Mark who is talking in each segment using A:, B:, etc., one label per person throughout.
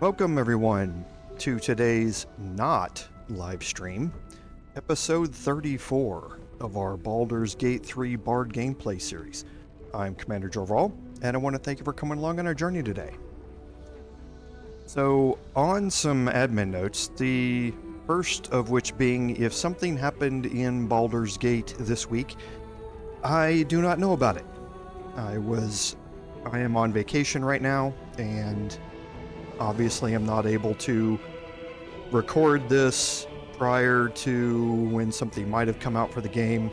A: Welcome everyone to today's not live stream, episode 34 of our Baldur's Gate 3 Bard gameplay series. I'm Commander Jorval, and I want to thank you for coming along on our journey today. So, on some admin notes, the first of which being if something happened in Baldur's Gate this week, I do not know about it. I am on vacation right now, and obviously I'm not able to record this prior to when something might have come out for the game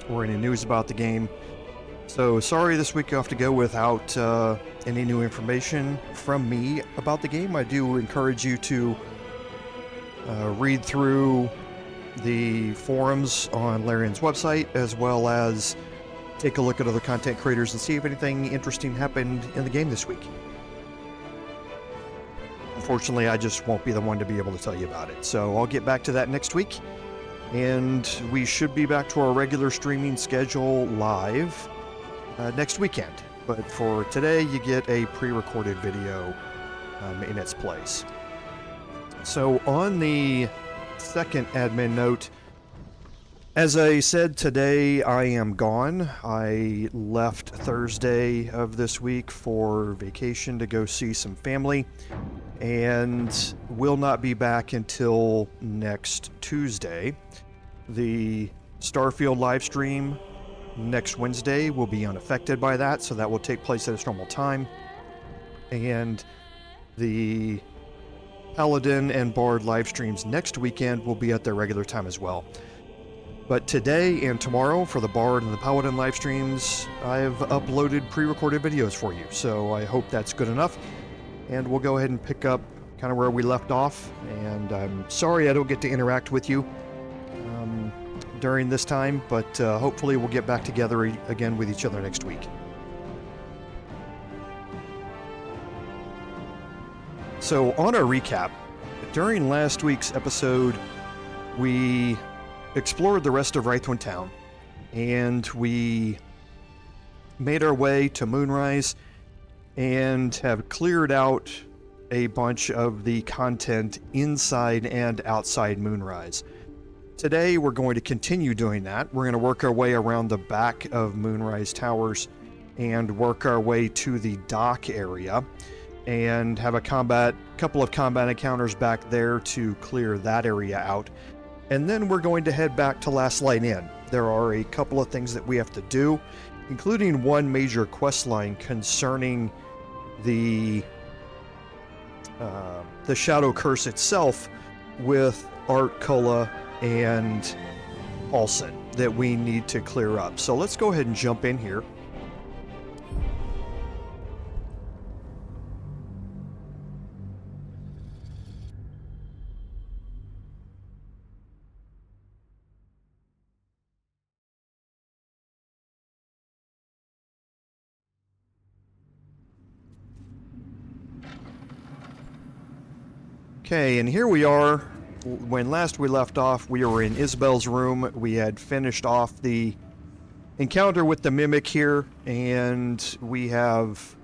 A: or any news about the game. So sorry this week I have to go without any new information from me about the game. I do encourage you to read through the forums on Larian's website, as well as take a look at other content creators and see if anything interesting happened in the game this week. Unfortunately, I just won't be the one to be able to tell you about it. So I'll get back to that next week, and we should be back to our regular streaming schedule live next weekend. But for today, you get a pre-recorded video in its place. So on the second admin note, as I said, today I am gone. I left Thursday of this week for vacation to go see some family, and will not be back until next Tuesday. The Starfield live stream next Wednesday will be unaffected by that, so that will take place at its normal time. And the Paladin and Bard live streams next weekend will be at their regular time as well. But today and tomorrow for the Bard and the Paladin live streams, I've uploaded pre-recorded videos for you, so I hope that's good enough. And we'll go ahead and pick up kind of where we left off. And I'm sorry I don't get to interact with you during this time, but hopefully we'll get back together again with each other next week. So on our recap, during last week's episode, we explored the rest of Rythwin Town, and we made our way to Moonrise and have cleared out a bunch of the content inside and outside Moonrise. Today we're going to continue doing that. We're going to work our way around the back of Moonrise Towers and work our way to the dock area and have a couple of combat encounters back there to clear that area out. And then we're going to head back to Last Light Inn. There are a couple of things that we have to do, including one major quest line concerning the Shadow Curse itself with Art Cullagh and Paulson that we need to clear up. So let's go ahead and jump in here. Okay, and here we are. When last we left off, we were in Isabel's room. We had finished off the encounter with the Mimic here, and we have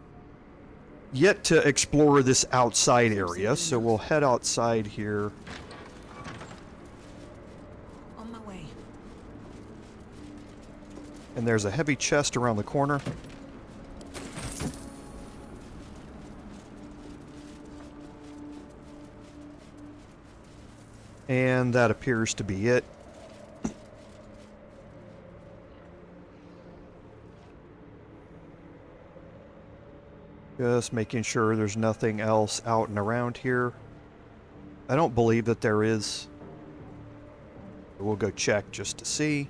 A: yet to explore this outside area, so we'll head outside here.
B: On my way.
A: And there's a heavy chest around the corner. And that appears to be it. Just making sure there's nothing else out and around here. I don't believe that there is. We'll go check just to see.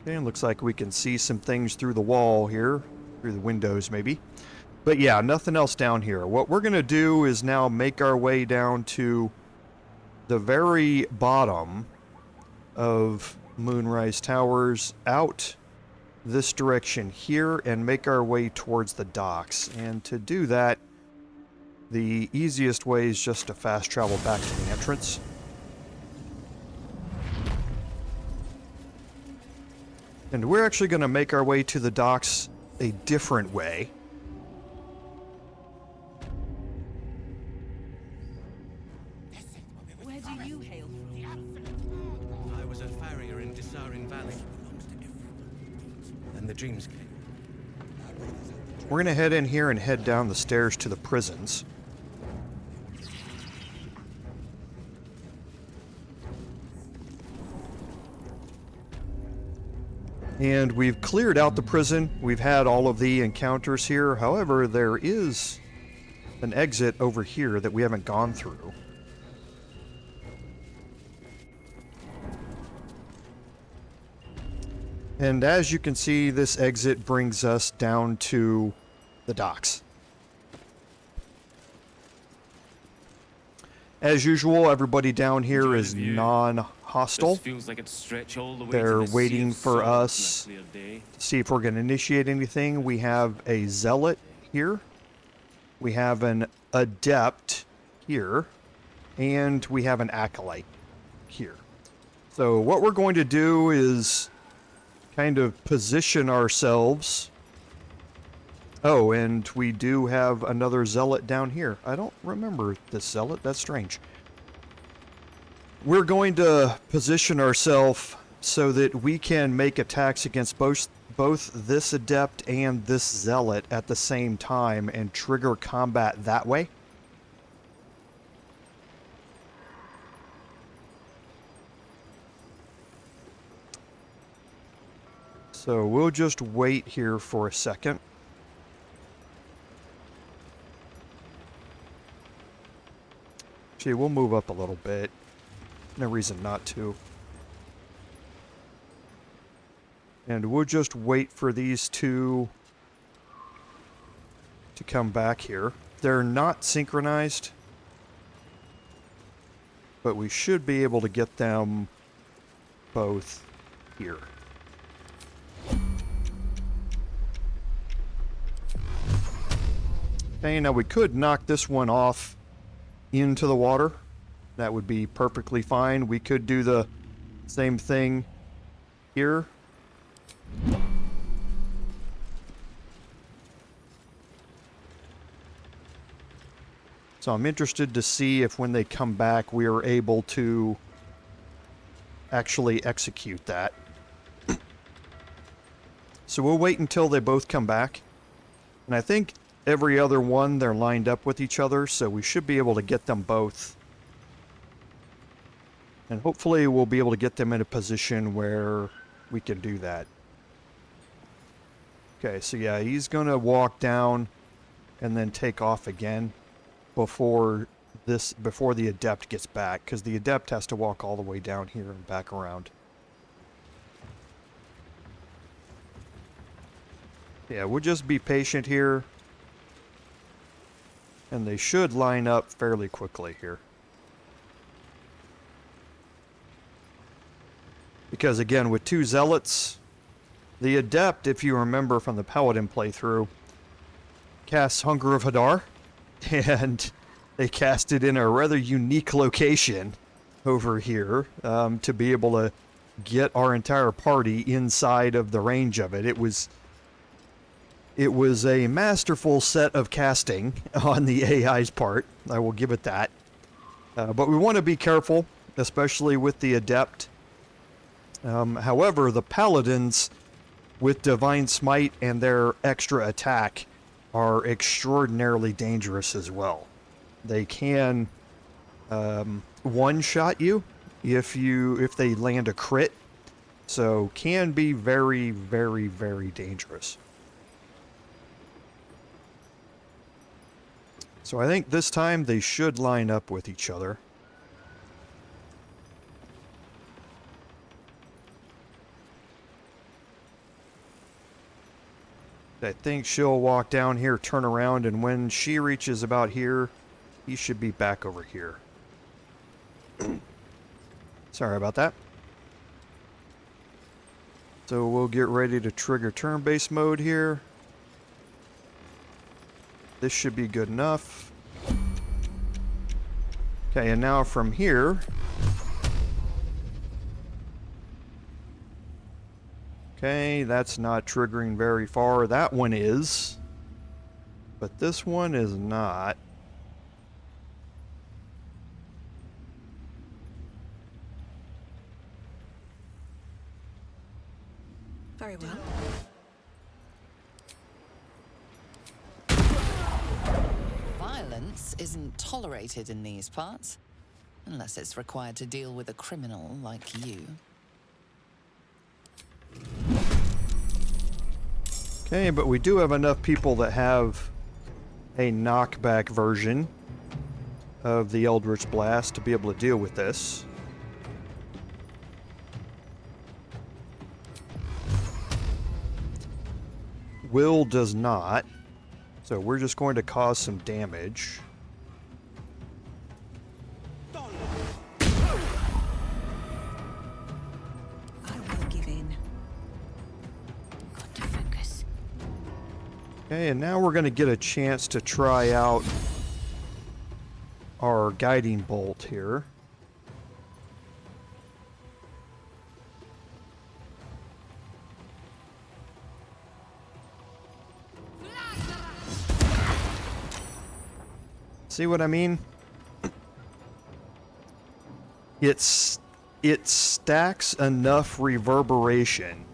A: Okay, looks like we can see some things through the wall here, through the windows maybe. But yeah, nothing else down here. What we're going to do is now make our way down to the very bottom of Moonrise Towers, out this direction here, and make our way towards the docks. And to do that, the easiest way is just to fast travel back to the entrance. And we're actually going to make our way to the docks a different way.
B: Where do you hail from?
C: I was a farrier in Dissarin Valley. Then the dreams came.
A: We're going to head in here and head down the stairs to the prisons. And we've cleared out the prison. We've had all of the encounters here. However, there is an exit over here that we haven't gone through. And as you can see, this exit brings us down to the docks. As usual, everybody down here is non-hostile.
D: Feels like it's stretched all the way
A: They're
D: to the
A: waiting
D: sea of
A: for
D: salt on a
A: us
D: clear day.
A: to see if we're going to initiate anything. We have a zealot here. We have an adept here. And we have an acolyte here. So what we're going to do is kind of position ourselves. Oh, and we do have another zealot down here. I don't remember this zealot. That's strange. We're going to position ourselves so that we can make attacks against both this adept and this zealot at the same time and trigger combat that way. So we'll just wait here for a second. Actually, we'll move up a little bit. No reason not to. And we'll just wait for these two to come back here. They're not synchronized, but we should be able to get them both here. Okay, now we could knock this one off into the water. That would be perfectly fine. We could do the same thing here. So I'm interested to see if when they come back we are able to actually execute that. So we'll wait until they both come back. And I think every other one, they're lined up with each other, so we should be able to get them both. And hopefully we'll be able to get them in a position where we can do that. Okay, so yeah, he's going to walk down and then take off again before the adept gets back, because the adept has to walk all the way down here and back around. Yeah, we'll just be patient here. And they should line up fairly quickly here. Because again, with two zealots, the adept, if you remember from the paladin playthrough, casts Hunger of Hadar, and they cast it in a rather unique location over here to be able to get our entire party inside of the range of it. It was a masterful set of casting on the AI's part. I will give it that. But we want to be careful, especially with the adept. However, the paladins with Divine Smite and their extra attack are extraordinarily dangerous as well. They can one-shot you if they land a crit. So can be very, very, very dangerous. So I think this time they should line up with each other. I think she'll walk down here, turn around, and when she reaches about here, he should be back over here. Sorry about that. So we'll get ready to trigger turn-based mode here. This should be good enough. Okay, and now from here... Okay, that's not triggering very far. That one is. But this one is not.
B: Very well.
D: Violence isn't tolerated in these parts, unless it's required to deal with a criminal like you.
A: Okay, but we do have enough people that have a knockback version of the Eldritch Blast to be able to deal with this. Will does not, so we're just going to cause some damage.
B: I will give in. Got to focus.
A: Okay, and now we're going to get a chance to try out our guiding bolt here. See what I mean? It stacks enough reverberation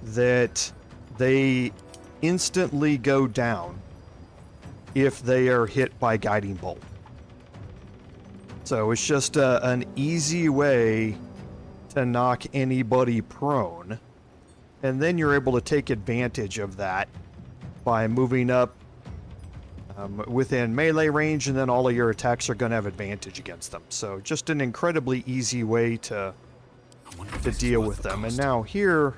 A: that they instantly go down if they are hit by guiding bolt. So it's just an easy way to knock anybody prone, and then you're able to take advantage of that by moving up within melee range, and then all of your attacks are going to have advantage against them. So just an incredibly easy way to deal with them. And now here,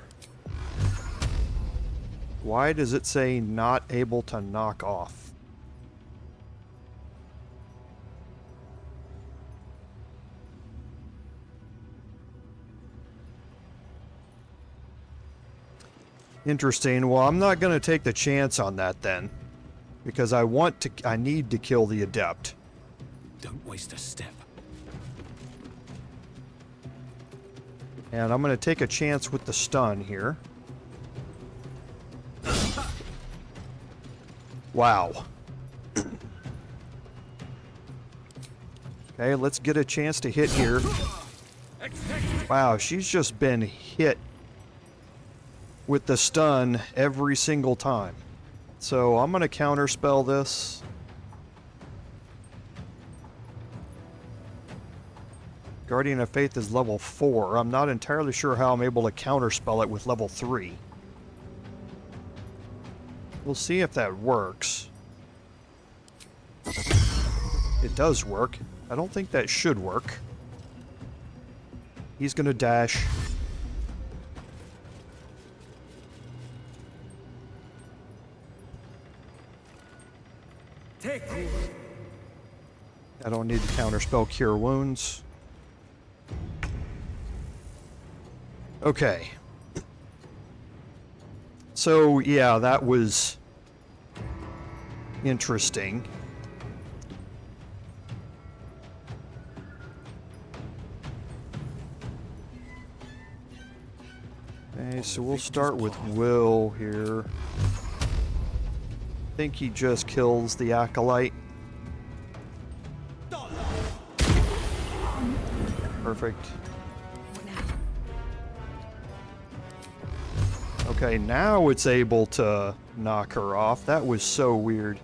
A: why does it say not able to knock off? Interesting. Well, I'm not going to take the chance on that then, because I need to kill the adept.
C: Don't waste a step.
A: And I'm going to take a chance with the stun here. Wow. Okay, let's get a chance to hit here. Wow, she's just been hit with the stun every single time. So I'm going to counterspell this. Guardian of Faith is level 4. I'm not entirely sure how I'm able to counterspell it with level 3. We'll see if that works. It does work. I don't think that should work. He's going to dash. I don't need to counterspell Cure Wounds. Okay. So, yeah, that was interesting. Okay, so we'll start with Will here. I think he just kills the Acolyte. Perfect. Okay, now it's able to knock her off. That was so weird.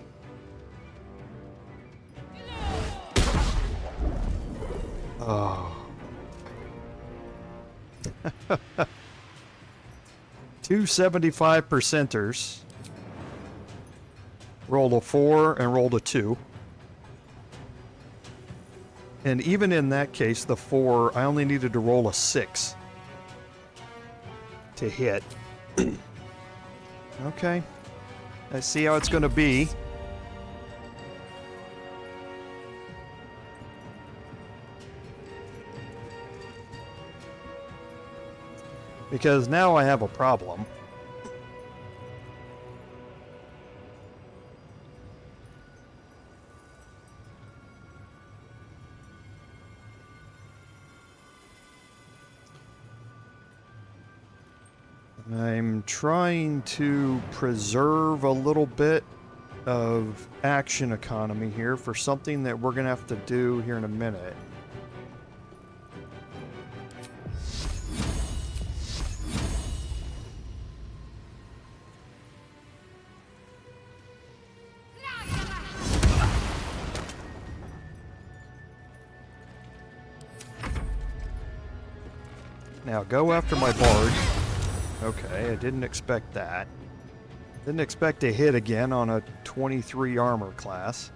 A: Oh. 275 percenters. Rolled a 4 and rolled a 2. And even in that case, the 4, I only needed to roll a 6 to hit. Okay. I see how it's going to be. Because now I have a problem. I'm trying to preserve a little bit of action economy here for something that we're going to have to do here in a minute. Now go after my bard. Okay, I didn't expect that. Didn't expect to hit again on a 23 armor class.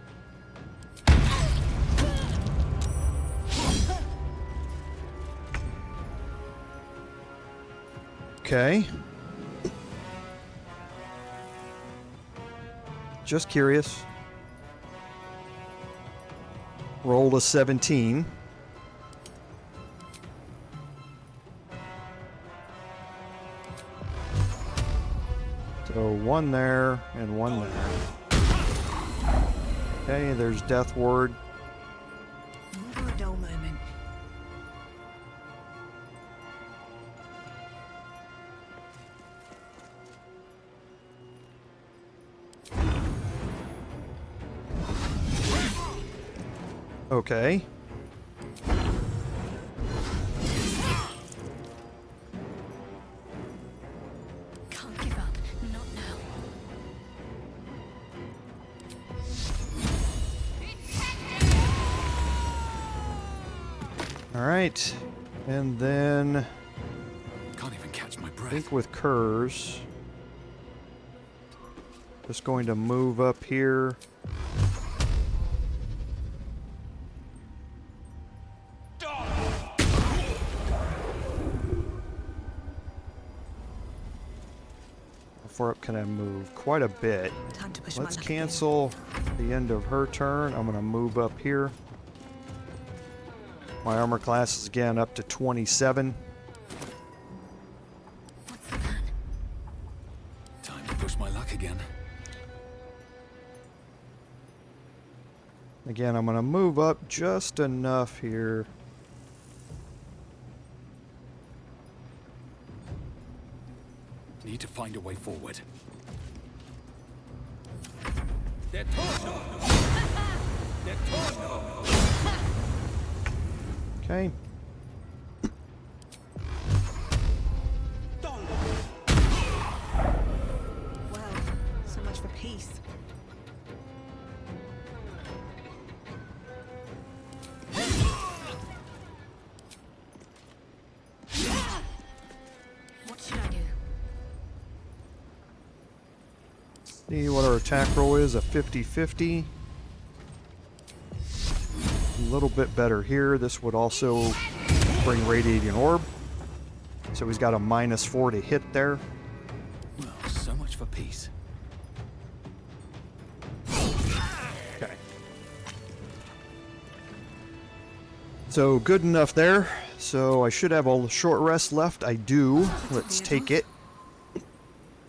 A: Okay. Just curious. Rolled a 17. So one there and one there. Okay, there's Death Ward.
B: Never a dull moment.
A: Okay.
B: Can't give up. Not now.
A: All right. And then
C: Can't even catch my
A: I
C: breath.
A: think with Kurz, just going to move up here. How far up can I move? Quite a bit.
B: Time to push
A: Let's
B: my luck again.
A: cancel the end of her turn. I'm going to move up here. My armor class is again up to 27.
B: What's the plan?
C: Time to push my luck again.
A: Again, I'm going to move up just enough here.
C: Need to find a way forward.
A: Okay.
B: Well, so much for peace. What should I do?
A: See what our attack roll is, a 50-50. A little bit better here. This would also bring Radiating Orb. So he's got a -4 to hit there.
C: Well, so much for peace.
A: Okay. So good enough there. So I should have a short rest left. I do. Let's take it.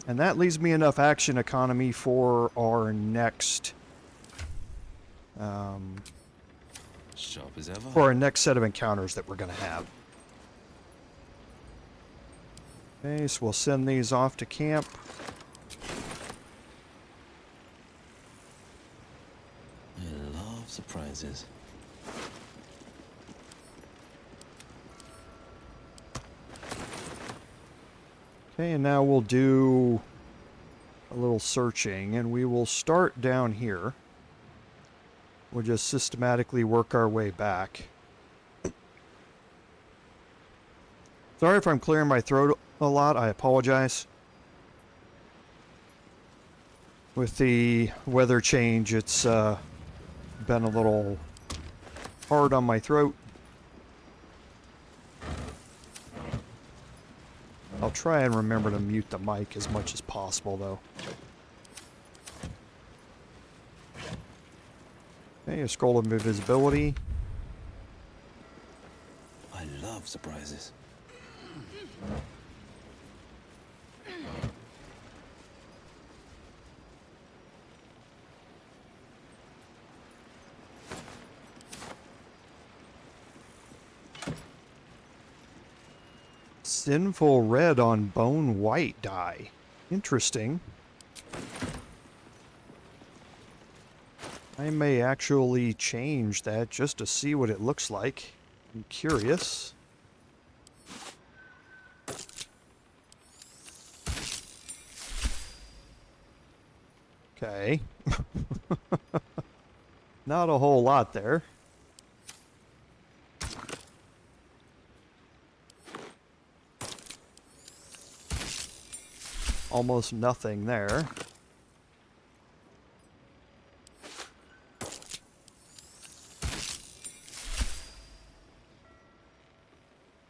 A: And that leaves me enough action economy for our next
C: Sharp as ever.
A: for our next set of encounters that we're going to have. Okay, so we'll send these off to camp.
C: I love surprises.
A: Okay, and now we'll do a little searching, and we will start down here. We'll just systematically work our way back. Sorry if I'm clearing my throat a lot, I apologize. With the weather change, it's been a little hard on my throat. I'll try and remember to mute the mic as much as possible, though. Okay, a scroll of invisibility.
C: I love surprises.
A: Sinful red on bone white dye. Interesting. I may actually change that just to see what it looks like. I'm curious. Okay. Not a whole lot there. Almost nothing there.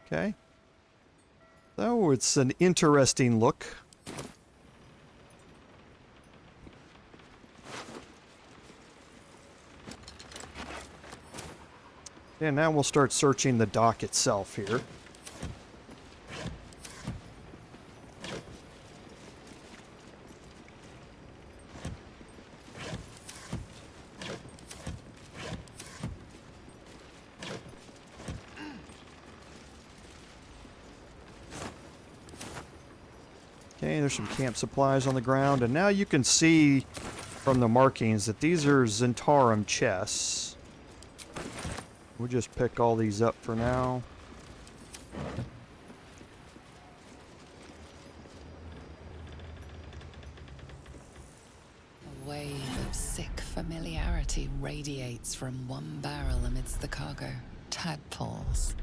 A: Okay. So it's an interesting look. And now we'll start searching the dock itself here. Okay, there's some camp supplies on the ground, and now you can see from the markings that these are Zentarum chests. We'll just pick all these up for now.
D: A wave of sick familiarity radiates from one barrel amidst the cargo. Tadpoles.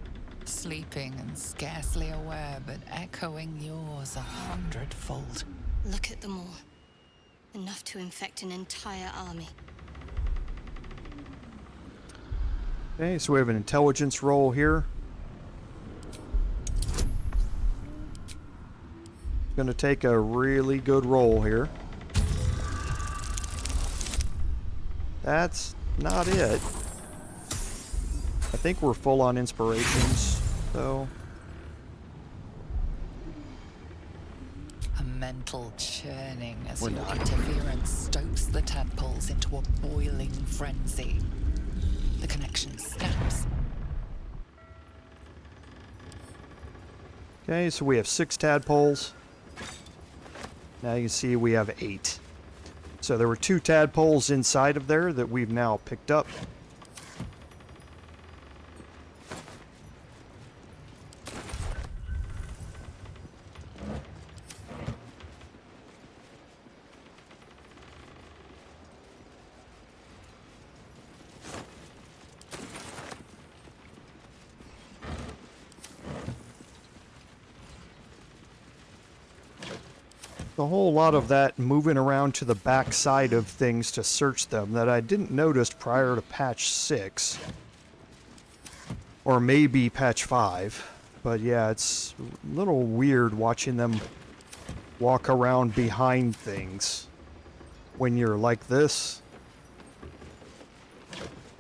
D: Sleeping and scarcely aware, but echoing yours 100-fold.
B: Look at them all. Enough to infect an entire army.
A: Okay, so we have an intelligence roll here. Gonna take a really good roll here. That's not it. I think we're full on inspirations, though.
D: A mental churning as
A: We're
D: your
A: not.
D: interference stokes the tadpoles into a boiling frenzy. The connection snaps.
A: Okay, so we have 6 tadpoles. Now you can see we have 8. So there were 2 tadpoles inside of there that we've now picked up. A whole lot of that moving around to the back side of things to search them that I didn't notice prior to patch 6. Or maybe patch 5. But yeah, it's a little weird watching them walk around behind things when you're like this.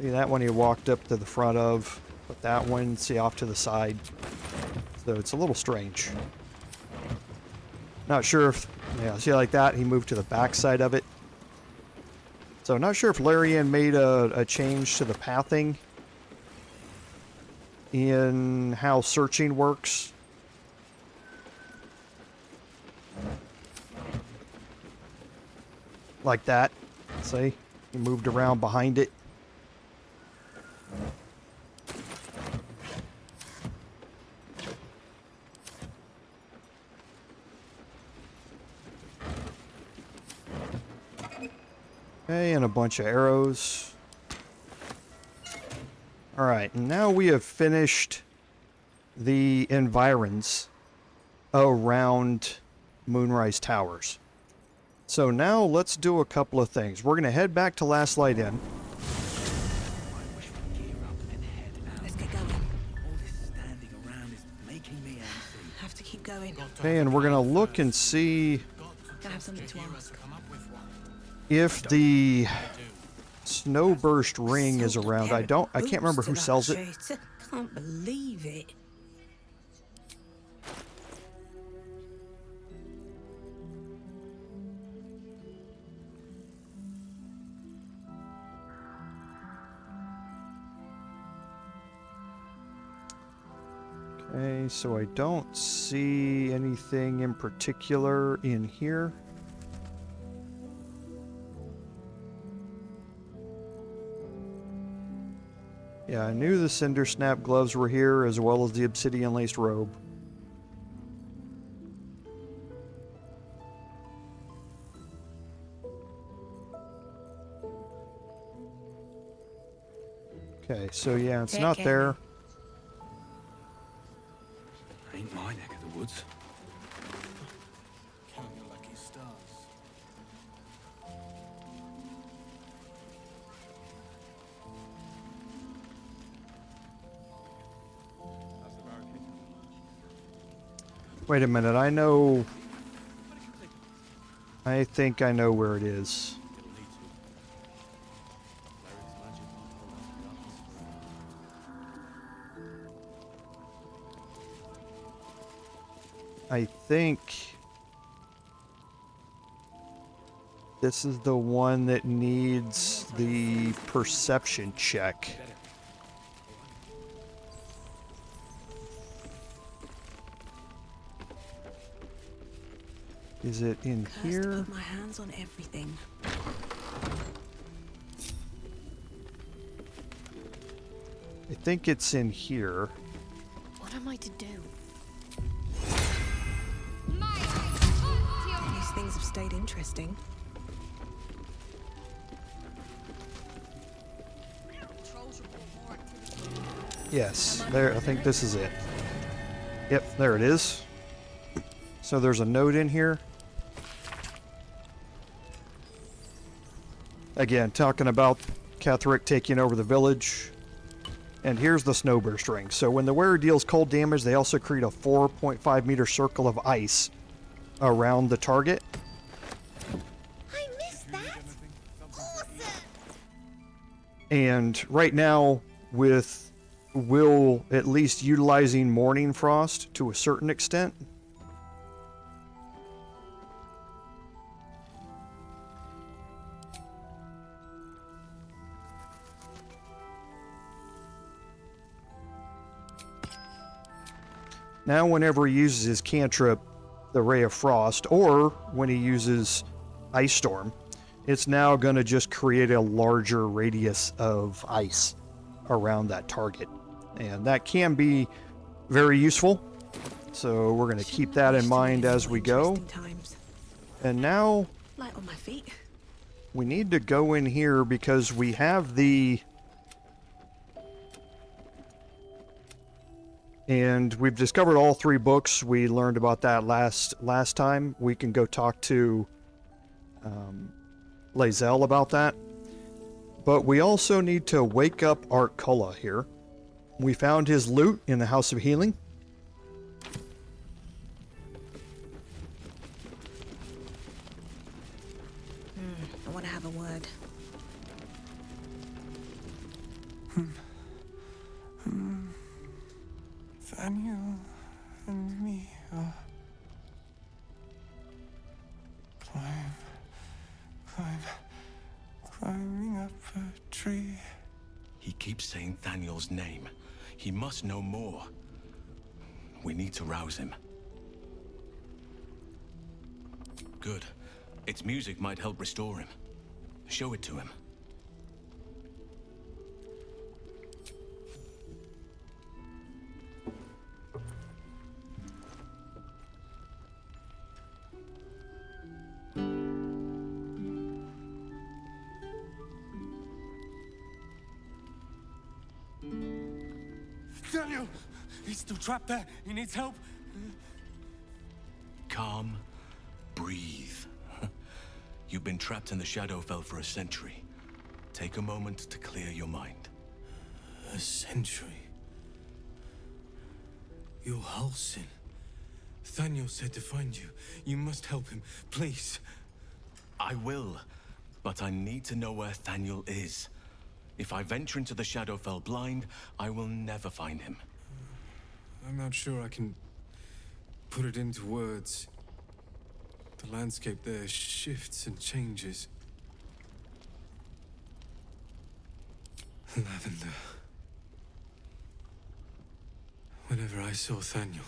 A: See that one he walked up to the front of, but that one, see, off to the side. So it's a little strange. Not sure if, yeah, see like that, he moved to the back side of it. So not sure if Larian made a change to the pathing in how searching works. Like that. See? He moved around behind it. Okay, and a bunch of arrows. Alright, now we have finished the environs around Moonrise Towers. So now let's do a couple of things. We're going to head back to Last Light Inn.
B: Let's get going.
E: All this standing around is making me antsy.
B: Have to keep going.
A: Okay, and we're going to look and see
B: I have something to ask.
A: if the Snowburst ring is around. I can't remember who sells it.
B: Can't believe it.
A: Okay, so I don't see anything in particular in here. Yeah, I knew the Cinder Snap gloves were here, as well as the obsidian laced robe. Okay, so yeah, it's not there.
C: Ain't my neck of the woods.
E: Count your lucky stars.
A: Wait a minute, I think I know where it is. I think this is the one that needs the perception check. Is it in
F: Cursed to
A: here?
F: put my hands on everything.
A: I think it's in here.
B: What am I to do?
F: These things have stayed interesting.
A: Yes, there, I think this is it. Yep, there it is. So there's a note in here. Again, talking about Catherick taking over the village. And here's the snowburst ring. So when the wearer deals cold damage, they also create a 4.5 meter circle of ice around the target.
B: I missed that. Awesome.
A: And right now, with Will at least utilizing Morning Frost to a certain extent. Now whenever he uses his cantrip, the Ray of Frost, or when he uses Ice Storm, it's now going to just create a larger radius of ice around that target. And that can be very useful. So we're going to keep that in mind as we go. And now
F: Light on my feet.
A: we need to go in here because we have the... And we've discovered all 3 books. We learned about that last time. We can go talk to Lae'zel about that. But we also need to wake up Art Cullagh here. We found his loot in the House of Healing.
F: I want to have a word.
G: Daniel and me are climbing up a tree.
H: He keeps saying Thaniel's name. He must know more. We need to rouse him. Good. Its music might help restore him. Show it to him.
G: Daniel! He's still trapped there. He needs help.
H: Calm. Breathe. You've been trapped in the Shadowfell for a century. Take a moment to clear your mind.
G: A century. You're Halsin. Daniel said to find you. You must help him, please.
H: I will, but I need to know where Thaniel is. If I venture into the Shadowfell blind, I will never find him.
G: I'm not sure I can put it into words. The landscape there shifts and changes. Lavender. Whenever I saw Thaniel,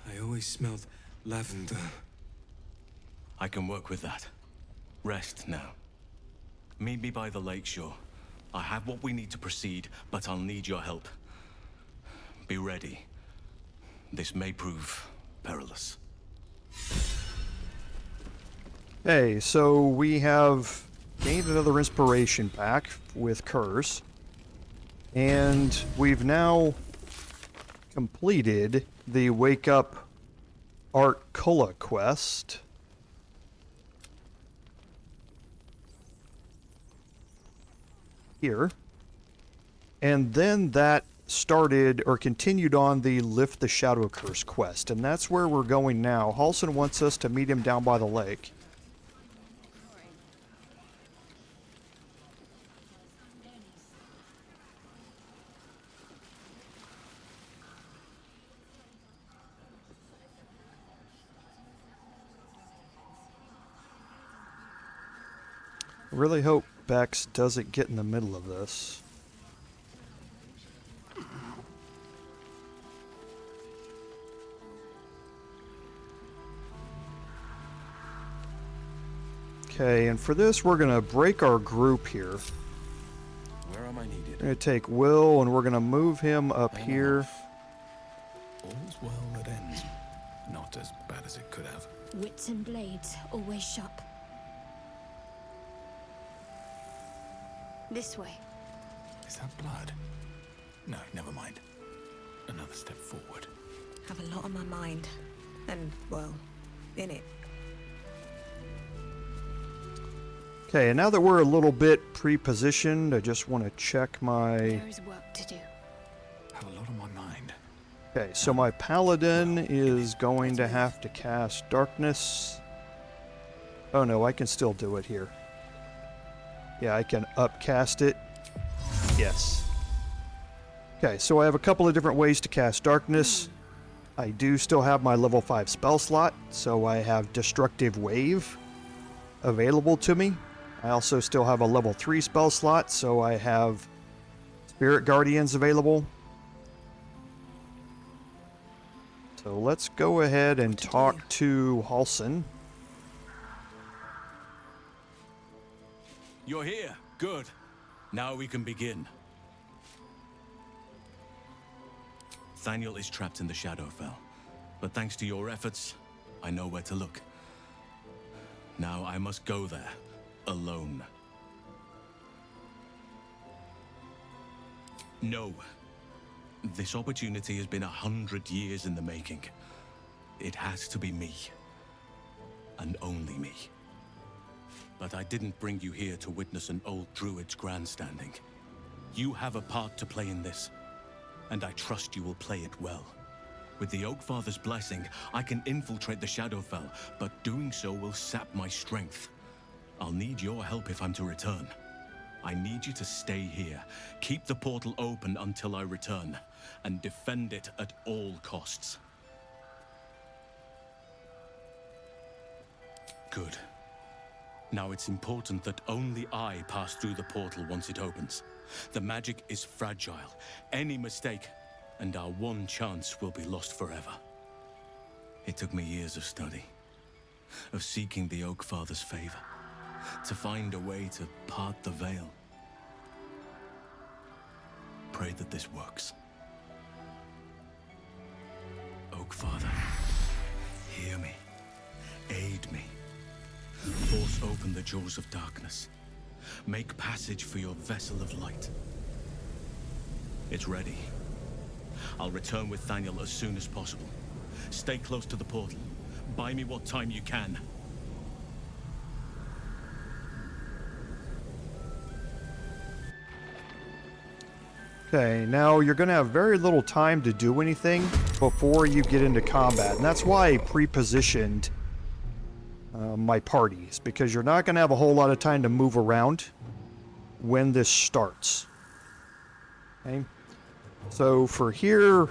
G: I always smelled lavender.
H: I can work with that. Rest now. Meet me by the lakeshore. I have what we need to proceed, but I'll need your help. Be ready. This may prove perilous.
A: Okay, so we have gained another inspiration pack with Curse. And we've now completed the Wake Up Art Cullagh quest. Here. And then that started or continued on the Lift the Shadow Curse quest. And that's where we're going now. Halsin wants us to meet him down by the lake. I really hope Bex doesn't get in the middle of this. Okay, and for this we're going to break our group here.
C: Where am I needed?
A: We're going to take Will and we're going to move him up here.
C: All's well that ends. Not as bad as it could have.
B: Wits and blades always sharp. This way.
C: Is that blood? No, never mind. Another step forward.
F: Have a lot on my mind. And, well, in it.
A: Okay, and now that we're a little bit pre-positioned, I just want to check my...
B: There is work to do.
C: Have a lot on my mind.
A: Okay, so my paladin is going to have to cast darkness. Oh no, I can still do it here. Yeah, I can upcast it. Yes. Okay, so I have a couple of different ways to cast darkness. I do still have my level 5 spell slot, so I have Destructive Wave available to me. I also still have a level 3 spell slot, so I have Spirit Guardians available. So let's go ahead and talk to Halsin.
H: You're here. Good. Now we can begin. Thaniel is trapped in the Shadowfell, but thanks to your efforts, I know where to look. Now I must go there, alone. No. This opportunity has been 100 years in the making. It has to be me. And only me. But I didn't bring you here to witness an old druid's grandstanding. You have a part to play in this, and I trust you will play it well. With the Oakfather's blessing, I can infiltrate the Shadowfell, but doing so will sap my strength. I'll need your help if I'm to return. I need you to stay here, keep the portal open until I return, and defend it at all costs. Good. Now it's important that only I pass through the portal once it opens. The magic is fragile. Any mistake, and our one chance will be lost forever. It took me years of study, of seeking the Oakfather's favor, to find a way to part the veil. Pray that this works. Oakfather, hear me, aid me. Force open the jaws of darkness. Make passage for your vessel of light. It's ready. I'll return with Thaniel as soon as possible. Stay close to the portal. Buy me what time you can.
A: Okay, now you're going to have very little time to do anything before you get into combat. And that's why I pre-positioned my parties, because you're not going to have a whole lot of time to move around when this starts. Okay, so for here,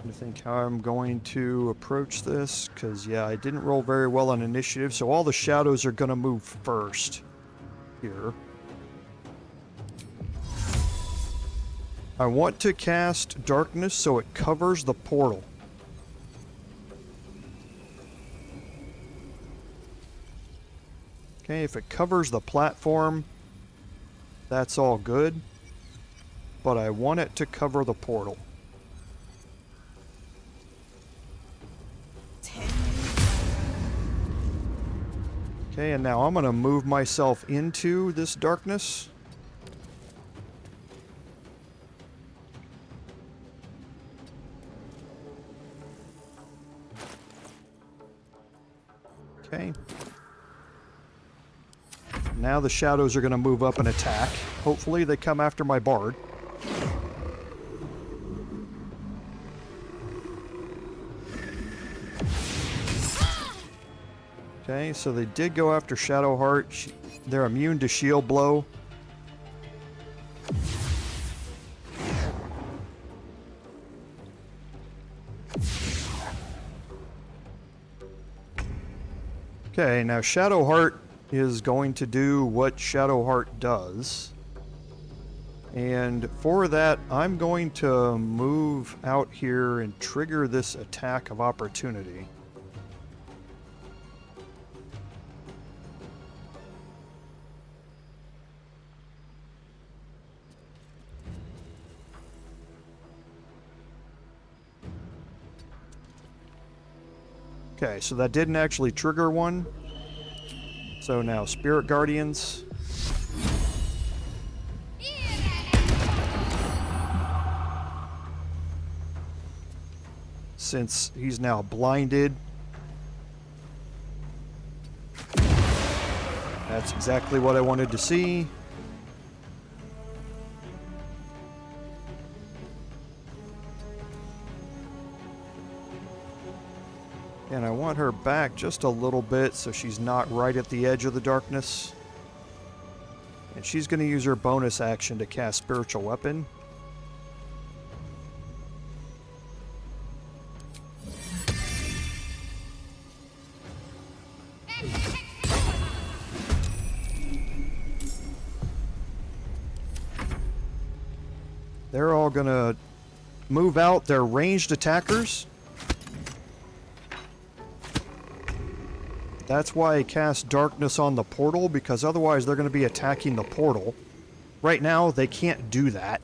A: I think how I'm going to approach this, because yeah, I didn't roll very well on initiative, so all the shadows are going to move first here. I want to cast darkness so it covers the portal. Okay, if it covers the platform, that's all good. But I want it to cover the portal. Okay, and now I'm going to move myself into this darkness. Okay. Now the shadows are going to move up and attack. Hopefully they come after my bard. Okay, so they did go after Shadowheart. They're immune to shield blow. Okay, now Shadowheart is going to do what Shadowheart does. And for that, I'm going to move out here and trigger this attack of opportunity. Okay, so that didn't actually trigger one. So now Spirit Guardians. Since he's now blinded. That's exactly what I wanted to see. And I want her back just a little bit so she's not right at the edge of the darkness. And she's going to use her bonus action to cast Spiritual Weapon. They're all going to move out. They're ranged attackers. That's why I cast Darkness on the portal, because otherwise they're going to be attacking the portal. Right now, they can't do that.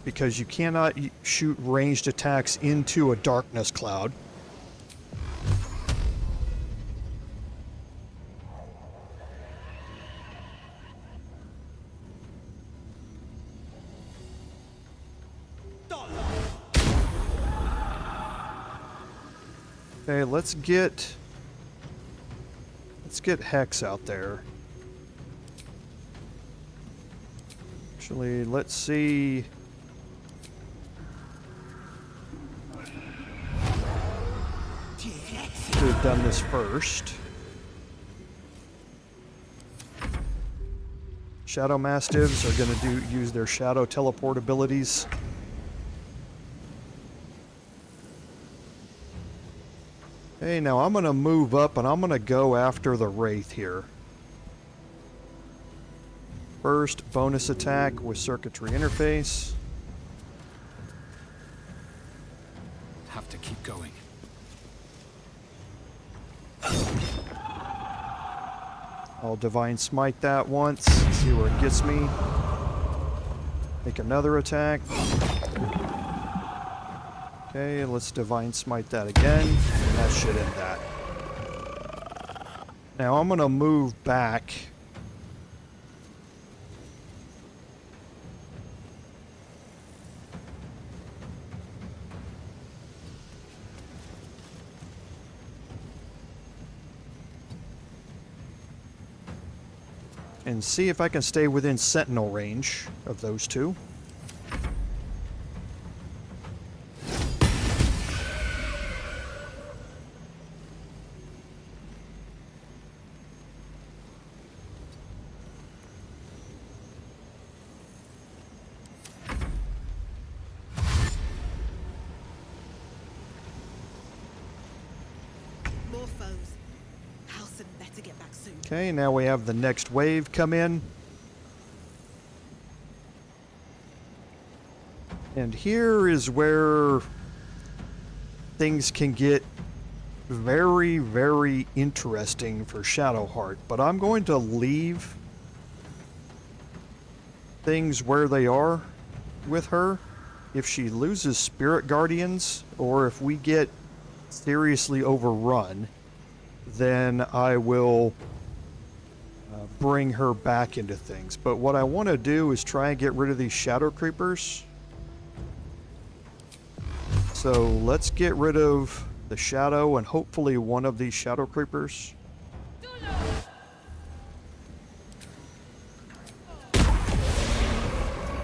A: Because you cannot shoot ranged attacks into a darkness cloud. Okay, let's get Hex out there. Actually, let's see. Should have done this first. Shadow Mastiffs are going to use their shadow teleport abilities. Okay, now I'm going to move up and I'm going to go after the Wraith here. First, bonus attack with Circuitry Interface.
C: Have to keep going.
A: I'll Divine Smite that once, see where it gets me. Make another attack. Okay, let's Divine Smite that again, and that should end that. Now I'm going to move back. And see if I can stay within Sentinel range of those two.
F: More foes. House had better get back soon.
A: Okay, now we have the next wave come in. And here is where things can get very, very interesting for Shadowheart, but I'm going to leave things where they are with her. If she loses spirit guardians, or if we get seriously overrun, then I will bring her back into things. But what I want to do is try and get rid of these shadow creepers. So let's get rid of the shadow and hopefully one of these shadow creepers.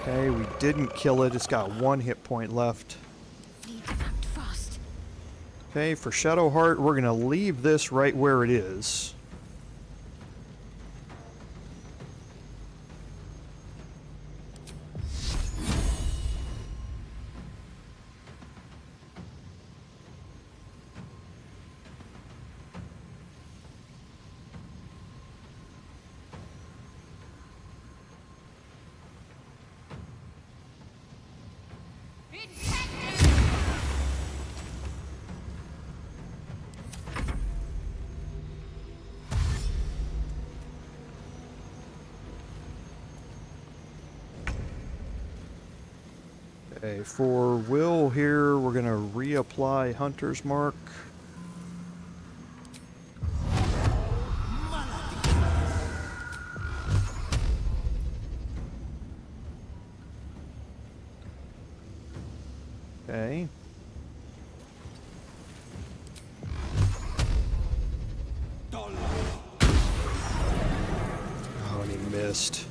A: Okay, we didn't kill it. It's got 1 hit point left.
B: Need to act fast.
A: Okay, for Shadowheart, we're going to leave this right where it is. Okay, for Will here, we're going to reapply Hunter's Mark. Okay. Oh, and he missed.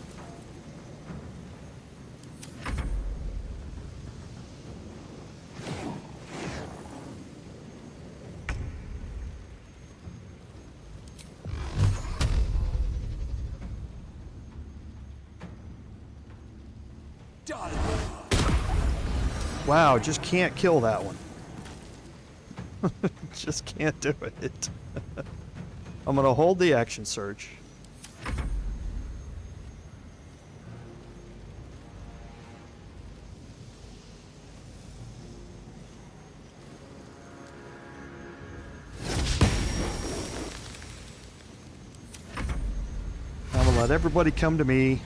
A: Wow, just can't kill that one. Just can't do it. I'm gonna hold the action surge. I'm gonna let everybody come to me.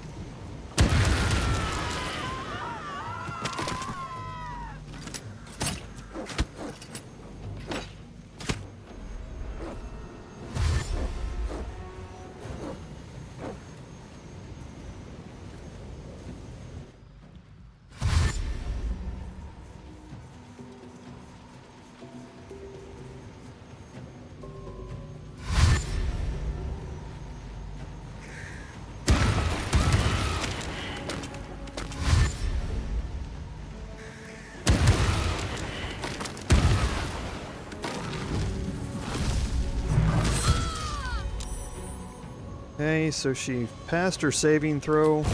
A: Okay, so she passed her saving throw.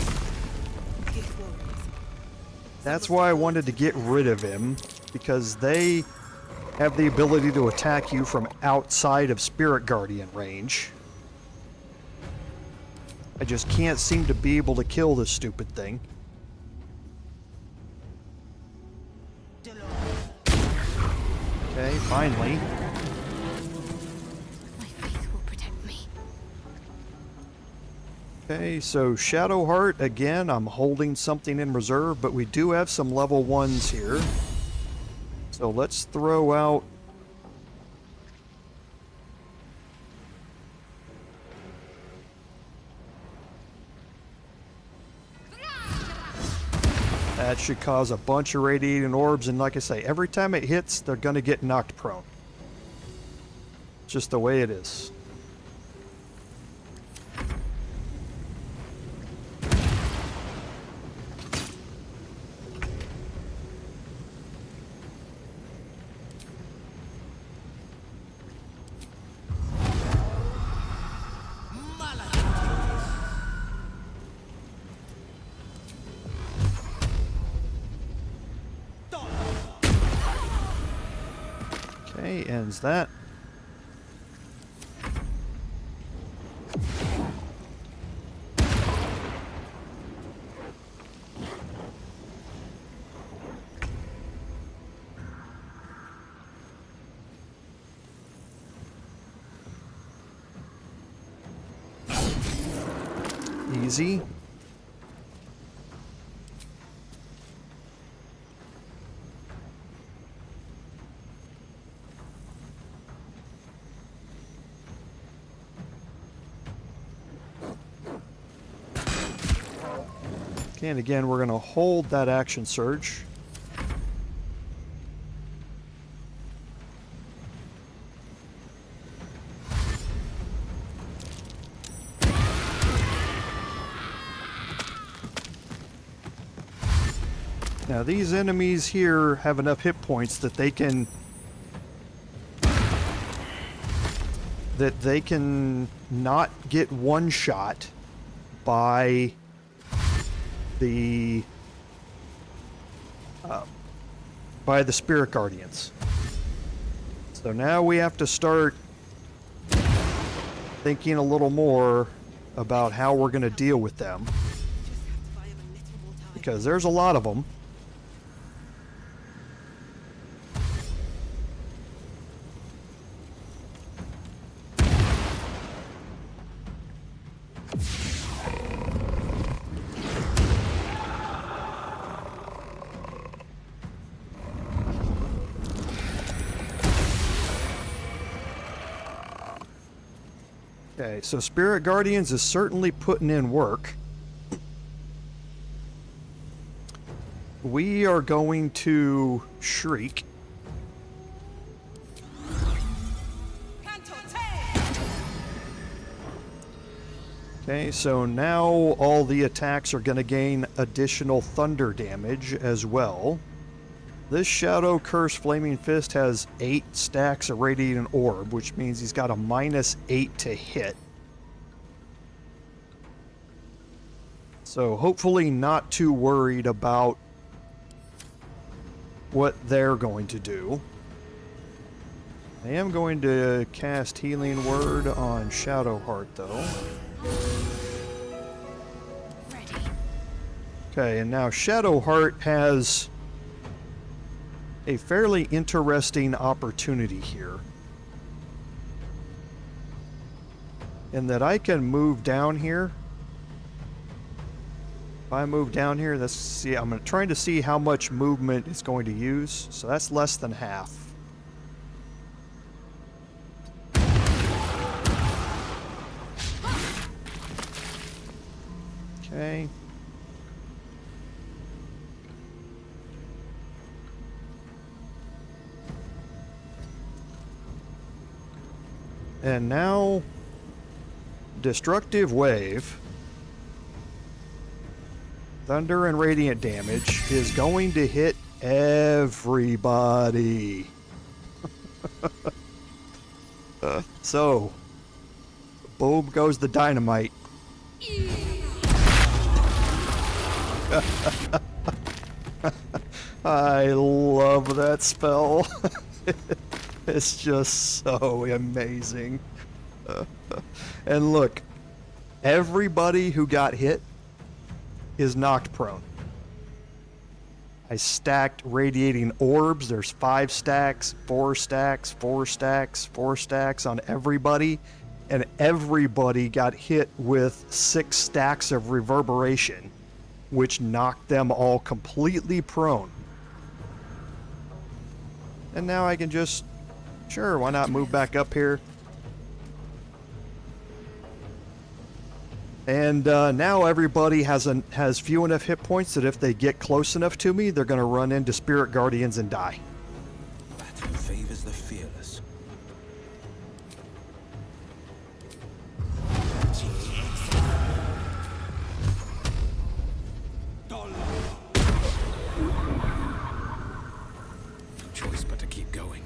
A: That's why I wanted to get rid of him, because they have the ability to attack you from outside of Spirit Guardian range. I just can't seem to be able to kill this stupid thing. Okay, finally. Okay, so Shadowheart, again, I'm holding something in reserve, but we do have some level 1s here. So let's throw out... That should cause a bunch of radiating orbs, and like I say, every time it hits, they're going to get knocked prone. Just the way it is. Okay, ends that. Easy. Okay, and again, we're going to hold that action surge. Now, these enemies here have enough hit points that they can not get one shot by the Spirit Guardians. So now we have to start thinking a little more about how we're going to deal with them, because there's a lot of them. Okay, so Spirit Guardians is certainly putting in work. We are going to shriek. Okay, so now all the attacks are going to gain additional thunder damage as well. This Shadow Curse Flaming Fist has 8 stacks of Radiant Orb, which means he's got a -8 to hit. So hopefully not too worried about what they're going to do. I am going to cast Healing Word on Shadowheart, though. Okay, and now Shadowheart has a fairly interesting opportunity here, in that I can move down here. If I move down here, let's see, I'm trying to see how much movement it's going to use. So that's less than half. Okay. And now, Destructive Wave, Thunder and Radiant damage is going to hit everybody. So, boom goes the dynamite. I love that spell. It's just so amazing. And look, everybody who got hit is knocked prone. I stacked Radiating Orbs. There's 5 stacks, 4 stacks, 4 stacks, 4 stacks on everybody. And everybody got hit with 6 stacks of Reverberation, which knocked them all completely prone. And now I can just, sure, why not move back up here? And now everybody has few enough hit points that if they get close enough to me, they're going to run into Spirit Guardians and die.
E: Battle favors the fearless. No choice but to keep going.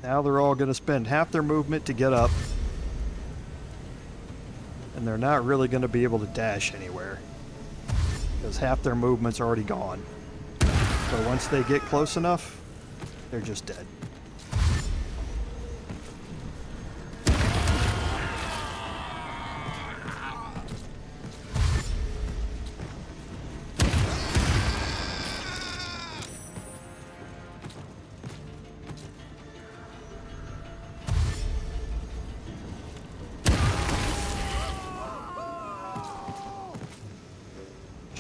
A: Now they're all going to spend half their movement to get up. And they're not really going to be able to dash anywhere, because half their movement's already gone. So once they get close enough, they're just dead.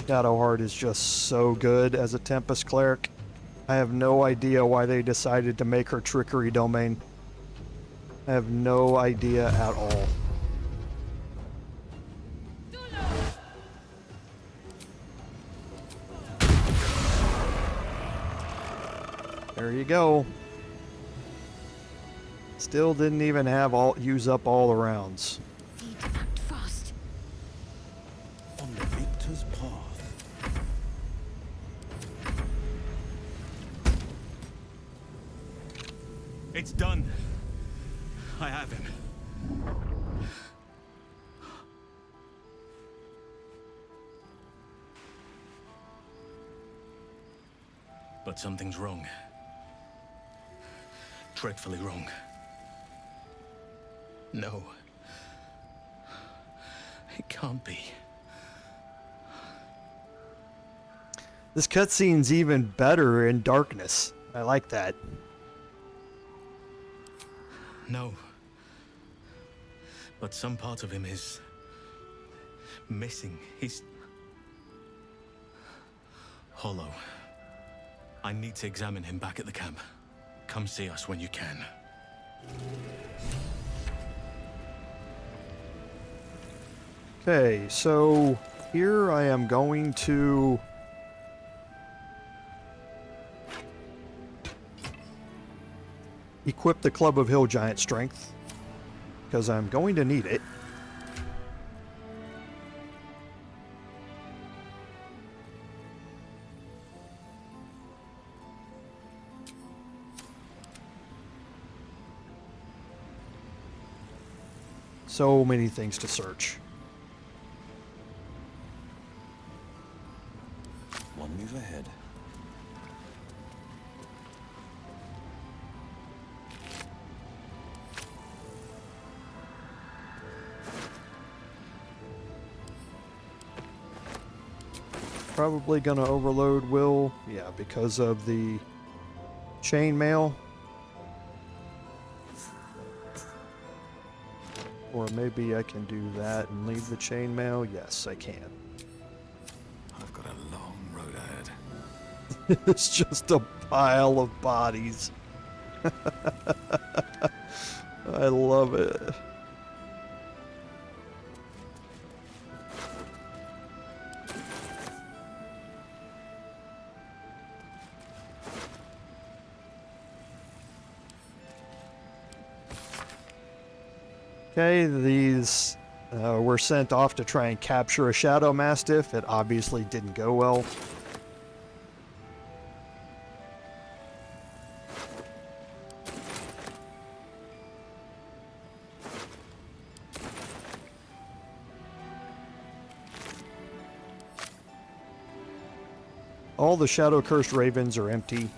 A: Shadowheart is just so good as a Tempest cleric. I have no idea why they decided to make her trickery domain. I have no idea at all. There you go. Still didn't even have use up all the rounds.
B: Need to act fast.
E: On the victor's path.
H: It's done. I have him. But something's wrong. Dreadfully wrong. No. It can't be.
A: This cutscene's even better in darkness. I like that.
H: No. But some part of him is missing. He's hollow. I need to examine him back at the camp. Come see us when you can.
A: Okay, so here I am going to equip the Club of Hill Giant Strength, because I'm going to need it. So many things to search.
E: One move ahead.
A: Probably gonna overload Will, yeah, because of the chainmail. Or maybe I can do that and leave the chainmail. Yes, I can.
C: I've got a long road ahead.
A: It's just a pile of bodies. I love it. Okay, these were sent off to try and capture a Shadow Mastiff. It obviously didn't go well. All the Shadow Cursed Ravens are empty.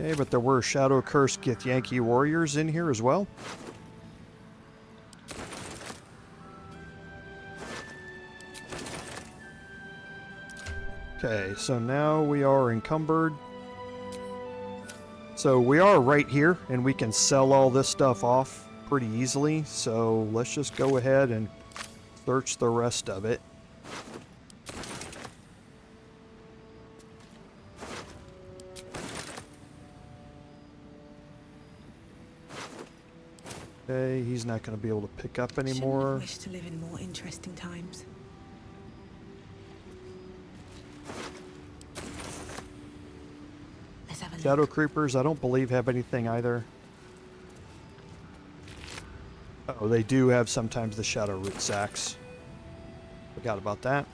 A: Okay, but there were Shadow Cursed Githyanki warriors in here as well. Okay, so now we are encumbered. So we are right here, and we can sell all this stuff off pretty easily. So let's just go ahead and search the rest of it. Okay, he's not going to be able to pick up anymore.
F: Shouldn't wish to live in more interesting times. Let's have a
A: Shadow
F: look.
A: Creepers, I don't believe have anything either. Oh, they do have sometimes the Shadow Root Sacks. Forgot about that.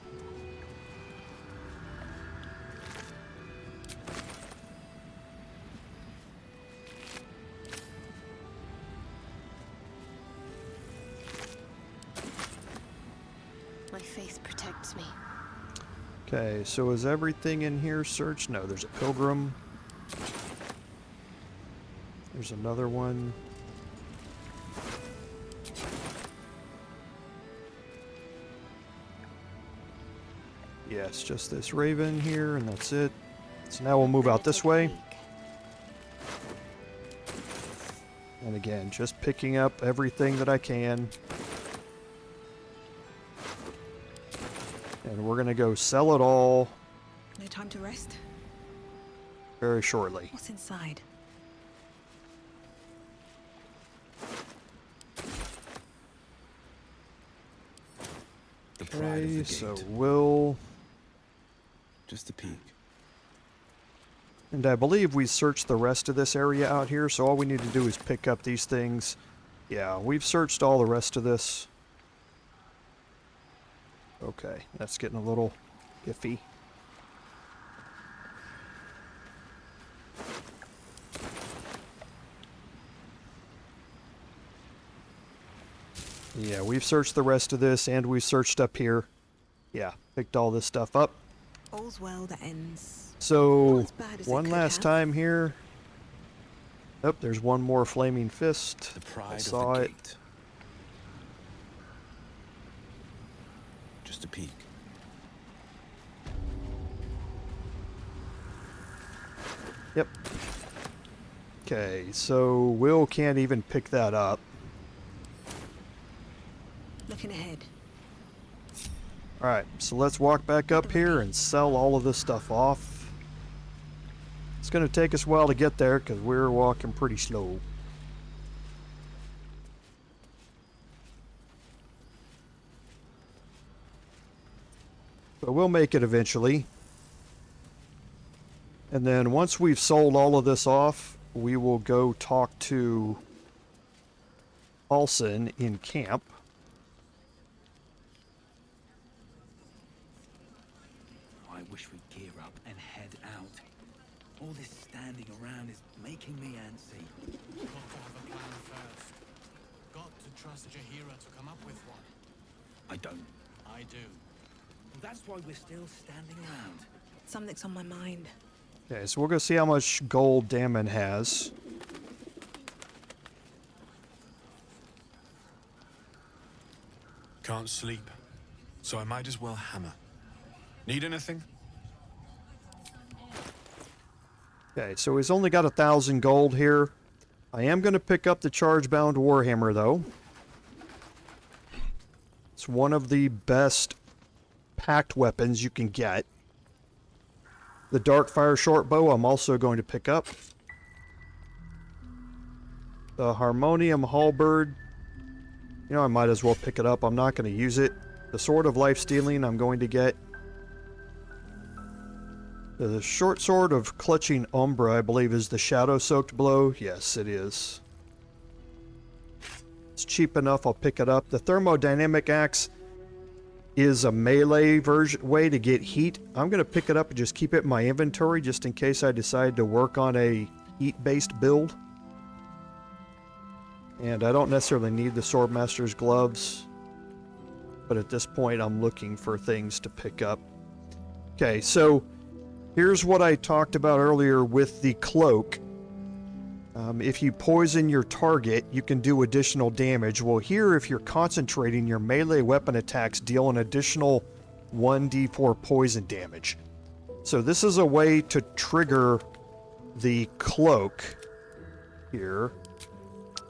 B: My faith protects me.
A: Okay, so is everything in here searched? No, there's a pilgrim. There's another one. Yeah, it's just this raven here, and that's it. So now we'll move out this way. And again, just picking up everything that I can. And we're going to go sell it all
F: No time to rest?
A: very shortly.
F: What's inside?
E: The pride of the
A: Okay,
E: gate.
A: so we'll...
E: Just a peek.
A: And I believe we searched the rest of this area out here, so all we need to do is pick up these things. Yeah, we've searched all the rest of this. Okay, that's getting a little iffy. Yeah, we've searched the rest of this, and we've searched up here. Yeah, picked all this stuff up.
F: All's well that ends.
A: So,
F: Not as bad as it
A: one
F: could
A: last
F: have.
A: time here. Oh, there's one more flaming fist.
E: The
A: I
E: pride
A: saw
E: of the
A: it.
E: gate. Just a peek.
A: Yep. Okay, so Will can't even pick that up.
F: Looking ahead.
A: Alright, so let's walk back up here and sell all of this stuff off. It's going to take us a while to get there because we're walking pretty slow. But we'll make it eventually. And then once we've sold all of this off, we will go talk to Paulson in camp.
E: I wish we'd gear up and head out. All this standing around is making me antsy.
C: Got to have a plan first. Got to trust Jahira to come up with one.
E: I don't.
C: I do.
E: That's why we're still standing around.
F: Something's on my mind.
A: Okay, so we'll go see how much gold Damon has.
G: Can't sleep, so I might as well hammer. Need anything?
A: Okay, so he's only got 1,000 gold here. I am going to pick up the Chargebound Warhammer, though. It's one of the best packed weapons you can get. The Darkfire Shortbow I'm also going to pick up. The Harmonium Halberd, you know, I might as well pick it up. I'm not going to use it. The Sword of Life Stealing I'm going to get. The Short Sword of Clutching Umbra, I believe, is the Shadow-Soaked Blow. Yes, it is. It's cheap enough, I'll pick it up. The Thermodynamic Axe is a melee way to get heat. I'm going to pick it up and just keep it in my inventory just in case I decide to work on a heat-based build. And I don't necessarily need the Swordmaster's gloves, but at this point I'm looking for things to pick up. Okay, so here's what I talked about earlier with the cloak. If you poison your target, you can do additional damage. Well, here, if you're concentrating, your melee weapon attacks deal an additional 1d4 poison damage. So this is a way to trigger the cloak here.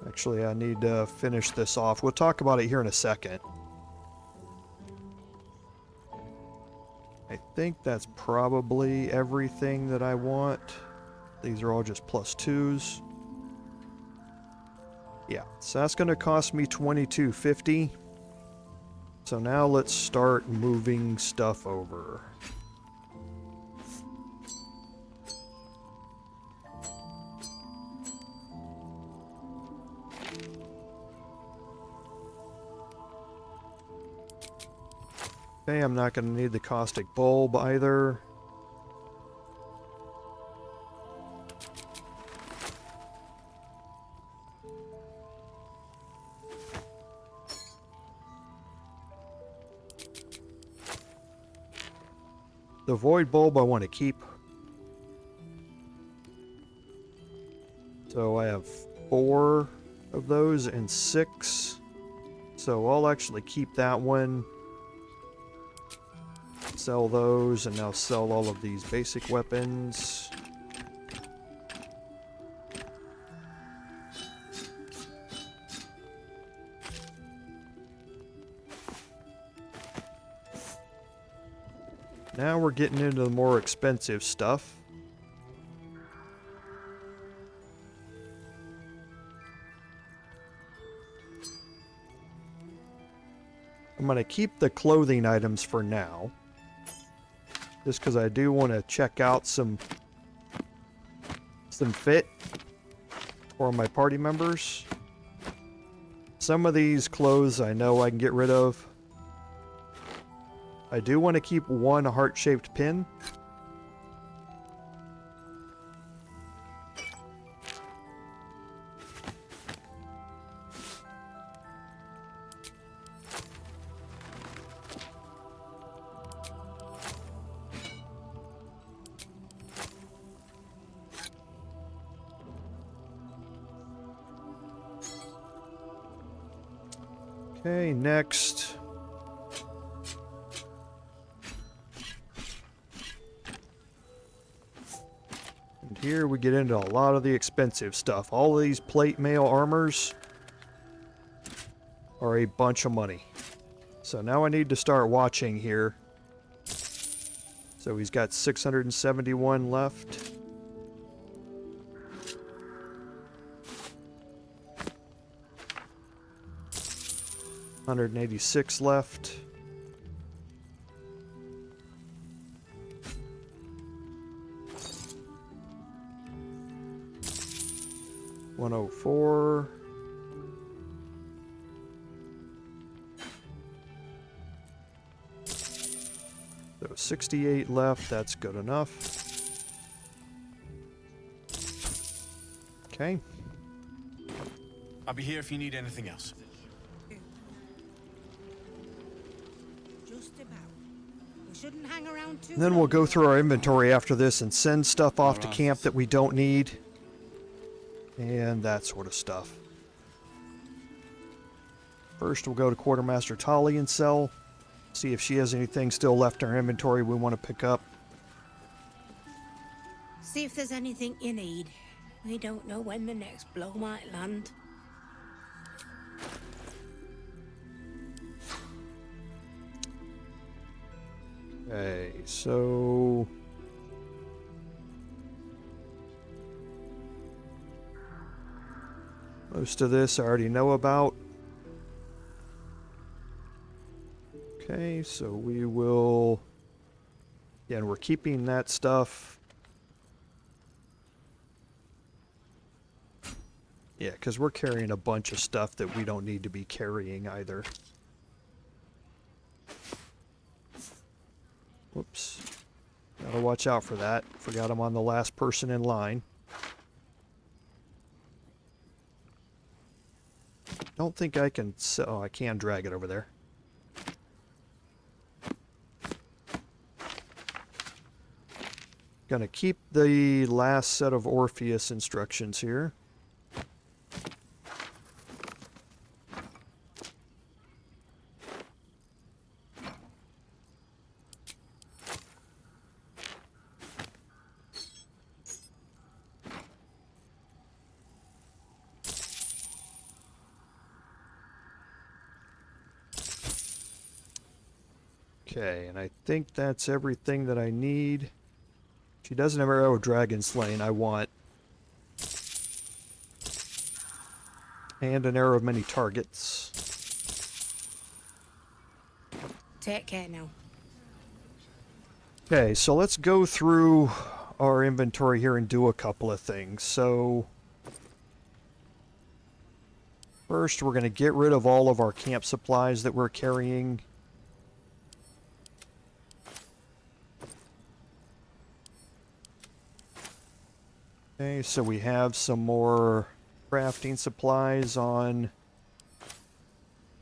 A: Actually, I need to finish this off. We'll talk about it here in a second. I think that's probably everything that I want. These are all just +2s. Yeah, so that's going to cost me $22.50. So now let's start moving stuff over. Okay, I'm not going to need the caustic bulb either. The void bulb I want to keep. So I have 4 of those and 6. So I'll actually keep that one. Sell those, and now sell all of these basic weapons. Now we're getting into the more expensive stuff. I'm going to keep the clothing items for now. Just because I do want to check out some fit for my party members. Some of these clothes I know I can get rid of. I do want to keep one heart-shaped pin. Okay, next. And here we get into a lot of the expensive stuff. All of these plate mail armors are a bunch of money. So now I need to start watching here. So he's got 671 left. 186 left. $104. So 68 left, that's good enough. Okay.
C: I'll be here if you need anything else.
F: Shouldn't hang around too
A: And then we'll go through our inventory after this and send stuff off to camp that we don't need. And that sort of stuff. First, we'll go to Quartermaster Tali and sell. See if she has anything still left in her inventory we want to pick up.
F: See if there's anything you need. We don't know when the next blow might land.
A: Okay, so most of this I already know about. Okay, so we will, yeah, and we're keeping that stuff. Yeah, because we're carrying a bunch of stuff that we don't need to be carrying either. Whoops. Gotta watch out for that. Forgot I'm on the last person in line. Don't think I can sell. Oh, I can drag it over there. Gonna keep the last set of Orpheus instructions here. Okay, and I think that's everything that I need. She doesn't have arrow dragon slaying. I want. And an arrow of many targets.
F: Take care now.
A: Okay, so let's go through our inventory here and do a couple of things. So first, we're going to get rid of all of our camp supplies that we're carrying. Okay, so we have some more crafting supplies on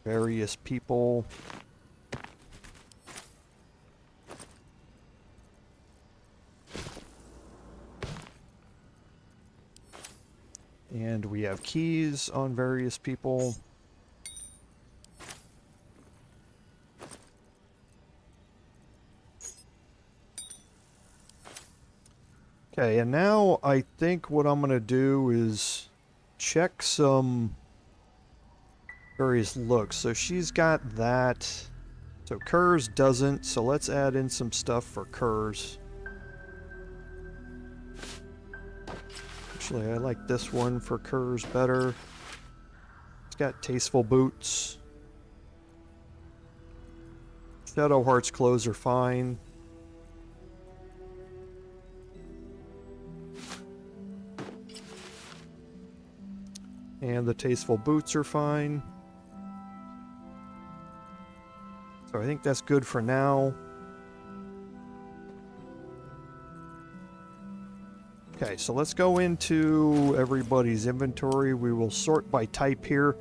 A: various people. And we have keys on various people. Okay, and now I think what I'm going to do is check some various looks. So she's got that. So Kurz doesn't, so let's add in some stuff for Kurz. Actually, I like this one for Kurz better. It's got tasteful boots. Shadowheart's clothes are fine. And the tasteful boots are fine. So I think that's good for now. Okay, so let's go into everybody's inventory. We will sort by type here.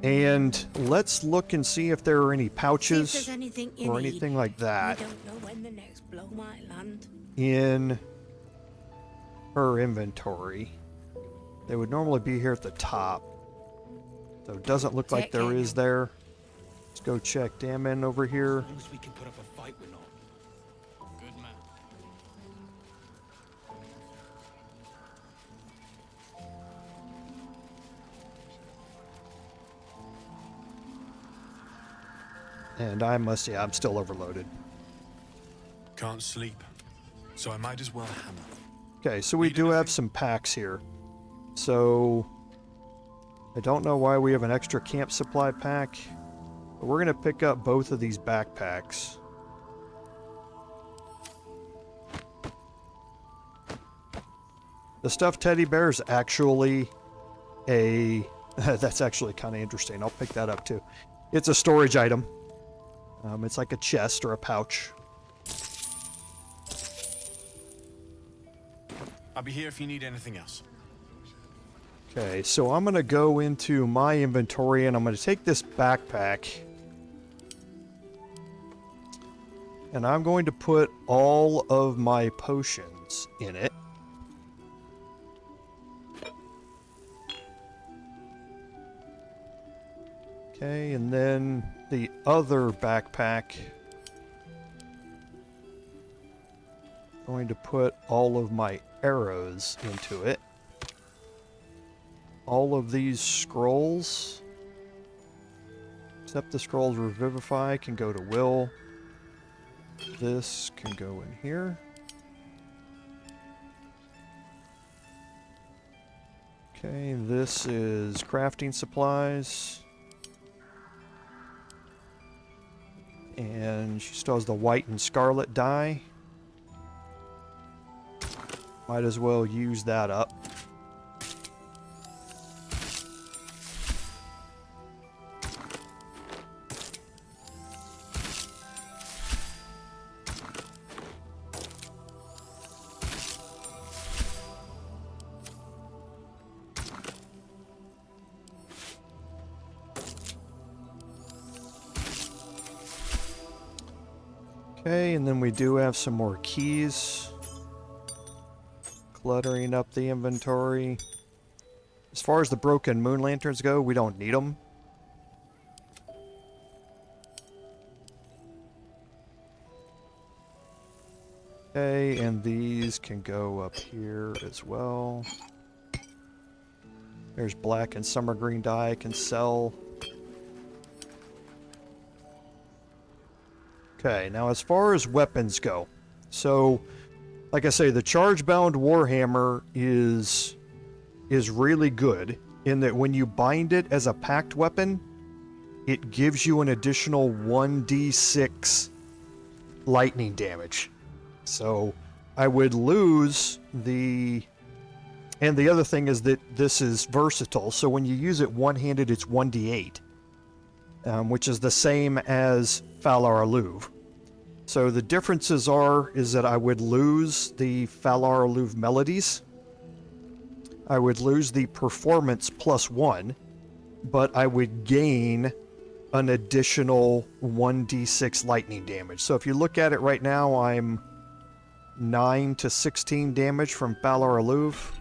A: And let's look and see if there are any pouches or anything like that.
F: We don't know when the next blow might land.
A: In her inventory. They would normally be here at the top. So it doesn't look like there is there. Let's go check Damon over here.
E: As long as we can put up a fight, we're not. Good man.
A: And I must, yeah, I'm still overloaded.
C: Can't sleep, so I might as well hammer.
A: Okay, so we do have some packs here. So I don't know why we have an extra camp supply pack, but we're going to pick up both of these backpacks. The stuffed teddy bear is actually a... that's actually kind of interesting. I'll pick that up too. It's a storage item. It's like a chest or a pouch.
C: I'll be here if you need anything else.
A: Okay, so I'm going to go into my inventory and I'm going to take this backpack. And I'm going to put all of my potions in it. Okay, and then the other backpack, I'm going to put all of my arrows into it. All of these scrolls, except the scrolls Revivify, can go to Will. This can go in here. Okay, this is crafting supplies. And she still has the white and scarlet dye. Might as well use that up. Okay, and then we do have some more keys. Cluttering up the inventory. As far as the broken moon lanterns go, we don't need them. Okay, and these can go up here as well. There's black and summer green dye I can sell. Okay, now as far as weapons go, so like I say, the charge-bound Warhammer is really good in that when you bind it as a packed weapon, it gives you an additional 1d6 lightning damage. So I would lose the... And the other thing is that this is versatile, so when you use it one-handed, it's 1d8, which is the same as Falar Alluve. So the differences is that I would lose the Falar Alluve melodies. I would lose the performance +1, but I would gain an additional 1d6 lightning damage. So if you look at it right now, I'm 9 to 16 damage from Falar Alluve.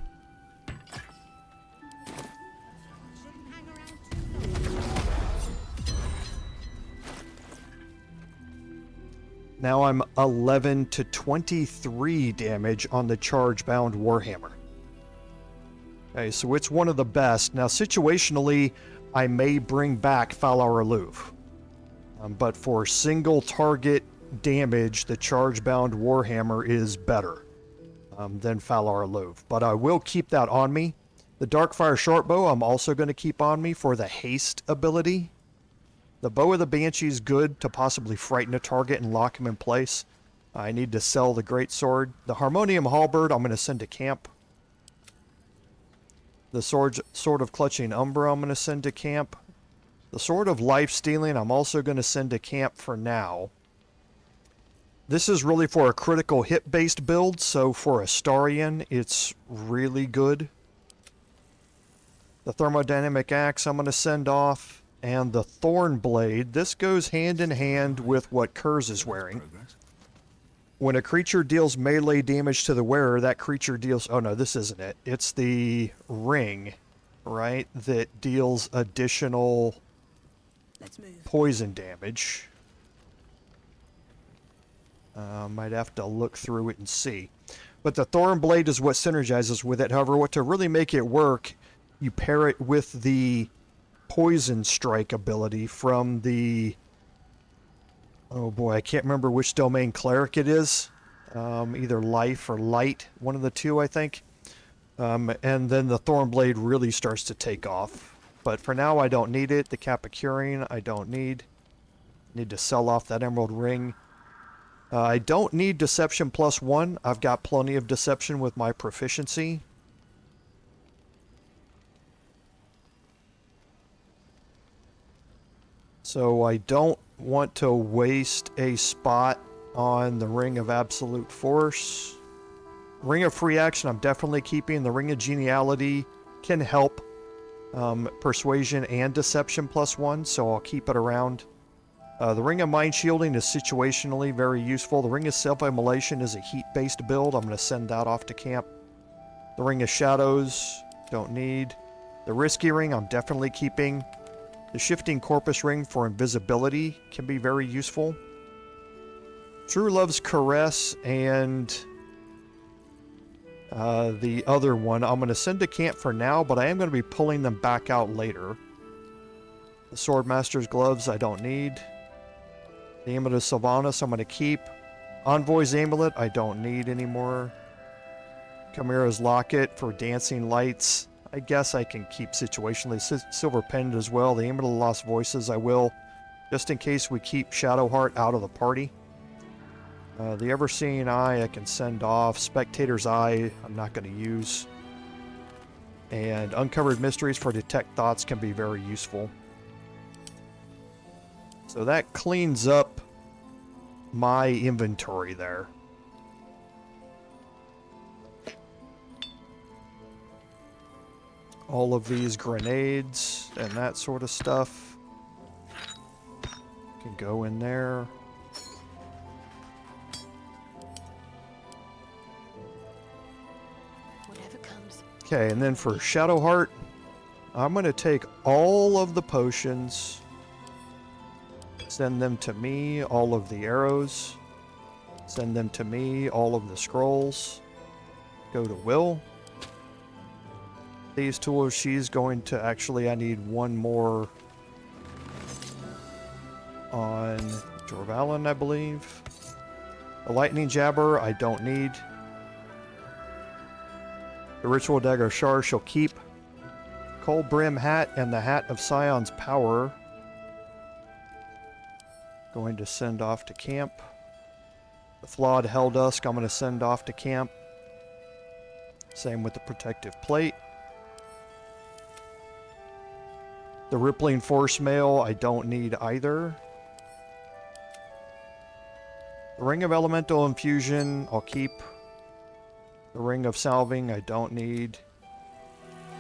A: Now I'm 11 to 23 damage on the charge-bound Warhammer. Okay, so it's one of the best. Now, situationally, I may bring back Falar Aloof. But for single target damage, the charge-bound Warhammer is better than Falar Aloof. But I will keep that on me. The Darkfire Shortbow I'm also going to keep on me for the haste ability. The Bow of the Banshee is good to possibly frighten a target and lock him in place. I need to sell the Greatsword. The Harmonium Halberd I'm going to send to camp. The Sword of Clutching Umbra I'm going to send to camp. The Sword of Life Stealing I'm also going to send to camp for now. This is really for a critical hit-based build, so for Astarion, it's really good. The Thermodynamic Axe I'm going to send off. And the Thorn Blade, this goes hand in hand with what Kurz is wearing. When a creature deals melee damage to the wearer, that creature deals... Oh no, this isn't it. It's the ring, right? That deals additional poison damage. Might have to look through it and see. But the Thorn Blade is what synergizes with it. However, what to really make it work, you pair it with the Poison Strike ability from the... Oh boy, I can't remember which domain cleric it is. Either Life or Light, one of the two, I think. And then the Thorn Blade really starts to take off. But for now, I don't need it. The Cap of Curing, I don't need. Need to sell off that Emerald Ring. I don't need Deception +1. I've got plenty of Deception with my proficiency. So I don't want to waste a spot on the Ring of Absolute Force. Ring of Free Action I'm definitely keeping. The Ring of Geniality can help Persuasion and Deception +1, so I'll keep it around. The Ring of Mind Shielding is situationally very useful. The Ring of Self-Immolation is a heat-based build. I'm going to send that off to camp. The Ring of Shadows, don't need. The Risky Ring I'm definitely keeping. The Shifting Corpus Ring for invisibility can be very useful. True Love's Caress and the other one I'm going to send to camp for now, but I am going to be pulling them back out later. The Swordmaster's Gloves I don't need. The Amulet of Sylvanas I'm going to keep. Envoy's Amulet I don't need anymore. Chimera's Locket for Dancing Lights I guess I can keep situationally. Silver Pendant as well. The Amulet of Lost Voices I will, just in case we keep Shadowheart out of the party. The Ever-Seeing Eye I can send off. Spectator's Eye I'm not going to use. And Uncovered Mysteries for Detect Thoughts can be very useful. So that cleans up my inventory there. All of these grenades and that sort of stuff can go in there.
B: Whatever comes.
A: Okay, and then for Shadowheart, I'm going to take all of the potions, send them to me, all of the arrows, send them to me, all of the scrolls, go to Will. These tools, she's going to actually, I need one more on Jorvalen, I believe. The Lightning Jabber, I don't need. The Ritual Dagger of Shar she'll keep. Cold Brim Hat and the Hat of Scion's Power. Going to send off to camp. The Flawed Helldusk, I'm going to send off to camp. Same with the Protective Plate. The Rippling Force Mail, I don't need either. The Ring of Elemental Infusion, I'll keep. The Ring of Salving, I don't need.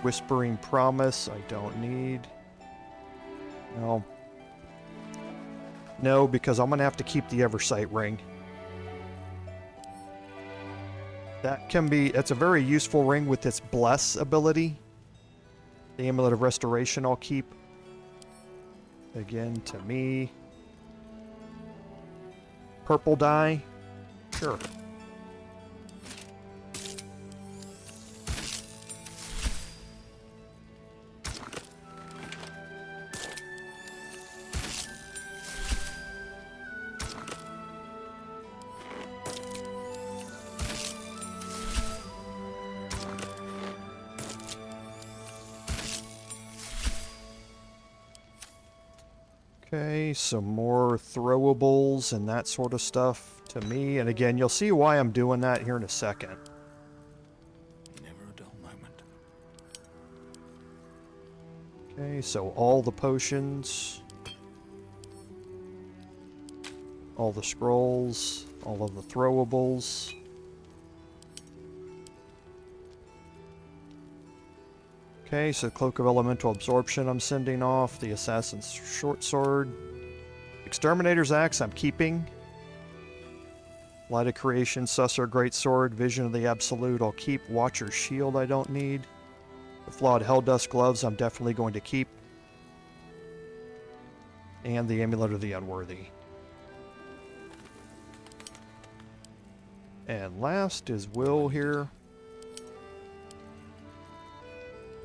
A: Whispering Promise, I don't need. No. No, because I'm going to have to keep the Eversight Ring. That can be, it's a very useful ring with its Bless ability. The Amulet of Restoration I'll keep. Again, to me. purple dye? Sure. Okay, some more throwables and that sort of stuff to me. And again, you'll see why I'm doing that here in a second.
C: Never a dull moment.
A: Okay, so all the potions, all the scrolls, all of the throwables. Okay, so Cloak of Elemental Absorption I'm sending off. The Assassin's Short Sword. Exterminator's Axe I'm keeping. Light of Creation, Susser Greatsword, Vision of the Absolute I'll keep. Watcher's Shield I don't need. The Flawed Helldust Gloves I'm definitely going to keep. And the Amulet of the Unworthy. And last is Will here.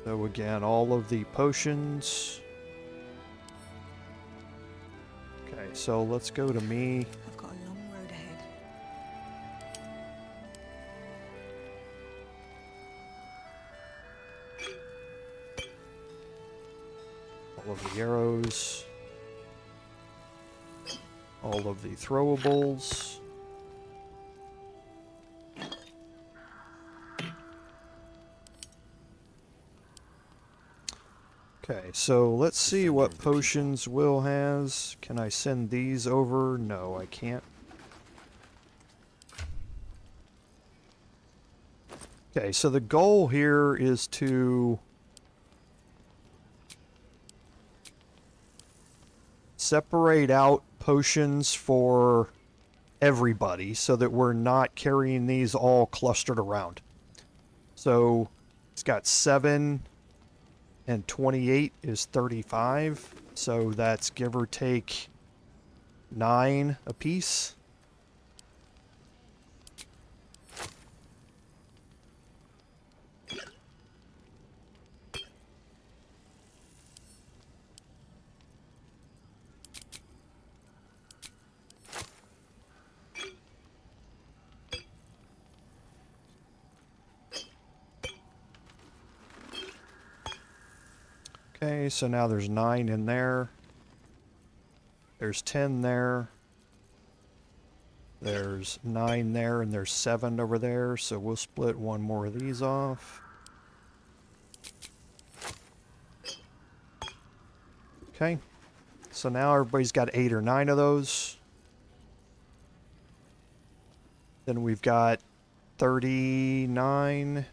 A: So again, all of the potions. Okay, so let's go to me.
F: I've got a long road ahead.
A: All of the arrows. All of the throwables. Okay, so let's see what potions Will has. Can I send these over? No, I can't. Okay, so the goal here is to separate out potions for everybody so that we're not carrying these all clustered around. So it's got 7 and 28 is 35, so that's give or take 9 apiece. Okay, so now there's 9 in there. There's 10 there. There's 9 there, and there's 7 over there, so we'll split one more of these off. Okay, so now everybody's got 8 or 9 of those. Then we've got 39.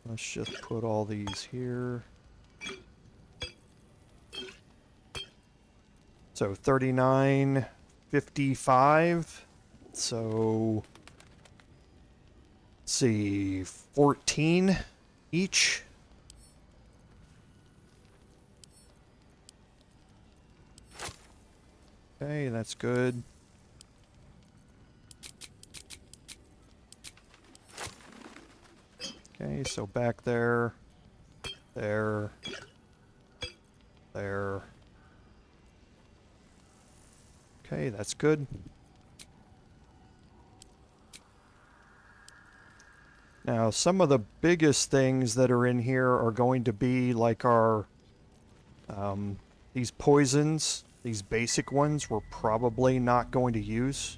A: Let's just put all these here. So 39, 55. So let's see, 14 each. Okay, that's good. Okay, so back there, there, there. Okay, that's good. Now, some of the biggest things that are in here are going to be like our, these poisons, these basic ones we're probably not going to use.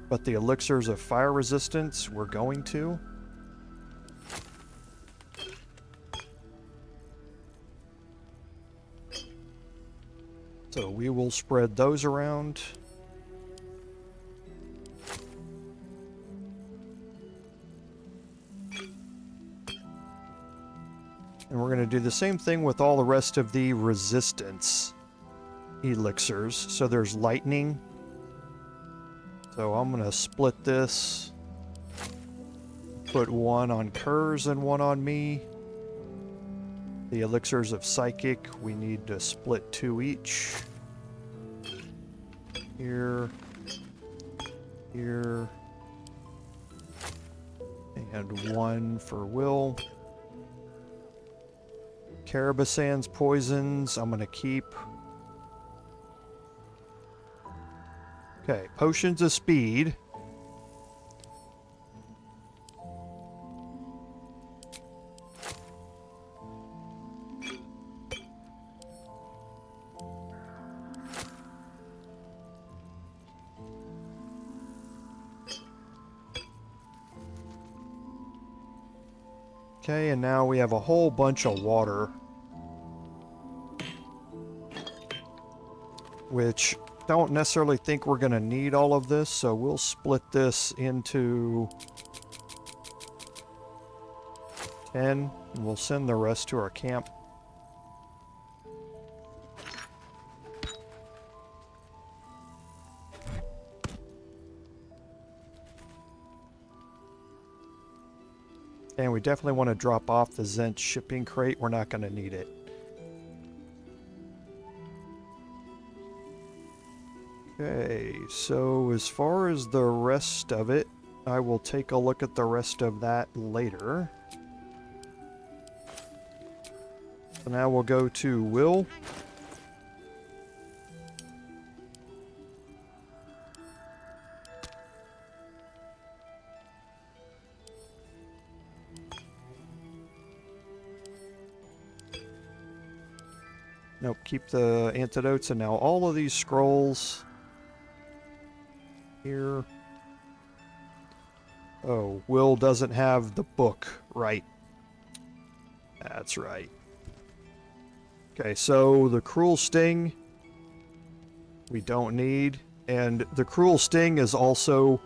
A: But the elixirs of fire resistance, we're going to. So we will spread those around. And we're going to do the same thing with all the rest of the resistance elixirs. So there's lightning. So I'm going to split this. put one on Kurz and one on me. The elixirs of psychic, we need to split 2 each. Here. Here. And 1 for Will. Carabasan's poisons, I'm going to keep. Okay, potions of speed. Okay, and now we have a whole bunch of water. Which don't necessarily think we're going to need all of this, so we'll split this into 10, and we'll send the rest to our camp. And we definitely want to drop off the Zent shipping crate. We're not going to need it. Okay, so as far as the rest of it, I will take a look at the rest of that later. So now we'll go to Will. Nope, keep the antidotes, and now all of these scrolls here. Oh, Will doesn't have the book, right? That's right. Okay, so the Cruel Sting we don't need, and the Cruel Sting is also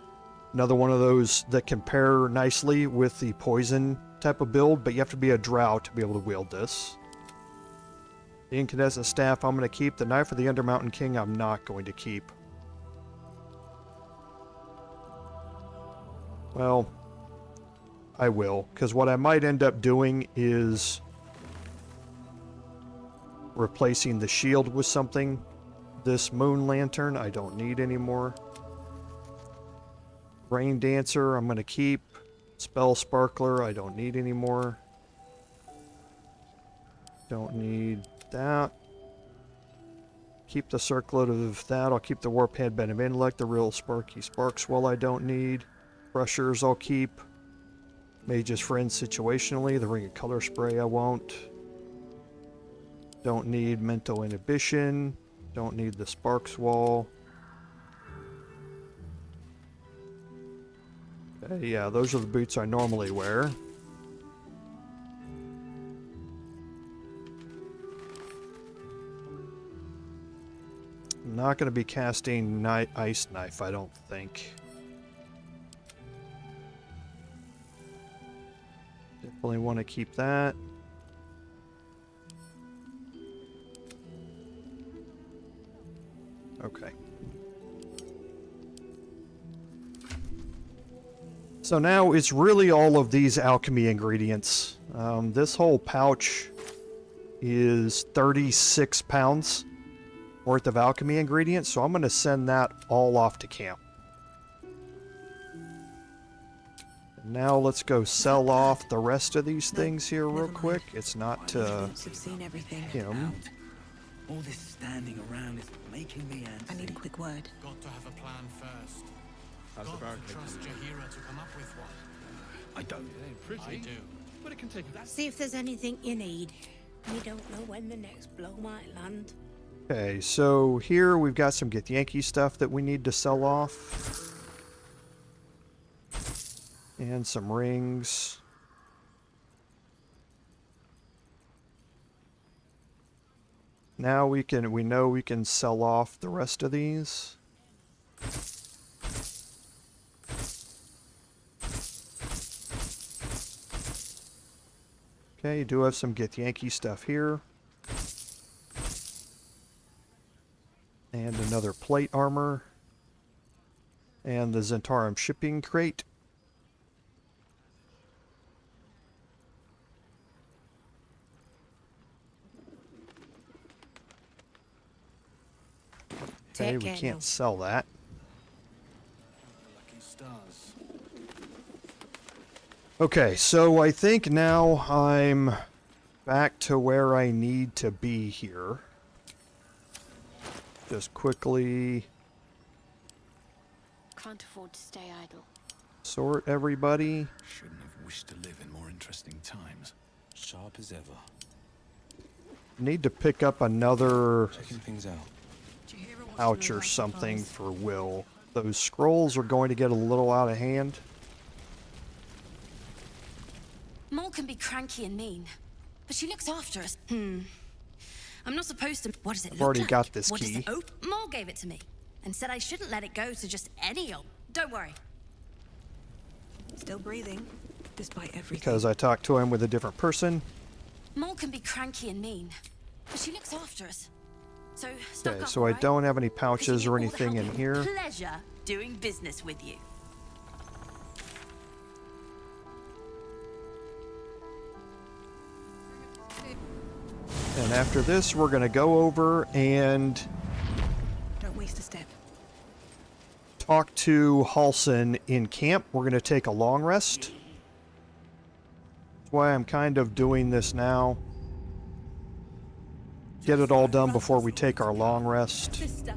A: another one of those that can pair nicely with the poison type of build, but you have to be a drow to be able to wield this. The Incandescent Staff I'm going to keep. The Knife of the Undermountain King I'm not going to keep. Well, I will, because what I might end up doing is replacing the shield with something. This Moon Lantern I don't need anymore. Rain Dancer I'm going to keep. Spell Sparkler I don't need anymore. Don't need that. Keep the Circlet of that. I'll keep the Warp Headband of Intellect. The Real Sparky Sparkswell I don't need. Brushers I'll keep. Mage's Friend situationally. The Ring of Color Spray I won't. Don't need Mental Inhibition. Don't need the Sparks Wall. Okay, yeah, those are the boots I normally wear. I'm not going to be casting Ice Knife, I don't think. Definitely want to keep that. Okay. So now it's really all of these alchemy ingredients. This whole pouch is 36 pounds worth of alchemy ingredients, so I'm going to send that all off to camp. And now let's go sell off the rest of these things here real quick. It's not to
F: I've seen everything.
A: him.
E: All this standing around is making me antsy.
F: I need a quick word.
C: Got to have a plan first.
I: How's the
C: Got
I: barricade
C: to trust
I: coming?
C: Jahira to come up with one.
E: I don't.
I: It ain't pretty,
C: I do.
I: but it can take that.
F: See if there's anything you need. We don't know when the next blow might land.
A: Okay, so here we've got some Githyanki stuff that we need to sell off. And some rings. Now we know we can sell off the rest of these. Okay, you do have some Githyanki stuff here. And another plate armor. And the Zentarum shipping crate. Okay,
F: Take
A: we
F: care
A: can't
F: now.
A: sell that.
E: Lucky stars.
A: Okay, so I think now I'm back to where I need to be here. Just quickly
B: Can't afford to stay idle.
A: sort everybody.
C: Shouldn't have wished to live in more interesting times.
G: Sharp as ever.
A: Need to pick up another
G: Checking things out.
A: pouch or something for Will. Those scrolls are going to get a little out of hand.
I: Mole can be cranky and mean, but she looks after us. I'm not supposed to. What does it look
A: already
I: like?
A: got this
I: What
A: key.
I: Does it Mole gave it to me and said I shouldn't let it go to just any old. Don't worry.
F: Still breathing, despite everything.
A: Because I talked to him with a different person.
I: Mole can be cranky and mean, but she looks after us. So stock
A: Okay,
I: up,
A: so I
I: alright?
A: don't have any
I: 'Cause you
A: pouches
I: get
A: or
I: all the
A: anything
I: help
A: in
I: and
A: here.
I: Pleasure doing business with you.
A: And after this, we're going to go over and
F: Don't waste a step.
A: talk to Halson in camp. We're going to take a long rest. That's why I'm kind of doing this now. Get it all done before we take our long rest.
F: Sister.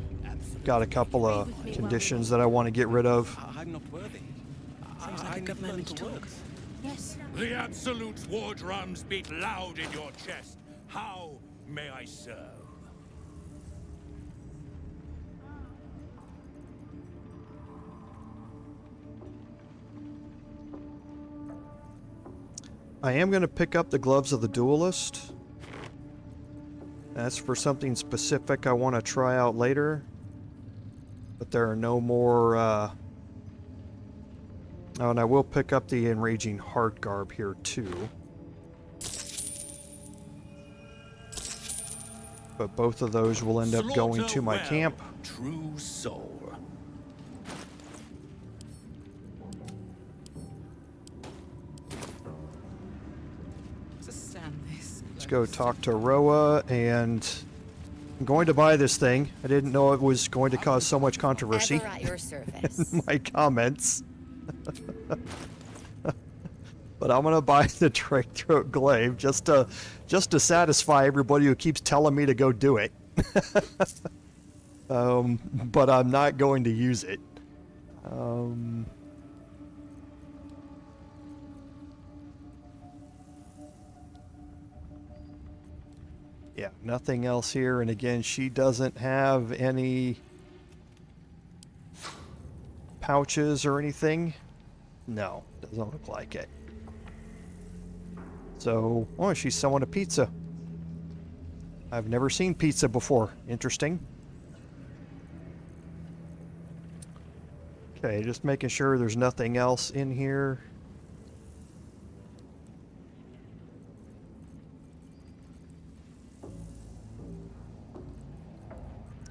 A: Got a couple of conditions that I want to get rid of.
H: I'm not worthy.
F: Seems like a good moment to talk. Yes.
J: The Absolute's war drums beat loud in your chest. How may I serve?
A: I am going to pick up the gloves of the duelist. That's for something specific I want to try out later. But there are no more... Oh, and I will pick up the Enraging Heart Garb here too. But both of those will end up going to my camp.
J: True soul.
A: Let's go talk to Roa, and I'm going to buy this thing. I didn't know it was going to cause so much controversy
B: Ever at your service.
A: in my comments. But I'm gonna buy the Drake Throat Glaive just to satisfy everybody who keeps telling me to go do it. But I'm not going to use it. Yeah, nothing else here. And again, she doesn't have any pouches or anything. No, doesn't look like it. So, oh, she's selling a pizza. I've never seen pizza before. Interesting. Okay, just making sure there's nothing else in here.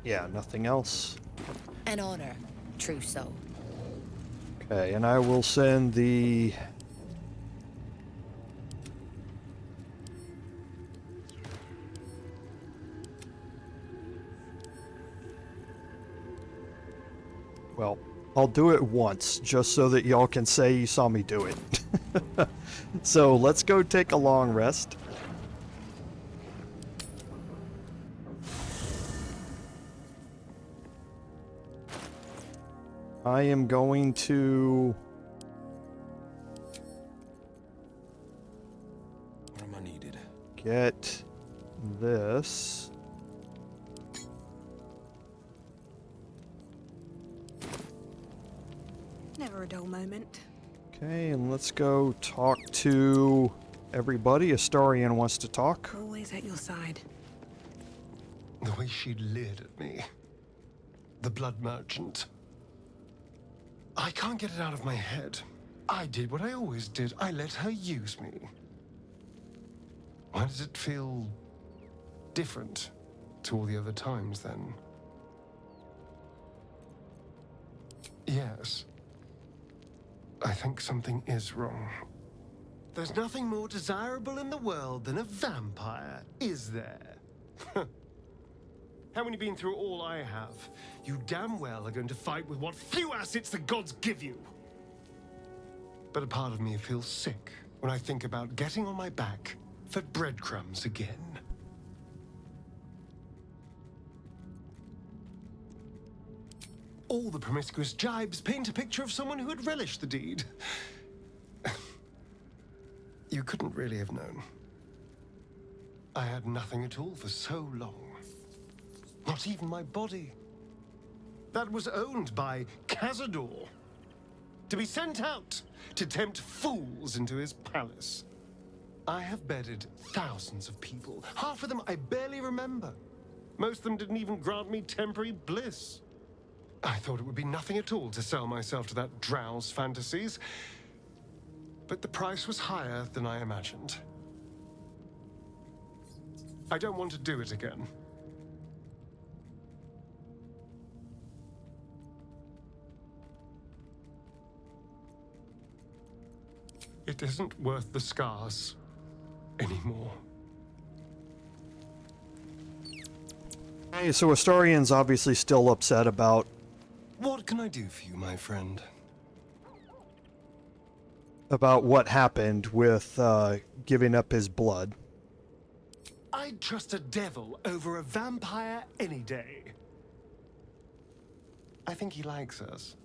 A: Yeah, nothing else.
B: An honor, true soul.
A: Okay, and I will send the... Well, I'll do it once, just so that y'all can say you saw me do it. So let's go take a long rest. I am going to...
G: Where am I needed?
A: get this.
F: Never a dull moment.
A: Okay, and let's go talk to everybody. Astarion wants to talk.
F: Always at your side.
K: The way she leered at me. The blood merchant. I can't get it out of my head. I did what I always did. I let her use me. Why does it feel different to all the other times then? Yes. I think something is wrong. There's nothing more desirable in the world than a vampire, is there? Haven't you been through all I have? You damn well are going to fight with what few assets the gods give you. But a part of me feels sick when I think about getting on my back for breadcrumbs again. All the promiscuous jibes paint a picture of someone who had relished the deed. You couldn't really have known. I had nothing at all for so long. Not even my body. That was owned by Cazador. To be sent out to tempt fools into his palace. I have bedded thousands of people. Half of them I barely remember. Most of them didn't even grant me temporary bliss. I thought it would be nothing at all to sell myself to that drow's fantasies. But the price was higher than I imagined. I don't want to do it again. It isn't worth the scars anymore.
A: Hey, so Astarian's obviously still upset about...
K: What can I do for you, my friend?
A: About what happened with giving up his blood.
K: I'd trust a devil over a vampire any day. I think he likes us.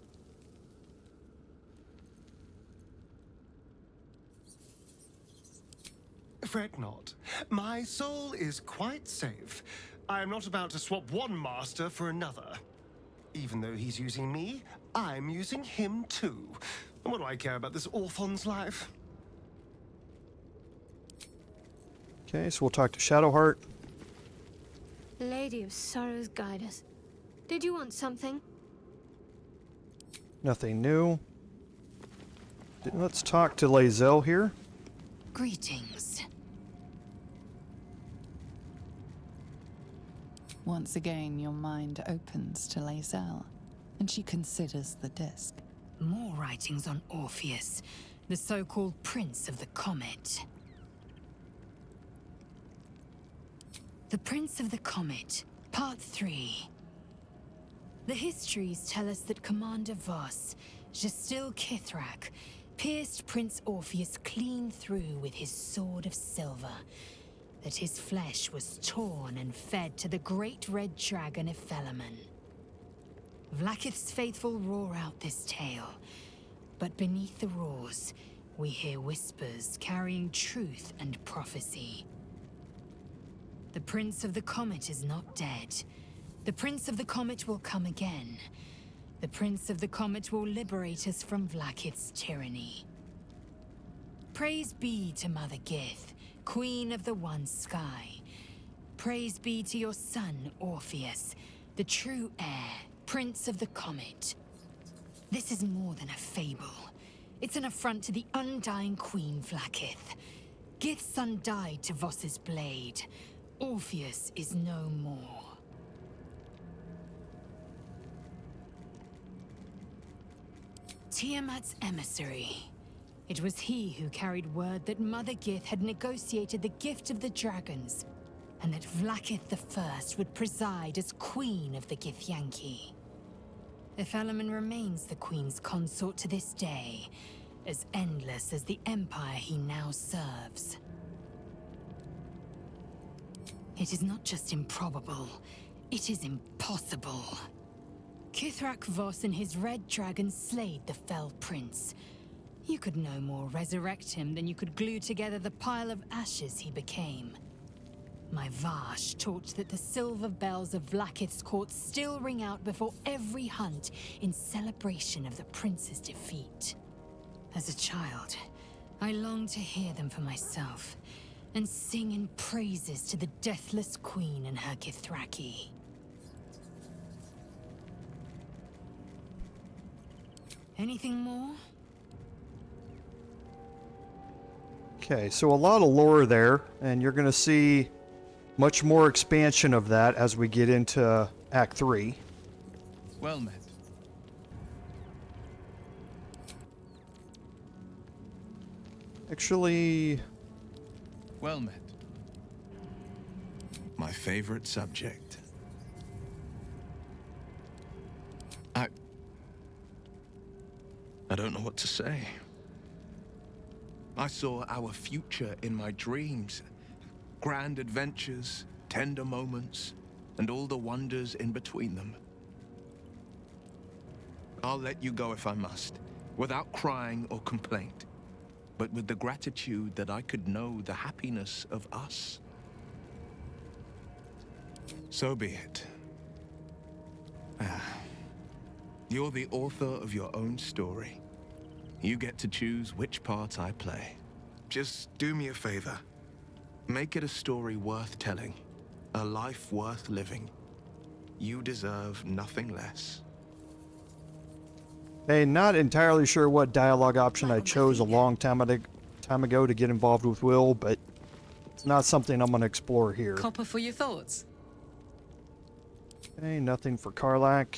K: Fret not. My soul is quite safe. I am not about to swap one master for another. Even though he's using me, I'm using him too. And what do I care about this orphan's life?
A: Okay, so we'll talk to Shadowheart.
F: Lady of Sorrows, guide us. Did you want something?
A: Nothing new. Let's talk to Lae'zel here.
D: Greetings. Once again, your mind opens to Lae'zel, and she considers the disc.
I: More writings on Orpheus, the so-called Prince of the Comet. The Prince of the Comet, Part 3. The histories tell us that Commander Voss, Gestil Kithrak, pierced Prince Orpheus clean through with his sword of silver, that his flesh was torn and fed to the great red dragon Ephelaman. Vlaakith's faithful roar out this tale, but beneath the roars, we hear whispers carrying truth and prophecy. The Prince of the Comet is not dead. The Prince of the Comet will come again. The Prince of the Comet will liberate us from Vlaakith's tyranny. Praise be to Mother Gith, Queen of the One Sky. Praise be to your son, Orpheus, the true heir, Prince of the Comet. This is more than a fable. It's an affront to the undying Queen Vlaakith. Gith's son died to Voss's blade. Orpheus is no more. Tiamat's emissary. It was he who carried word that Mother Gith had negotiated the gift of the dragons, and that Vlaakith I would preside as Queen of the Githyanki. Ephelaman remains the Queen's consort to this day, as endless as the empire he now serves. It is not just improbable, it is impossible. Kithrak Voss and his red dragon slayed the fell prince. You could no more resurrect him than you could glue together the pile of ashes he became. My Vash taught that the silver bells of Vlaakith's court still ring out before every hunt in celebration of the prince's defeat. As a child, I longed to hear them for myself, and sing in praises to the deathless queen and her Githraki. Anything more?
A: Okay, so a lot of lore there, and you're going to see much more expansion of that as we get into Act 3.
L: Well met.
A: Actually...
L: Well met.
C: My favorite subject.
M: I don't know what to say. I saw our future in my dreams. Grand adventures, tender moments, and all the wonders in between them. I'll let you go if I must, without crying or complaint, but with the gratitude that I could know the happiness of us. So be it. You're the author of your own story. You get to choose which part I play. Just do me a favor. Make it a story worth telling, a life worth living. You deserve nothing less.
A: Hey, not entirely sure what dialogue option I chose a long time ago to get involved with Will, but it's not something I'm going to explore here.
D: Copper for your thoughts.
A: Okay, nothing for Karlach.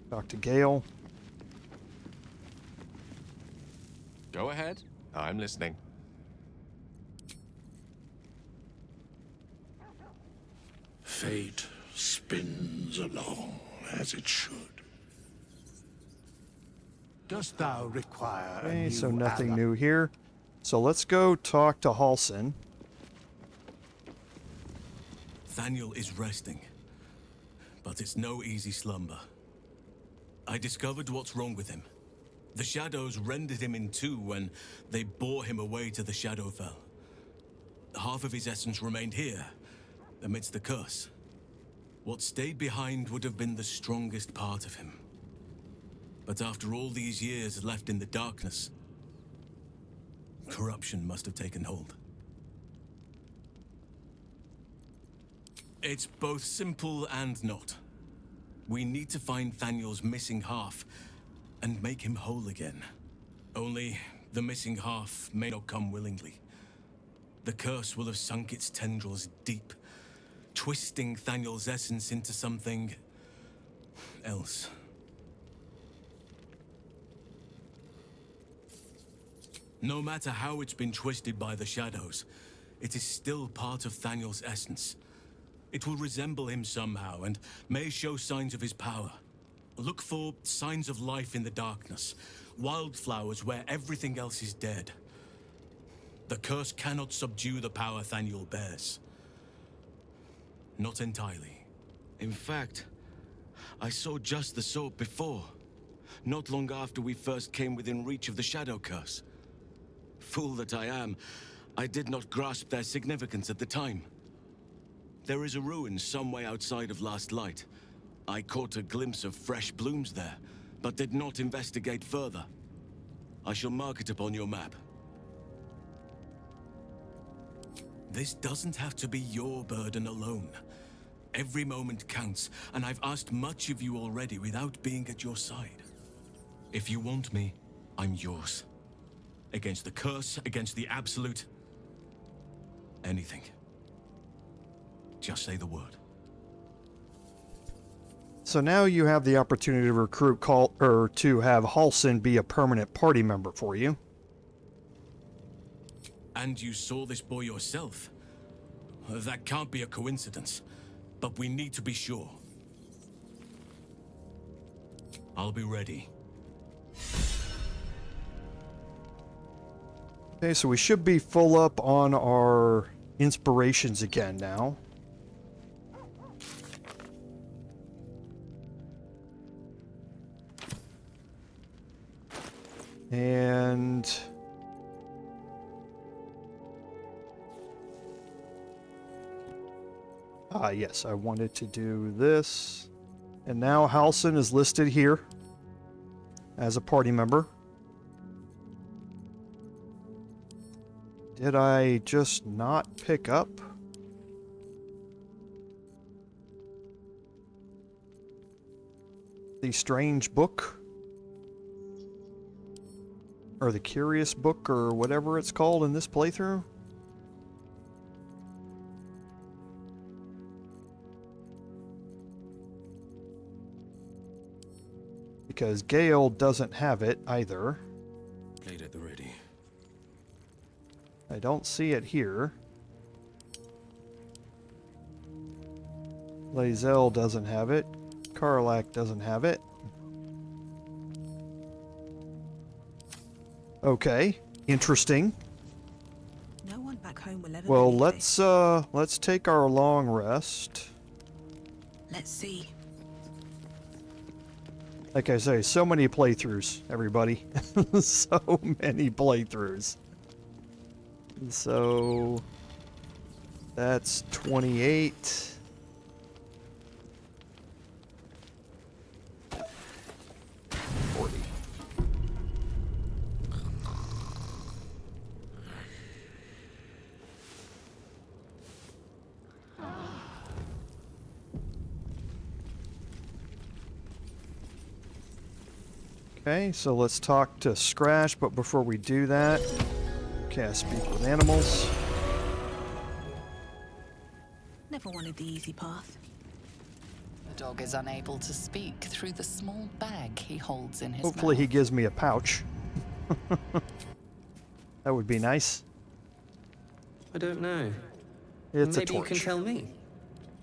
A: Talk to Gale.
K: Go ahead. I'm listening.
J: Fate spins along as it should.
N: Dost thou require a
A: Okay,
N: new
A: so nothing
N: ally?
A: new here. So let's go talk to Halsin.
H: Thaniel is resting, but it's no easy slumber. I discovered what's wrong with him. The shadows rendered him in two when they bore him away to the Shadowfell. Half of his essence remained here, amidst the curse. What stayed behind would have been the strongest part of him. But after all these years left in the darkness, corruption must have taken hold. It's both simple and not. We need to find Thaniel's missing half and make him whole again. Only the missing half may not come willingly. The curse will have sunk its tendrils deep, twisting Thaniel's essence into something else. No matter how it's been twisted by the shadows, it is still part of Thaniel's essence. It will resemble him somehow and may show signs of his power. Look for signs of life in the darkness, wildflowers where everything else is dead. The curse cannot subdue the power Thaniel bears. Not entirely.
O: In fact, I saw just the sort before, not long after we first came within reach of the Shadow Curse. Fool that I am, I did not grasp their significance at the time. There is a ruin some way outside of Last Light. I caught a glimpse of fresh blooms there, but did not investigate further. I shall mark it upon your map.
H: This doesn't have to be your burden alone. Every moment counts, and I've asked much of you already without being at your side. If you want me, I'm yours. Against the curse, against the absolute. Anything. Just say the word.
A: So now you have the opportunity to recruit to have Halsin be a permanent party member for you.
H: And you saw this boy yourself. That can't be a coincidence, but we need to be sure. I'll be ready.
A: Okay, so we should be full up on our inspirations again now. And yes, I wanted to do this. And now Halsin is listed here as a party member. Did I just not pick up? The strange book? Or the curious book, or whatever it's called in this playthrough? Because Gale doesn't have it either.
O: Played at the ready.
A: I don't see it here. Lae'zel doesn't have it. Karlach doesn't have it. Okay, interesting.
P: No one back home will ever
A: Well,
P: believe
A: let's take our long rest.
P: Let's see.
A: Like I say, so many playthroughs, everybody. So many playthroughs. So that's 28. Okay, so let's talk to Scratch, but before we do that, cast Speak with Animals.
P: Never wanted the easy path.
D: The dog is unable to speak through the small bag he holds in his
A: Hopefully he
D: mouth.
A: gives me a pouch. That would be nice.
Q: I don't know.
A: It's a
Q: Maybe you
A: torch.
Q: can tell me.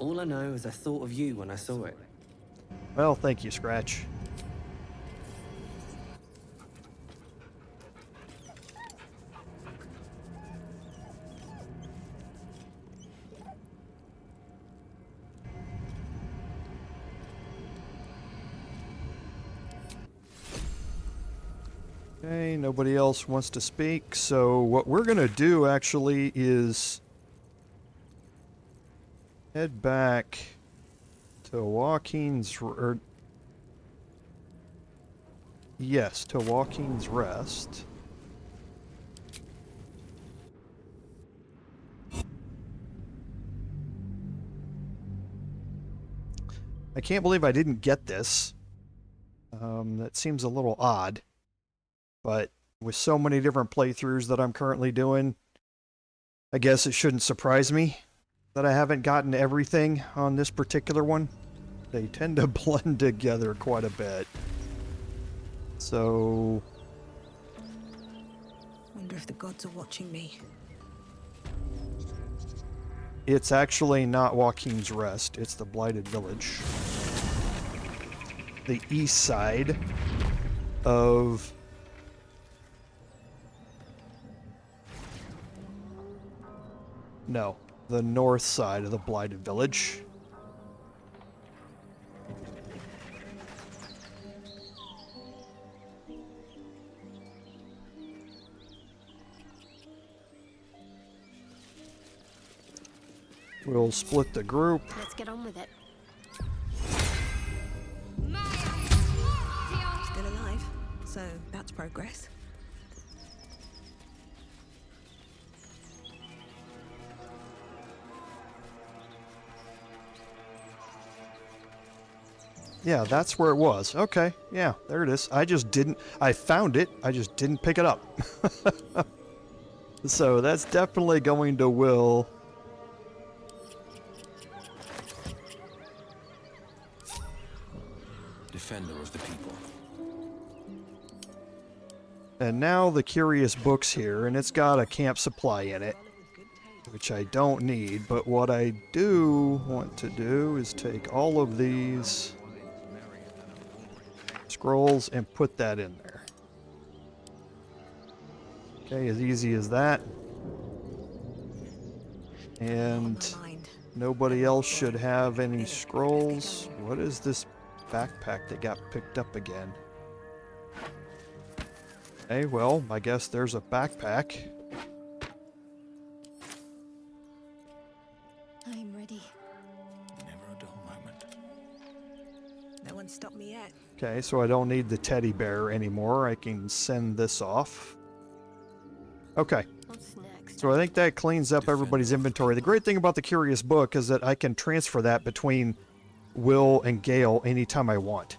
Q: All I know is I thought of you when I saw it.
A: Well, thank you, Scratch. Okay, nobody else wants to speak, so what we're gonna do actually is head back to Joaquin's, yes, to Joaquin's Rest. I can't believe I didn't get this. That seems a little odd. But with so many different playthroughs that I'm currently doing, I guess it shouldn't surprise me that I haven't gotten everything on this particular one. They tend to blend together quite a bit. So...
P: Wonder if the gods are watching me.
A: It's actually not Joaquin's Rest, it's the Blighted Village. The east side of... No, the north side of the Blighted Village. We'll split the group.
B: Let's get on with it.
P: Still alive, so that's progress.
A: Yeah, that's where it was. Okay, yeah, there it is. I found it, I just didn't pick it up. So that's definitely going to Will.
R: Defender of the people.
A: And now the curious book's here, and it's got a camp supply in it, which I don't need, but what I do want to do is take all of these scrolls and put that in there. Okay, as easy as that. And nobody else should have any scrolls. What is this backpack that got picked up again? Okay, well, I guess there's a backpack.
B: I'm ready.
C: Never a dull moment.
P: No one stopped me yet.
A: Okay, so I don't need the teddy bear anymore. I can send this off. Okay.
B: What's next?
A: So I think that cleans up everybody's inventory. The great thing about the Curious Book is that I can transfer that between Will and Gale anytime I want.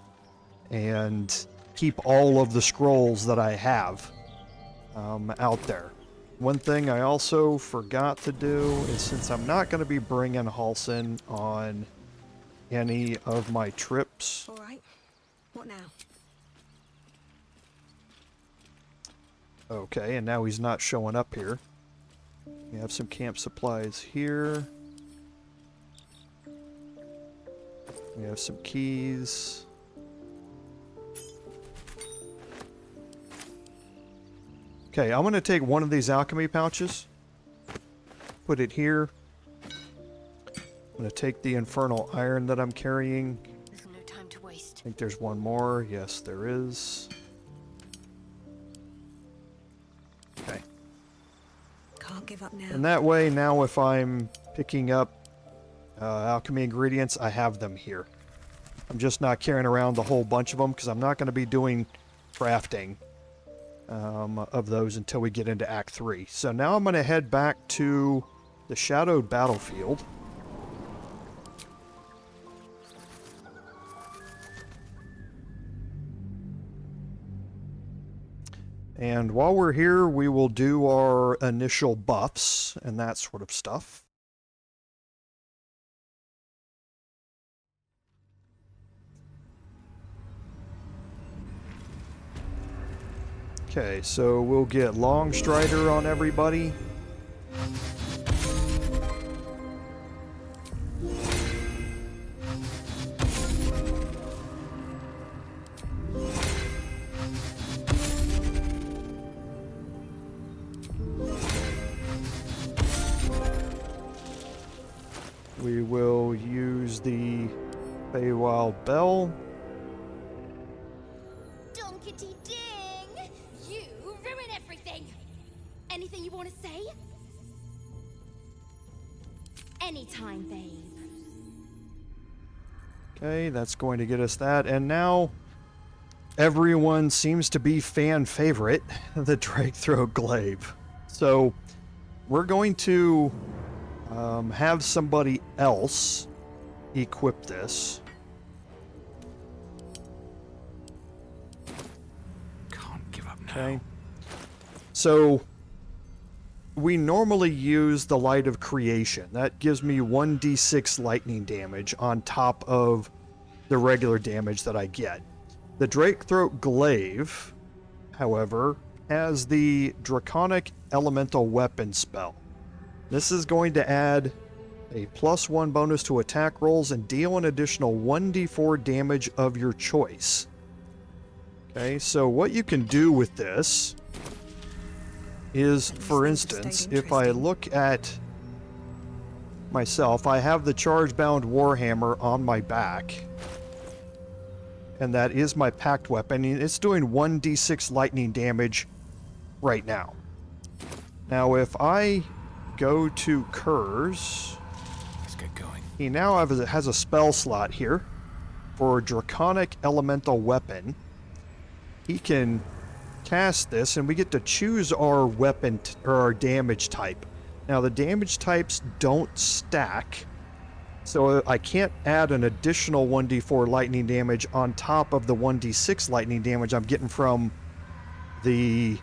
A: And keep all of the scrolls that I have out there. One thing I also forgot to do is, since I'm not going to be bringing Halsin on any of my trips.
P: All right. What now?
A: Okay, and now he's not showing up here. We have some camp supplies here. We have some keys. Okay, I'm going to take one of these alchemy pouches, put it here. I'm going to take the infernal iron that I'm carrying.
B: There's no time to waste.
A: I think there's one more. Yes, there is. Okay.
P: Can't give up now.
A: And that way, now if I'm picking up alchemy ingredients, I have them here. I'm just not carrying around the whole bunch of them because I'm not going to be doing crafting of those until we get into Act 3. So now I'm going to head back to the shadowed battlefield. And while we're here, we will do our initial buffs and that sort of stuff. Okay, so we'll get Long Strider on everybody. We will use the Feywild Bell.
R: Donkety ding! You ruin everything! Anything you want to say? Anytime, babe.
A: Okay, that's going to get us that. And now everyone seems to be fan favorite, the Drakethroat Glaive. So we're going to have somebody else equip this.
C: Can't give up now.
A: Okay. So we normally use the Light of Creation. That gives me 1d6 lightning damage on top of the regular damage that I get. The Drakethroat Glaive, however, has the Draconic Elemental Weapon spell. This is going to add a +1 bonus to attack rolls and deal an additional 1d4 damage of your choice. Okay, so what you can do with this is, for instance, if I look at myself, I have the Charge-Bound Warhammer on my back, and that is my packed weapon, and it's doing 1d6 lightning damage right now. Now, if I go to Kurz,
C: let's get going.
A: He now has a spell slot here for Draconic Elemental Weapon. He can cast this, and we get to choose our weapon or our damage type. Now, the damage types don't stack, so I can't add an additional 1d4 lightning damage on top of the 1d6 lightning damage I'm getting from the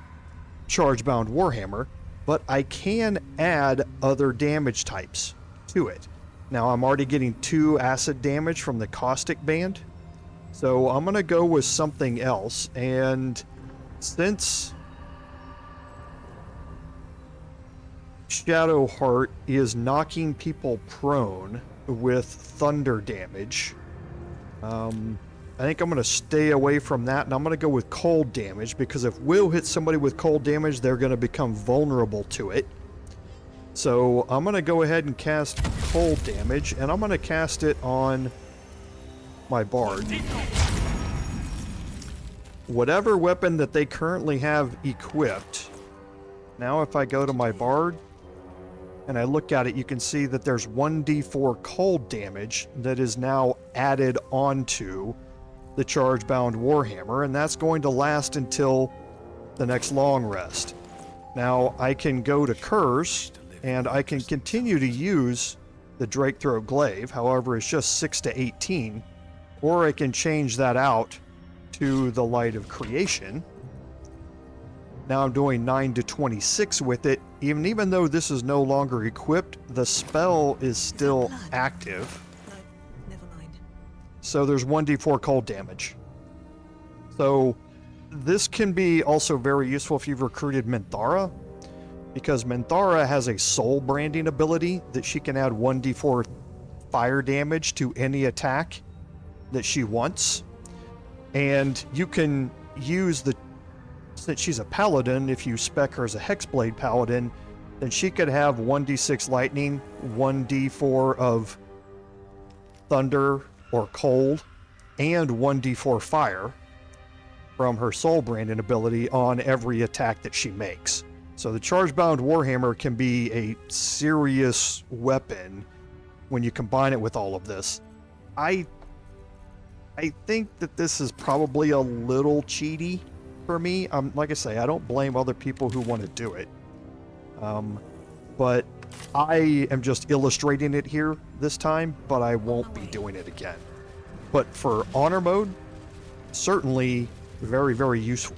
A: Charge-Bound Warhammer, but I can add other damage types to it. Now, I'm already getting 2 acid damage from the Caustic Band, so I'm going to go with something else. And since Shadowheart is knocking people prone with thunder damage, I think I'm going to stay away from that, and I'm going to go with cold damage, because if Will hits somebody with cold damage, they're going to become vulnerable to it. So I'm going to go ahead and cast cold damage, and I'm going to cast it on my Bard. Whatever weapon that they currently have equipped, now if I go to my Bard and I look at it, you can see that there's 1d4 cold damage that is now added onto the Charge-Bound Warhammer, and that's going to last until the next long rest. Now, I can go to Kurz, and I can continue to use the Drakethroat Glaive, however, it's just 6 to 18, or I can change that out to the Light of Creation. Now I'm doing 9 to 26 with it. Even though this is no longer equipped, the spell is still active. So there's 1d4 cold damage. So this can be also very useful if you've recruited Minthara, because Minthara has a soul branding ability that she can add 1d4 fire damage to any attack that she wants. And you can use since she's a paladin, if you spec her as a Hexblade paladin, then she could have 1d6 lightning, 1d4 of thunder or cold, and 1d4 fire from her soul branding ability on every attack that she makes. So the Chargebound Warhammer can be a serious weapon when you combine it with all of this. I think that this is probably a little cheaty for me. Like I say, I don't blame other people who want to do it. But I am just illustrating it here this time, but I won't be doing it again. But for honor mode, certainly very, very useful.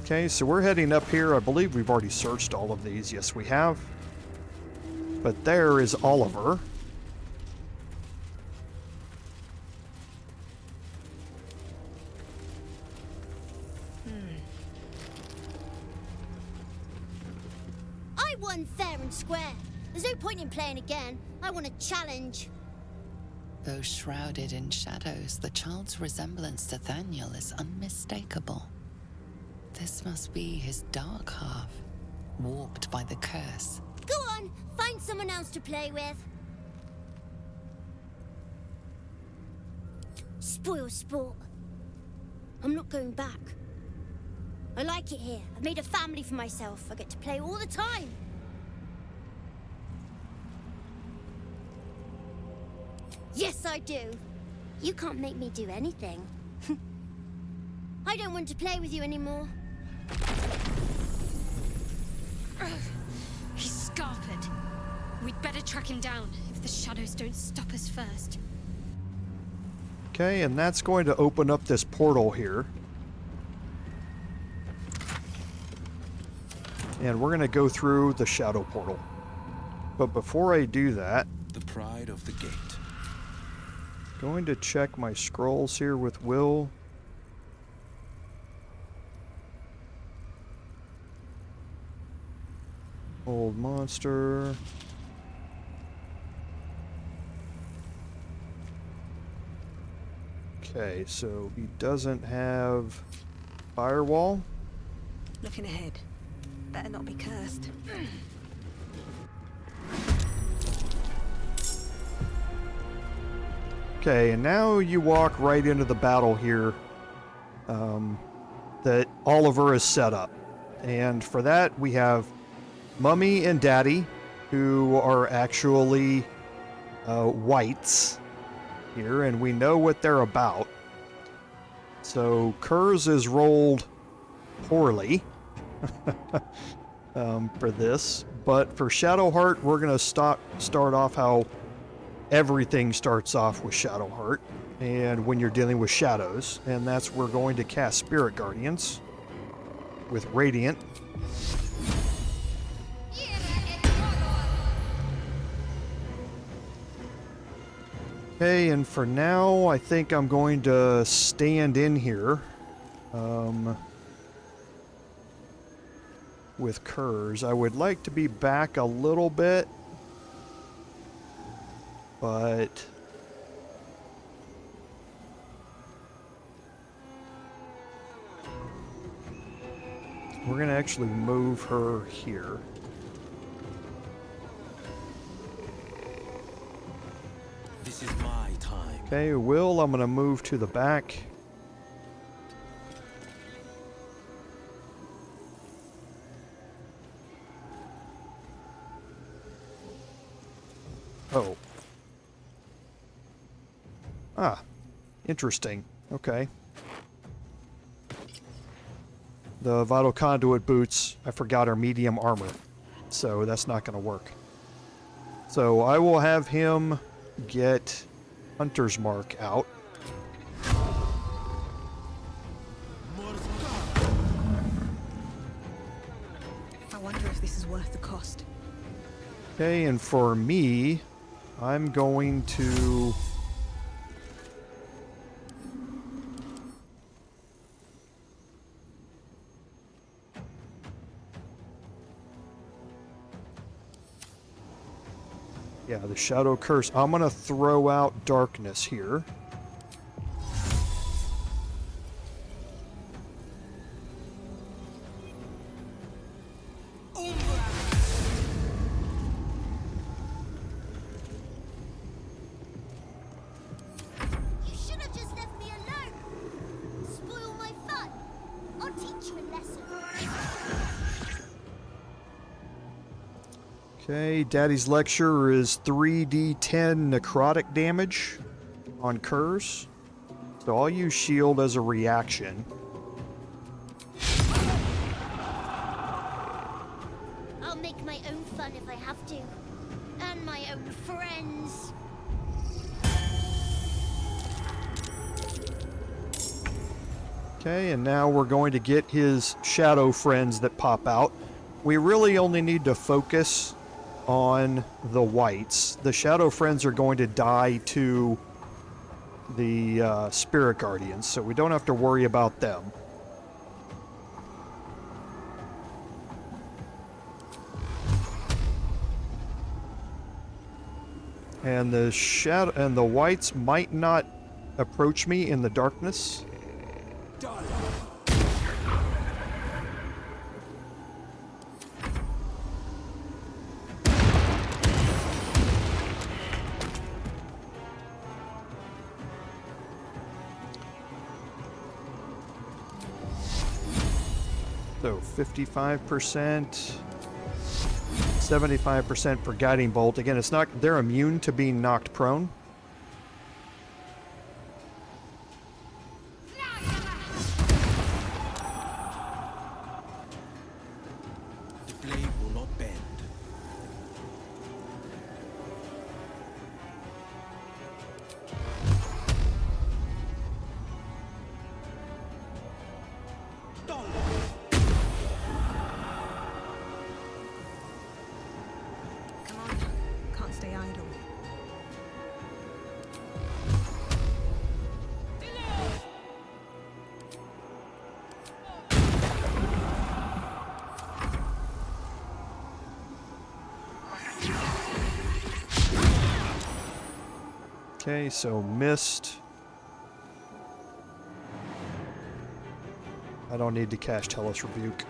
A: Okay, so we're heading up here. I believe we've already searched all of these. Yes, we have. But there is Oliver.
R: I won fair and square. There's no point in playing again. I want a challenge.
D: Though shrouded in shadows, the child's resemblance to Thaniel is unmistakable. This must be his dark half, warped by the curse.
R: Go on, find someone else to play with. Spoil sport. I'm not going back. I like it here. I've made a family for myself. I get to play all the time. Yes, I do. You can't make me do anything. I don't want to play with you anymore.
B: He's scarpered. We'd better track him down if the shadows don't stop us first.
A: Okay, and that's going to open up this portal here. And we're going to go through the shadow portal. But before I do that,
C: the pride of the gate.
A: Going to check my scrolls here with Will. Old monster. Okay, so he doesn't have firewall.
P: Looking ahead. Better not be cursed.
A: Okay, and now you walk right into the battle here that Oliver has set up. And for that, we have Mummy and Daddy, who are actually whites here, and we know what they're about. So Kurz is rolled poorly for this, but for Shadowheart, we're going to start off how everything starts off with Shadowheart, and when you're dealing with shadows, and that's we're going to cast Spirit Guardians with Radiant. Okay, and for now, I think I'm going to stand in here with Kurz. I would like to be back a little bit, but we're going to actually move her here.
E: This is my time.
A: Okay, Will, I'm going to move to the back. Oh. Ah, interesting. Okay. The Vital Conduit boots, I forgot, are medium armor, so that's not going to work. So I will have him get Hunter's Mark out.
P: I wonder if this is worth the cost.
A: Okay, and for me, I'm going to... Yeah, the Shadow Curse. I'm going to throw out Darkness here.
R: You should have just left me alone. Spoil my fun. I'll teach you a lesson.
A: Okay, Daddy's Lecture is 3d10 necrotic damage on Curse. So I'll use Shield as a reaction.
R: I'll make my own fun if I have to. And my own friends.
A: Okay, and now we're going to get his shadow friends that pop out. We really only need to focus on the whites. The shadow friends are going to die to the spirit guardians, so we don't have to worry about them. And the shadow and the whites might not approach me in the darkness. So 55%, 75% for Guiding Bolt. Again, it's not, they're immune to being knocked prone.
E: The blade will not bend.
P: Come on. Can't stay idle.
A: Okay, so missed. I don't need to cast Hellish Rebuke.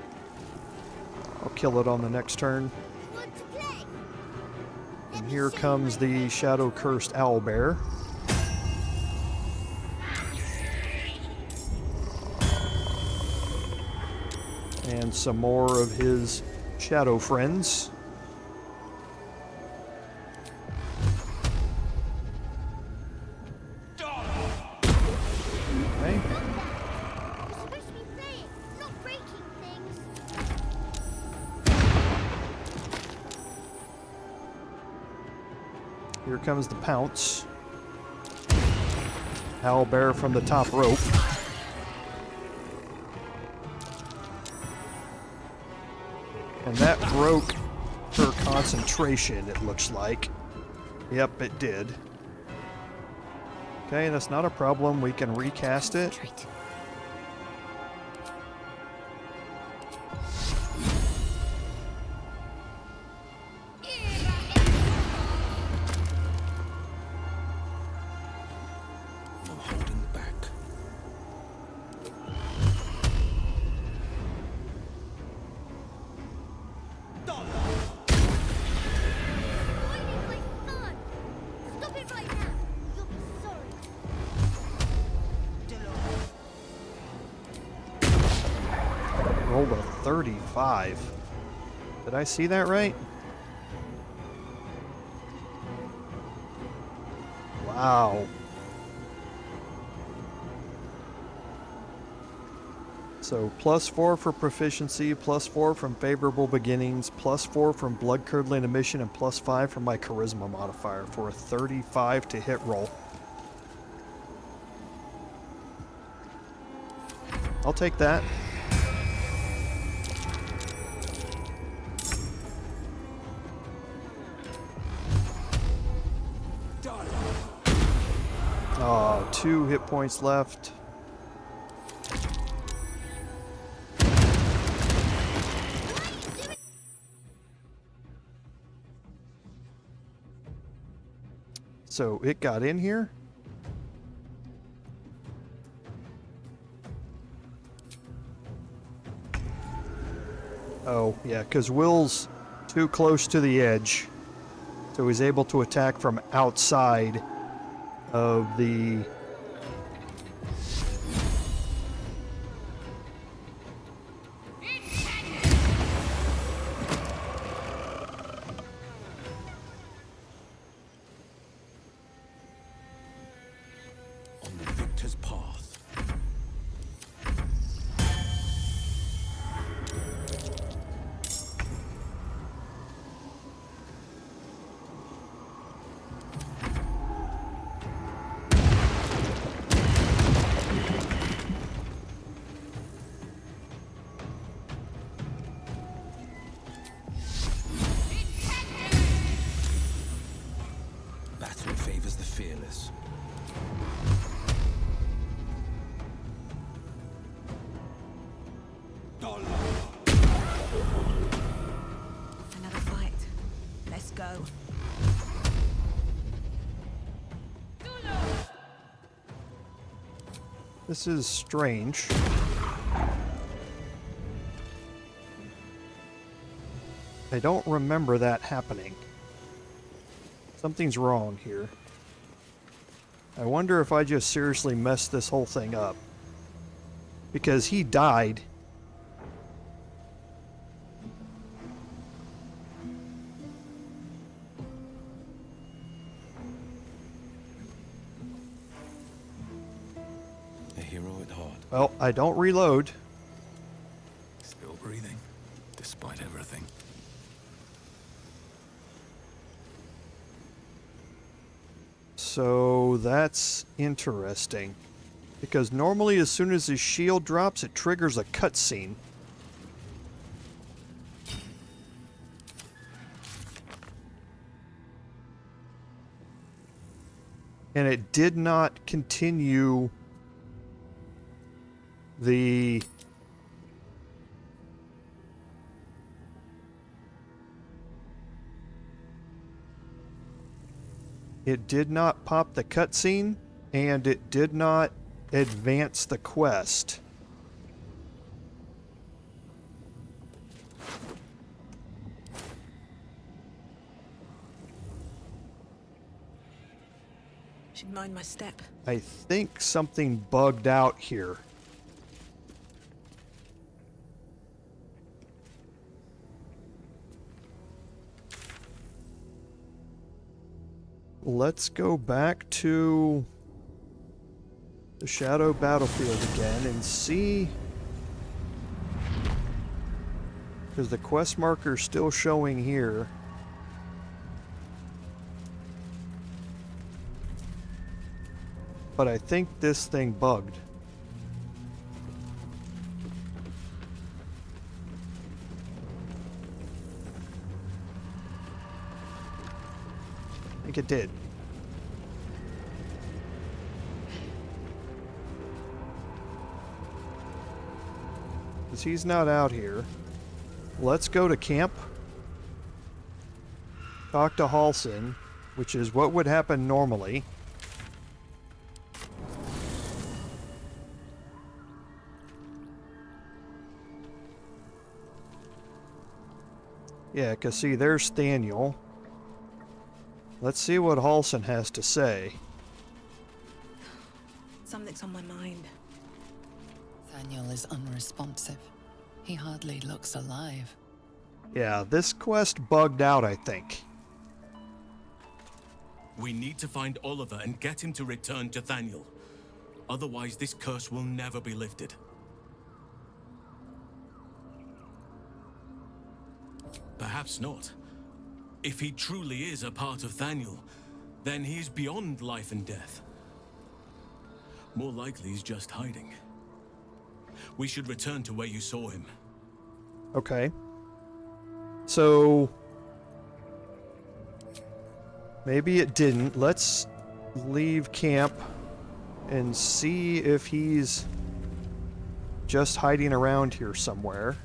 A: I'll kill it on the next turn. And here comes the Shadow Cursed Owlbear. And some more of his shadow friends. Okay.
R: You're supposed to be playing, not breaking things.
A: Here comes the pounce. Owlbear from the top rope. And that broke her concentration, it looks like. Yep, it did. Okay, that's not a problem. We can recast it.
E: I'm holding back.
R: Stop it right now. You'll be sorry.
A: Rolled a 35. Did I see that right? Wow. So +4 for proficiency, +4 from favorable beginnings, +4 from blood curdling emission, and +5 from my charisma modifier for a 35 to hit roll. I'll take that. Oh, 2 hit points left. So it got in here? Oh, yeah, because Will's too close to the edge. So he's able to attack from outside of the...
J: On the victor's path. Battle favors the fearless.
P: Another fight. Let's go.
A: This is strange. I don't remember that happening. Something's wrong here. I wonder if I just seriously messed this whole thing up. Because he died.
J: A hero at heart.
A: Well, I don't reload.
C: Still breathing, despite everything.
A: So that's interesting. Because normally as soon as his shield drops, it triggers a cutscene. And it did not continue the... It did not pop the cutscene, and it did not advance the quest.
P: Should mind my step.
A: I think something bugged out here. Let's go back to the Shadow Battlefield again and see, because the quest marker is still showing here. But I think this thing bugged. I think it did. Because he's not out here. Let's go to camp. Talk to Halsin, which is what would happen normally. Yeah, because see, there's Thaniel. Let's see what Halsin has to say.
P: Something's on my mind.
D: Thaniel is unresponsive. He hardly looks alive.
A: Yeah, this quest bugged out, I think.
O: We need to find Oliver and get him to return to Thaniel. Otherwise, this curse will never be lifted. Perhaps not. If he truly is a part of Thaniel, then he is beyond life and death. More likely he's just hiding. We should return to where you saw him.
A: Okay. So... maybe it didn't. Let's leave camp and see if he's just hiding around here somewhere.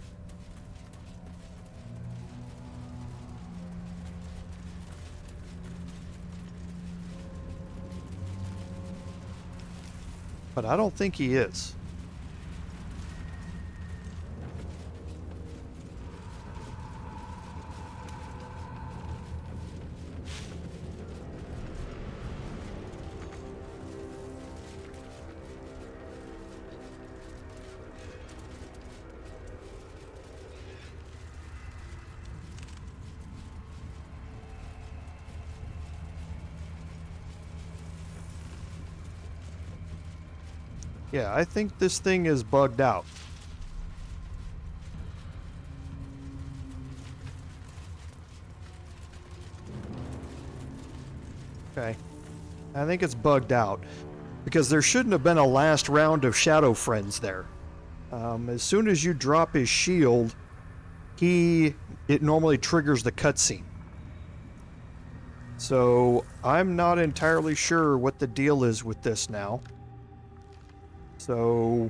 A: But I don't think he is. Yeah, I think this thing is bugged out. Okay. I think it's bugged out. Because there shouldn't have been a last round of Shadow Friends there. As soon as you drop his shield, it normally triggers the cutscene. So, I'm not entirely sure what the deal is with this now. So,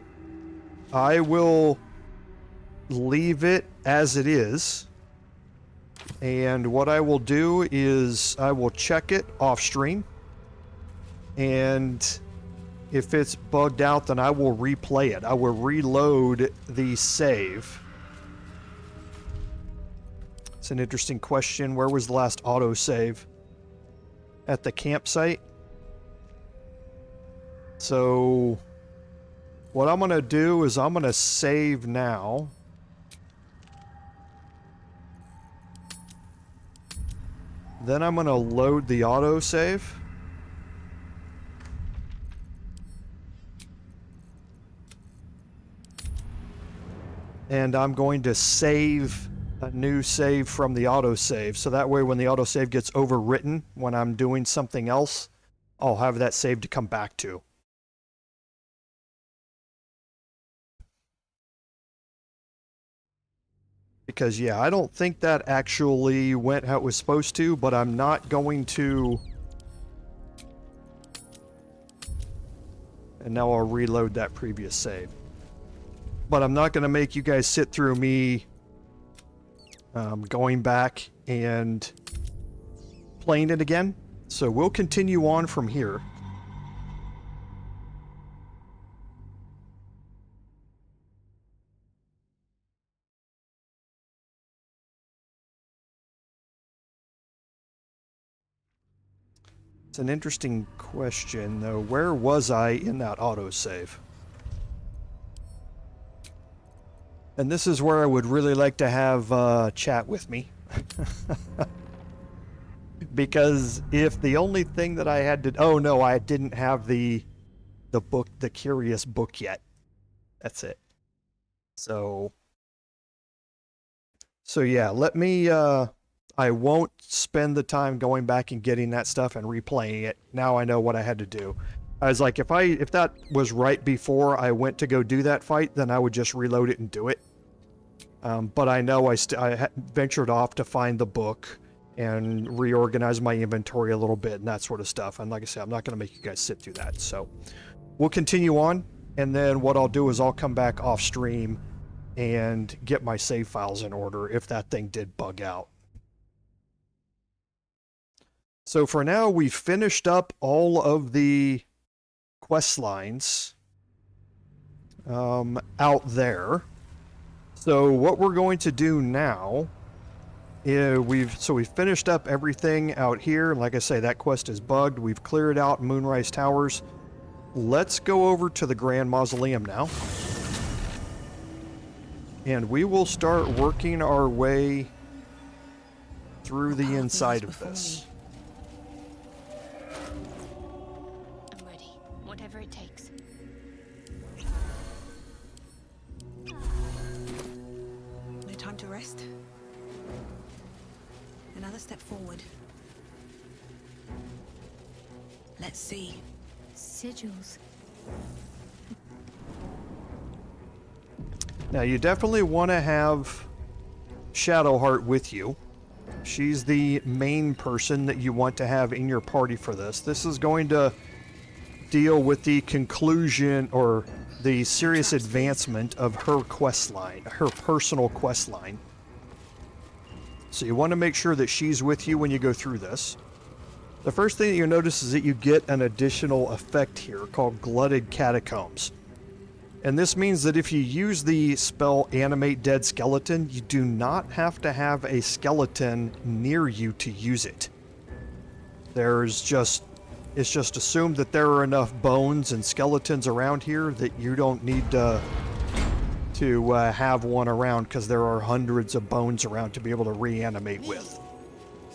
A: I will leave it as it is. And what I will do is I will check it off stream. And if it's bugged out, then I will replay it. I will reload the save. It's an interesting question. Where was the last autosave? At the campsite? So what I'm going to do is I'm going to save now. Then I'm going to load the autosave. And I'm going to save a new save from the autosave. So that way when the autosave gets overwritten, when I'm doing something else, I'll have that save to come back to. Because, yeah, I don't think that actually went how it was supposed to, but I'm not going to... And now I'll reload that previous save. But I'm not going to make you guys sit through me going back and playing it again. So we'll continue on from here. It's an interesting question, though. Where was I in that autosave? And this is where I would really like to have chat with me. Because if the only thing that I had to... Oh, no, I didn't have the book, the Curious book yet. That's it. So yeah, let me... I won't spend the time going back and getting that stuff and replaying it. Now I know what I had to do. I was like, if that was right before I went to go do that fight, then I would just reload it and do it. But I know I ventured off to find the book and reorganize my inventory a little bit and that sort of stuff. And like I said, I'm not going to make you guys sit through that. So we'll continue on. And then what I'll do is I'll come back off stream and get my save files in order if that thing did bug out. So for now, we've finished up all of the quest lines out there. So what we're going to do now is we've finished up everything out here. Like I say, that quest is bugged. We've cleared out Moonrise Towers. Let's go over to the Grand Mausoleum now. And we will start working our way through the inside of this.
B: I'm ready. Whatever it takes.
P: No time to rest. Another step forward. Let's see.
I: Sigils.
A: Now you definitely want to have Shadowheart with you. She's the main person that you want to have in your party for this. This is going to deal with the conclusion or the serious advancement of her quest line, her personal quest line. So you want to make sure that she's with you when you go through this. The first thing that you'll notice is that you get an additional effect here called Glutted Catacombs. And this means that if you use the spell Animate Dead Skeleton, you do not have to have a skeleton near you to use it. It's just assumed that there are enough bones and skeletons around here that you don't need to have one around, because there are hundreds of bones around to be able to reanimate with.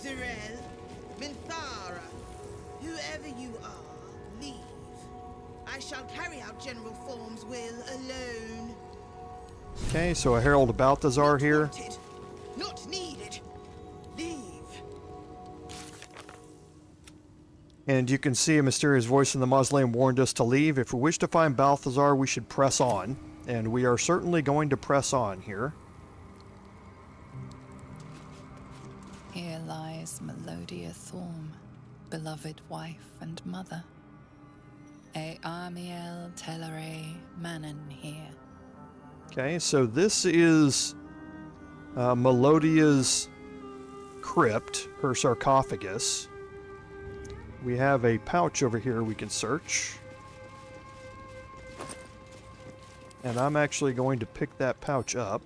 S: Zerel, Minthara, whoever you are, leave. I shall carry out General Form's will alone.
A: Okay, so a Herald of Balthazar here.
S: Not needed. Leave.
A: And you can see a mysterious voice in the mausoleum warned us to leave. If we wish to find Balthazar, we should press on. And we are certainly going to press on here.
D: Here lies Melodia Thorm, beloved wife and mother. E Amiel Telere Manon here.
A: Okay, so this is Melodia's crypt, her sarcophagus. We have a pouch over here we can search. And I'm actually going to pick that pouch up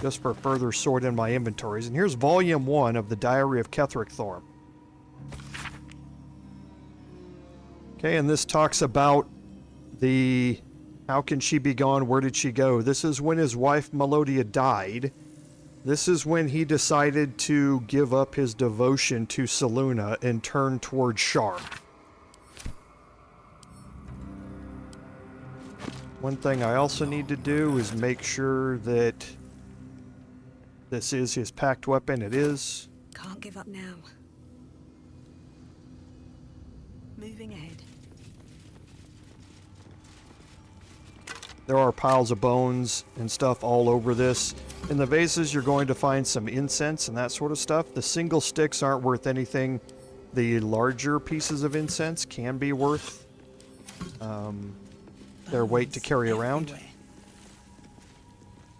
A: just for further sort in my inventories. And here's Volume 1 of the Diary of Ketheric Thorm. Okay, and this talks about the how can she be gone, where did she go? This is when his wife Melodia died. This is when he decided to give up his devotion to Selûne and turn towards Shar. One thing I also need to do is make sure that this is his packed weapon. It is.
P: Can't give up now. Moving ahead.
A: There are piles of bones and stuff all over this. In the vases, you're going to find some incense and that sort of stuff. The single sticks aren't worth anything. The larger pieces of incense can be worth their weight to carry around.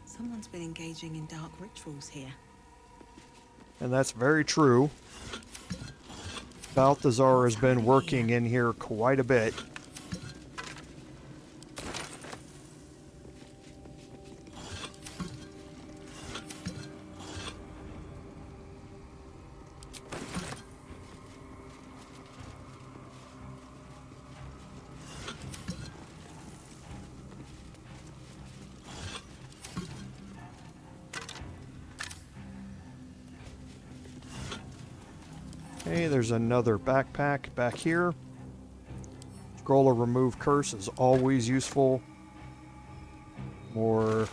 P: Someone's been engaging in dark rituals here.
A: And that's very true. Balthazar has been working in here quite a bit. Okay, there's another backpack back here. Scroll of Remove Curse is always useful. More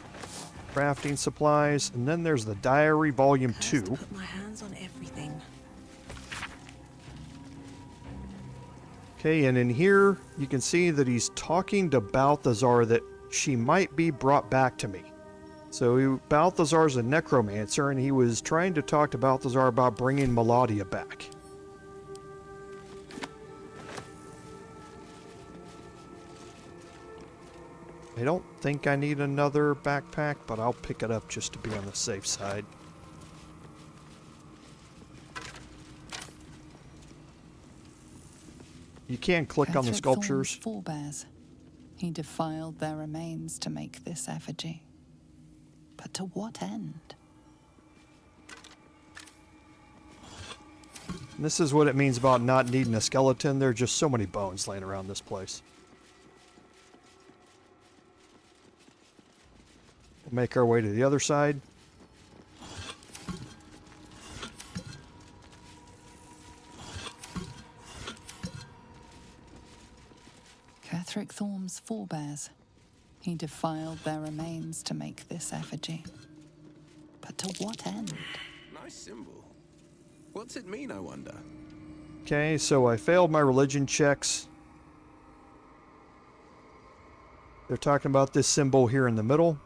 A: crafting supplies. And then there's the Diary Volume 2.
P: Put my hands on everything.
A: Okay, and in here you can see that he's talking to Balthazar that she might be brought back to me. So Balthazar's a necromancer, and he was trying to talk to Balthazar about bringing Melodia back. I don't think I need another backpack, but I'll pick it up just to be on the safe side. You can click on the sculptures.
D: Forebears. He defiled their remains to make this effigy. But to what end?
A: And this is what it means about not needing a skeleton. There are just so many bones laying around this place. We'll make our way to the other side.
D: Ketheric Thorm's forebears. He defiled their remains to make this effigy. But to what end?
M: Nice symbol. What's it mean, I wonder?
A: Okay, so I failed my religion checks. They're talking about this symbol here in the middle.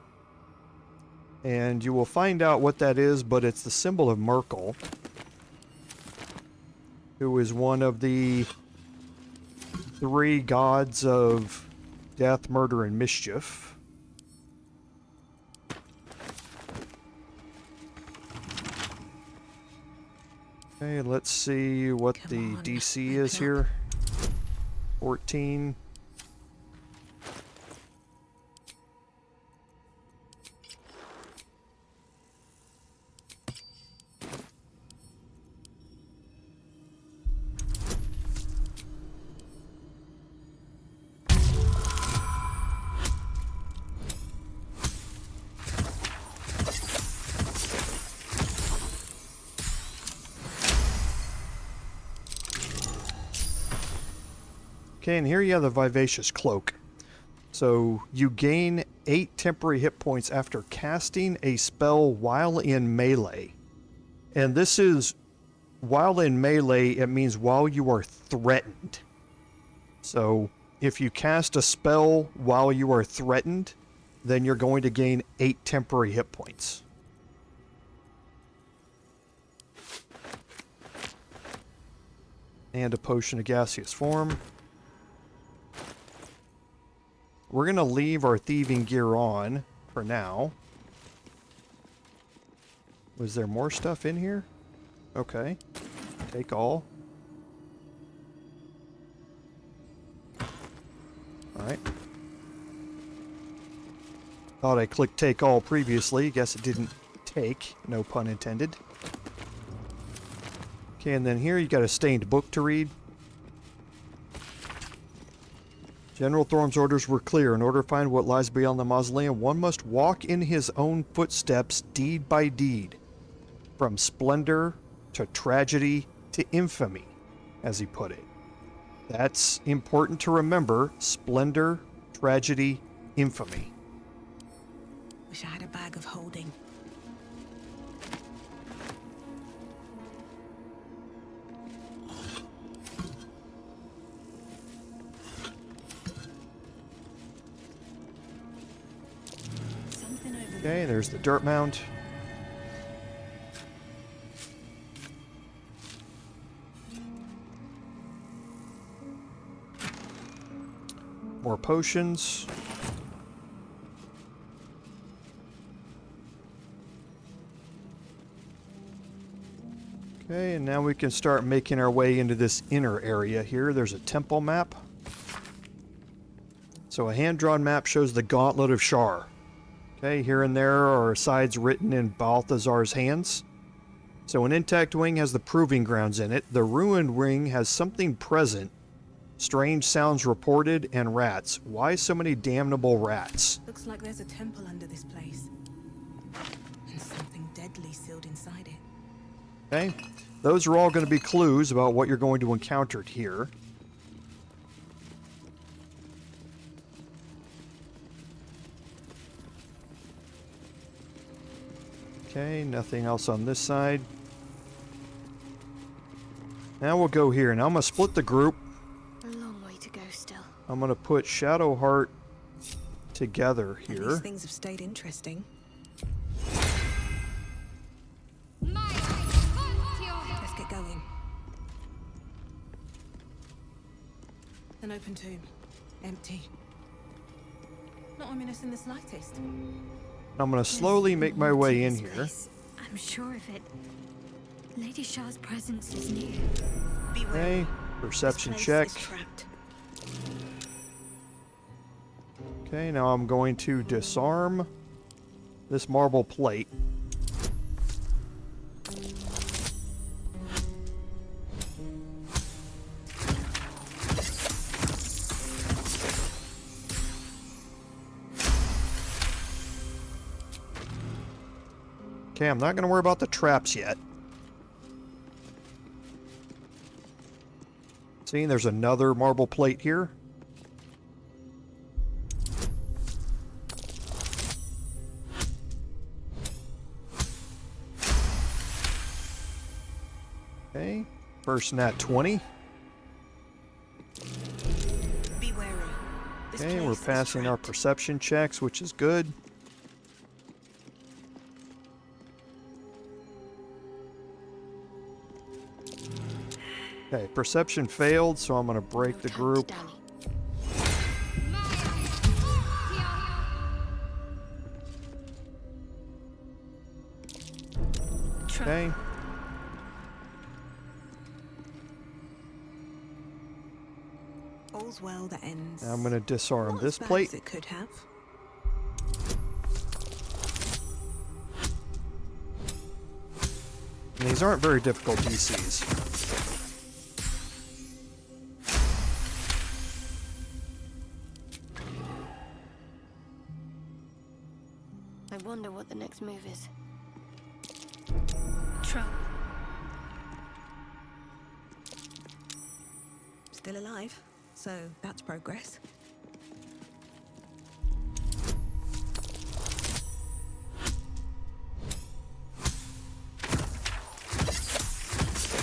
A: And you will find out what that is, but it's the symbol of Merkel, who is one of the 3 gods of death, murder, and mischief. Okay, let's see what the DC is here. 14. Okay, and here you have the Vivacious Cloak. So you gain 8 temporary hit points after casting a spell while in melee. And this is while in melee, it means while you are threatened. So if you cast a spell while you are threatened, then you're going to gain 8 temporary hit points. And a potion of gaseous form. We're going to leave our thieving gear on for now. Was there more stuff in here? Okay. Take all. Alright. Thought I clicked take all previously. Guess it didn't take. No pun intended. Okay, and then here you got a stained book to read. General Thorm's orders were clear. In order to find what lies beyond the Mausoleum, one must walk in his own footsteps, deed by deed. From splendor to tragedy to infamy, as he put it. That's important to remember. Splendor, tragedy, infamy.
P: Wish I had a bag of holding.
A: Okay, there's the dirt mound. More potions. Okay, and now we can start making our way into this inner area here. There's a temple map. So a hand-drawn map shows the Gauntlet of Shar. Okay, here and there are sides written in Balthazar's hands. So an intact wing has the proving grounds in it. The ruined wing has something present. Strange sounds reported and rats. Why so many damnable rats?
P: Looks like there's a temple under this place. And something deadly sealed inside it.
A: Okay, those are all going to be clues about what you're going to encounter here. Okay, nothing else on this side. Now we'll go here. Now I'm going to split the group.
B: A long way to go still.
A: I'm going to put Shadowheart together here.
P: These things have stayed interesting. Let's get going. An open tomb. Empty. Not ominous in the slightest.
A: I'm going to slowly make my way in here.
I: I'm sure of it. Lady Shar's presence is near.
A: Okay, perception check. Okay, now I'm going to disarm this marble plate. Okay, I'm not going to worry about the traps yet. See, there's another marble plate here. Okay, first nat 20.
P: Be wary.
A: Okay, we're passing our perception checks, which is good. Okay, perception failed, so I'm going to break the group. Okay.
P: all's well that ends.
A: Now I'm going to disarm
P: Not
A: this
P: as bad
A: plate.
P: as it could have.
A: And these aren't very difficult DCs.
B: I wonder what the next move is.
P: Trump. Still alive, so that's progress.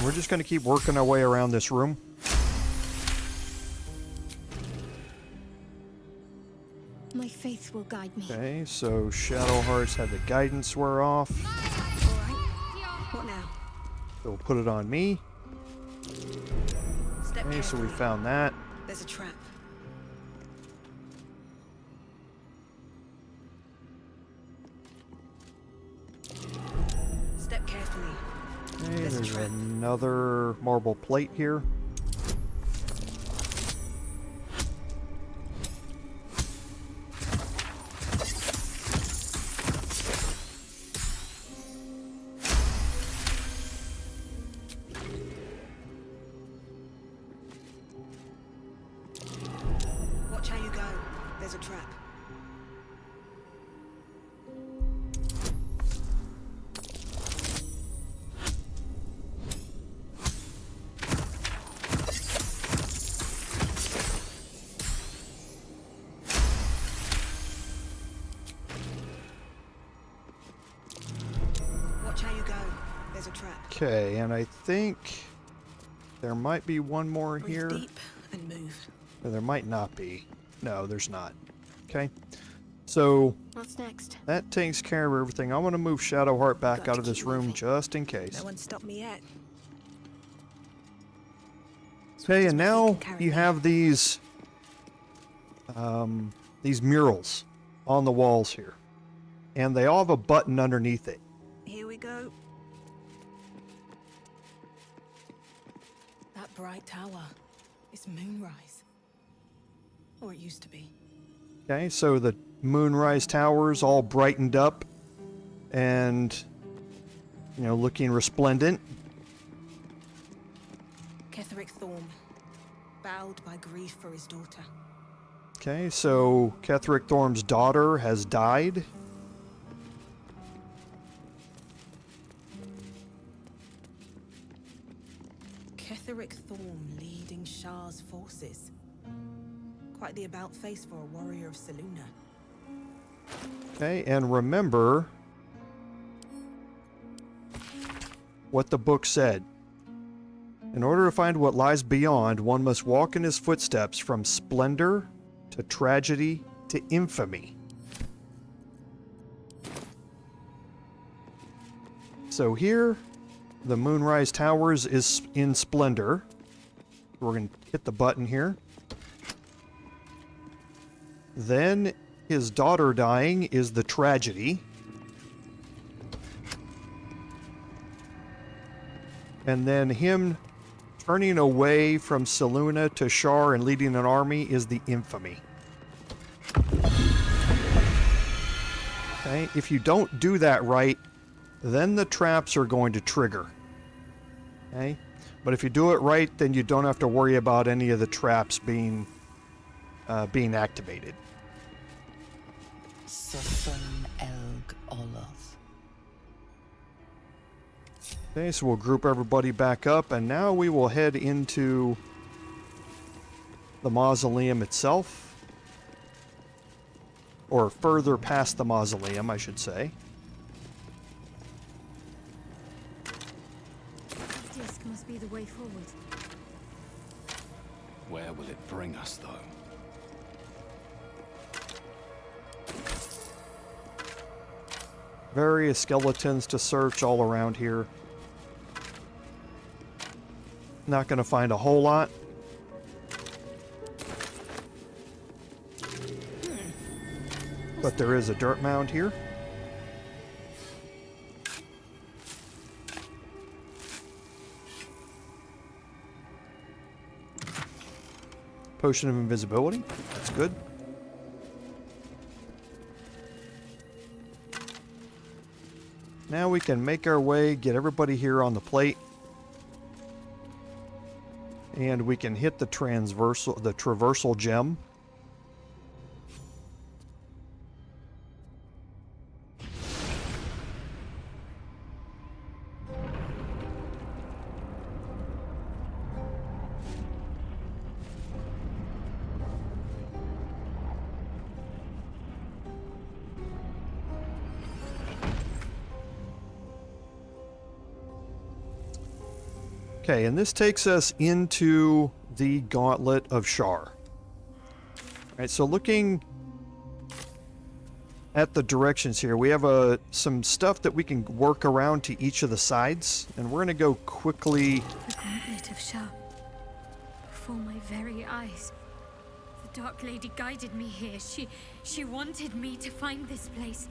A: We're just going to keep working our way around this room.
I: My faith will guide me.
A: Okay, so Shadowheart's had the guidance wear off.
P: What now?
A: So we'll put it on me.
P: Step
A: Okay, so we
P: carefully.
A: found that.
P: There's a trap. Step carefully.
A: Okay,
P: There's a
A: there's
P: trap.
A: another marble plate here.
P: Watch how you go. There's a trap. Watch how you go. There's a trap.
A: Okay, and I think there might be one more
P: Breathe
A: here.
P: deep and move.
A: Or there might not be. No, there's not. Okay. So
B: What's next?
A: that takes care of everything. I want to move Shadowheart back
P: Got
A: out
P: to
A: of this
P: keep
A: room
P: moving.
A: just in case.
P: No one stopped me yet.
A: Okay, and now
P: carry
A: you
P: me.
A: have these murals on the walls here. And they all have a button underneath it.
P: Here we go. That bright tower is Moonrise. Or it used to be.
A: Okay, so the Moonrise Towers all brightened up and, you know, looking resplendent.
P: Ketheric Thorm, bowed by grief for his daughter.
A: Okay, so Ketheric Thorm's daughter has died.
P: Ketheric Thorm leading Shar's forces. Quite the about face for a warrior of Selûne.
A: Okay, and remember what the book said. In order to find what lies beyond, one must walk in his footsteps from splendor to tragedy to infamy. So here, the Moonrise Towers is in splendor. We're going to hit the button here. Then his daughter dying is the tragedy. And then him turning away from Selûne to Shar and leading an army is the infamy. Okay, if you don't do that right, then the traps are going to trigger. Okay, but if you do it right, then you don't have to worry about any of the traps being activated.
D: Sofun Elg Oloth.
A: Okay, so we'll group everybody back up, and now we will head into the mausoleum itself. Or further past the mausoleum, I should say.
I: That disc must be the way forward.
C: Where will it bring us, though?
A: Various skeletons to search all around here. Not going to find a whole lot. But there is a dirt mound here. Potion of invisibility. That's good. Now we can make our way, get everybody here on the plate. And we can hit the traversal gem. Okay, and this takes us into the Gauntlet of Shar. Alright, so looking at the directions here, we have some stuff that we can work around to each of the sides, and we're going to go quickly.
I: The Gauntlet of Shar. Before my very eyes. The Dark Lady guided me here. She wanted me to find this place.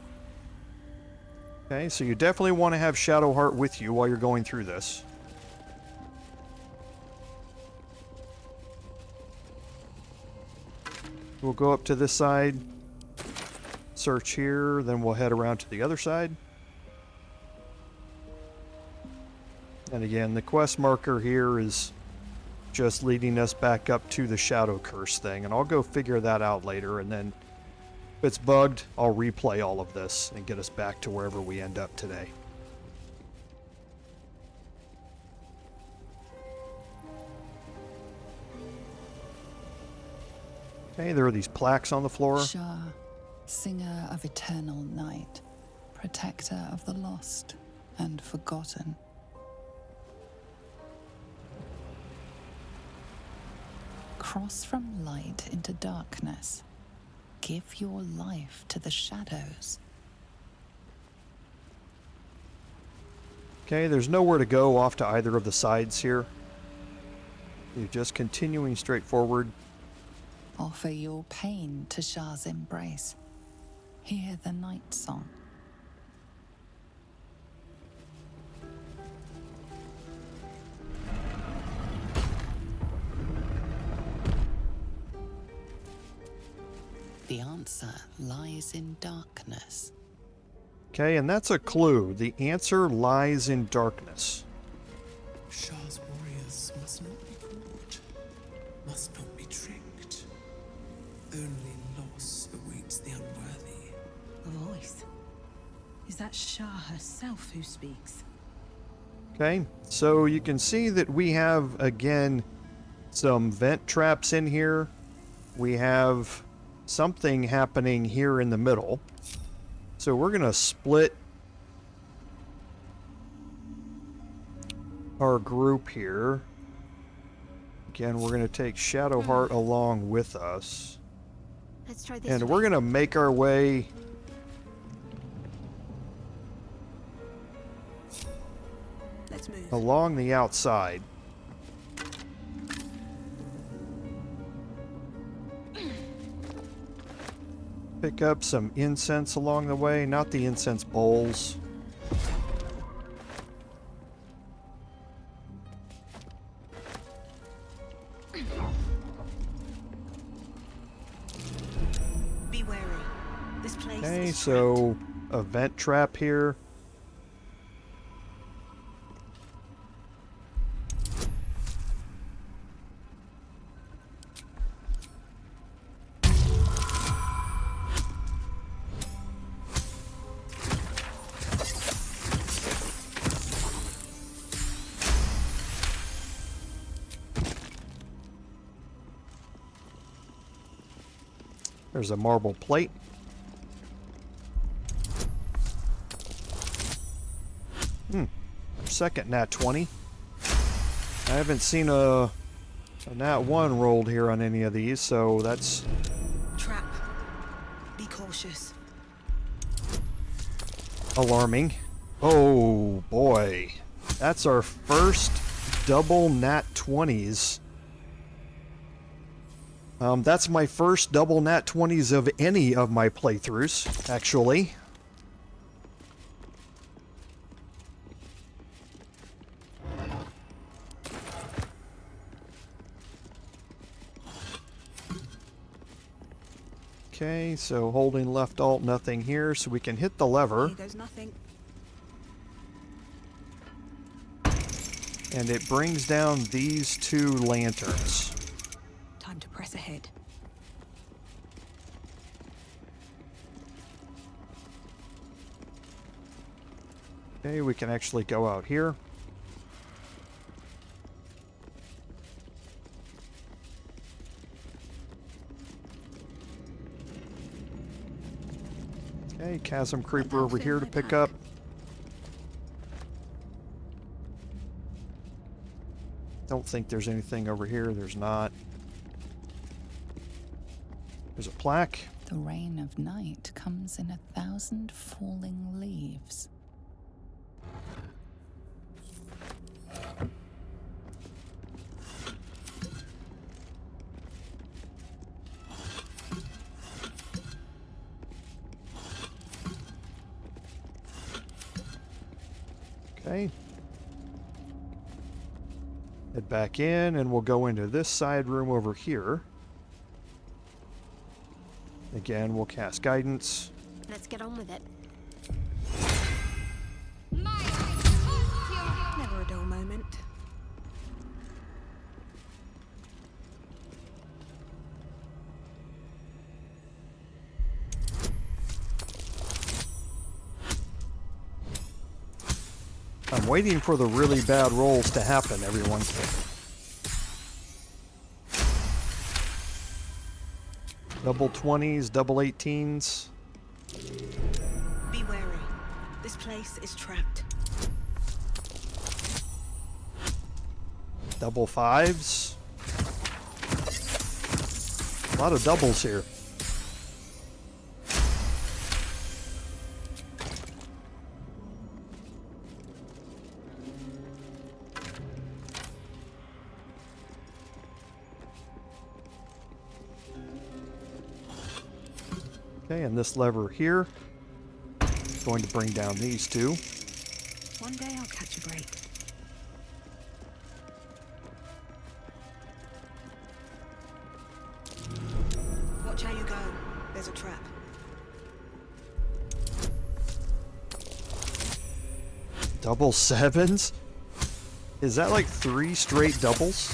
A: Okay, so you definitely want to have Shadowheart with you while you're going through this. We'll go up to this side, search here, then we'll head around to the other side. And again, the quest marker here is just leading us back up to the Shadow Curse thing, and I'll go figure that out later, and then if it's bugged, I'll replay all of this and get us back to wherever we end up today. Okay, there are these plaques on the floor.
D: Shar, singer of eternal night, protector of the lost and forgotten. Cross from light into darkness. Give your life to the shadows.
A: Okay, there's nowhere to go off to either of the sides here. You're just continuing straight forward.
D: Offer your pain to Shar's embrace. Hear the night song. The answer lies in darkness.
A: Okay, and that's a clue. The answer lies in darkness.
G: Shar's warriors must not be caught, must not be tricked. Only loss awaits the unworthy.
P: A voice. Is that Shar herself who speaks?
A: Okay, so you can see that we have, again, some vent traps in here. We have something happening here in the middle. So we're going to split our group here. Again, we're going to take Shadowheart along with us.
R: Let's try this.
A: And we're going to make our way
P: Let's move.
A: along the outside. Pick up some incense along the way, not the incense bowls.
P: Be wary. This place
A: Okay,
P: is
A: so a vent trap here. There's a marble plate. Second nat 20. I haven't seen a nat 1 rolled here on any of these, so that's
P: trap. Be cautious.
A: alarming. Oh boy. That's our first double nat 20s. That's my first double nat 20s of any of my playthroughs, actually. Okay, so holding left alt, nothing here, so we can hit the lever.
P: Here goes nothing.
A: And it brings down these 2 lanterns.
P: Time to press ahead.
A: Okay, we can actually go out here. Okay, Chasm Creeper over here to pick up. Don't think there's anything over here. There's not. There's a plaque.
D: The rain of night comes in 1,000 falling leaves.
A: Okay. Head back in, and we'll go into this side room over here. Again, we'll cast Guidance.
R: Let's get on with it.
P: Never a dull moment.
A: I'm waiting for the really bad rolls to happen, everyone. Double 20s, double 18s.
P: Be wary. This place is trapped.
A: Double 5s. A lot of doubles here. Okay, and this lever here is going to bring down these 2.
P: One day I'll catch a break. Watch how you go. There's a trap.
A: Double 7s? Is that like 3 straight doubles?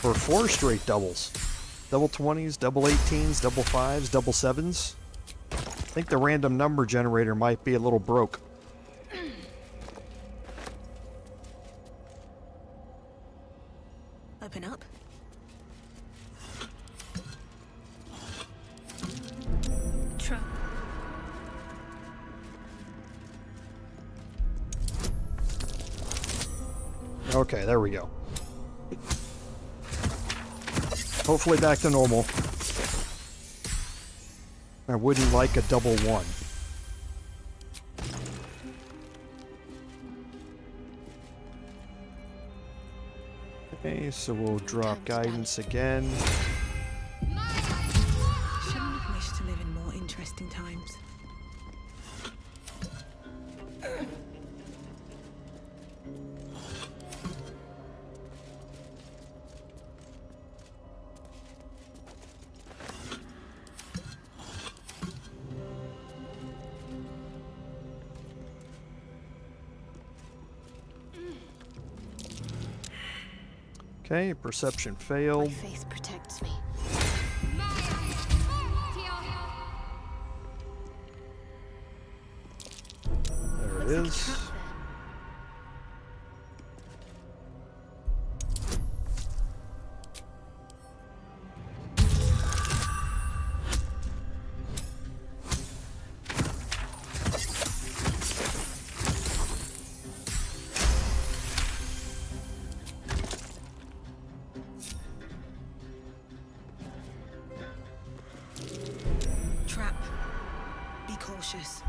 A: Or 4 straight doubles? Double 20s, double 18s, double 5s, double 7s? I think the random number generator might be a little broke.
P: Open up.
R: Trap.
A: Okay, there we go. Hopefully back to normal. I wouldn't like a double 1. Okay, so we'll drop guidance again.
P: Shouldn't have wished to live in more interesting times.
A: Okay, perception failed.
B: My faith protects me.
A: There it is.
P: Trap. Be cautious.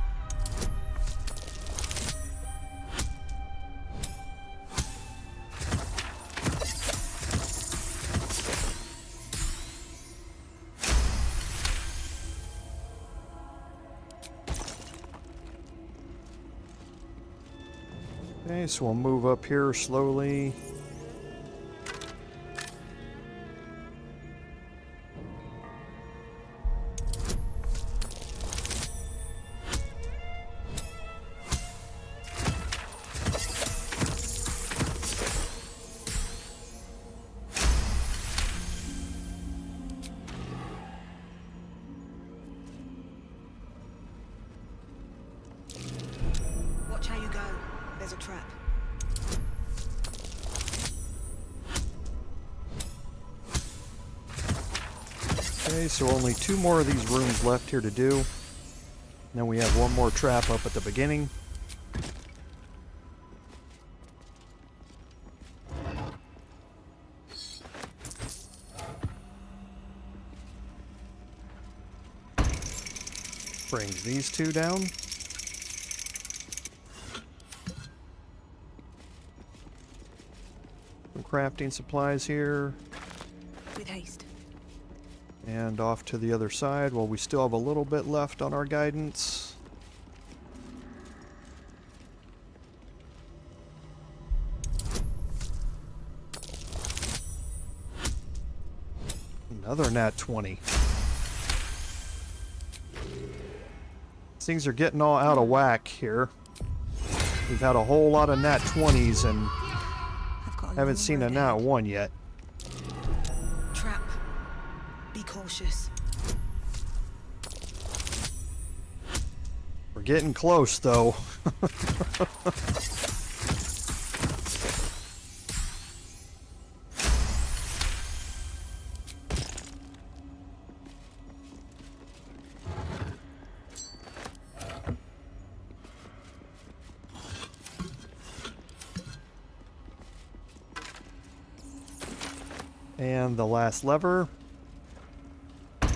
A: Okay, so we'll move up here slowly. Okay, so only 2 more of these rooms left here to do. Then we have 1 more trap up at the beginning. Brings these 2 down. Some crafting supplies here.
P: With haste.
A: And off to the other side. Well, we still have a little bit left on our guidance. Another nat 20. Things are getting all out of whack here. We've had a whole lot of nat 20s and haven't seen a nat 1 yet.
P: Trap. Be cautious.
A: We're getting close, though. And the last lever.
P: Have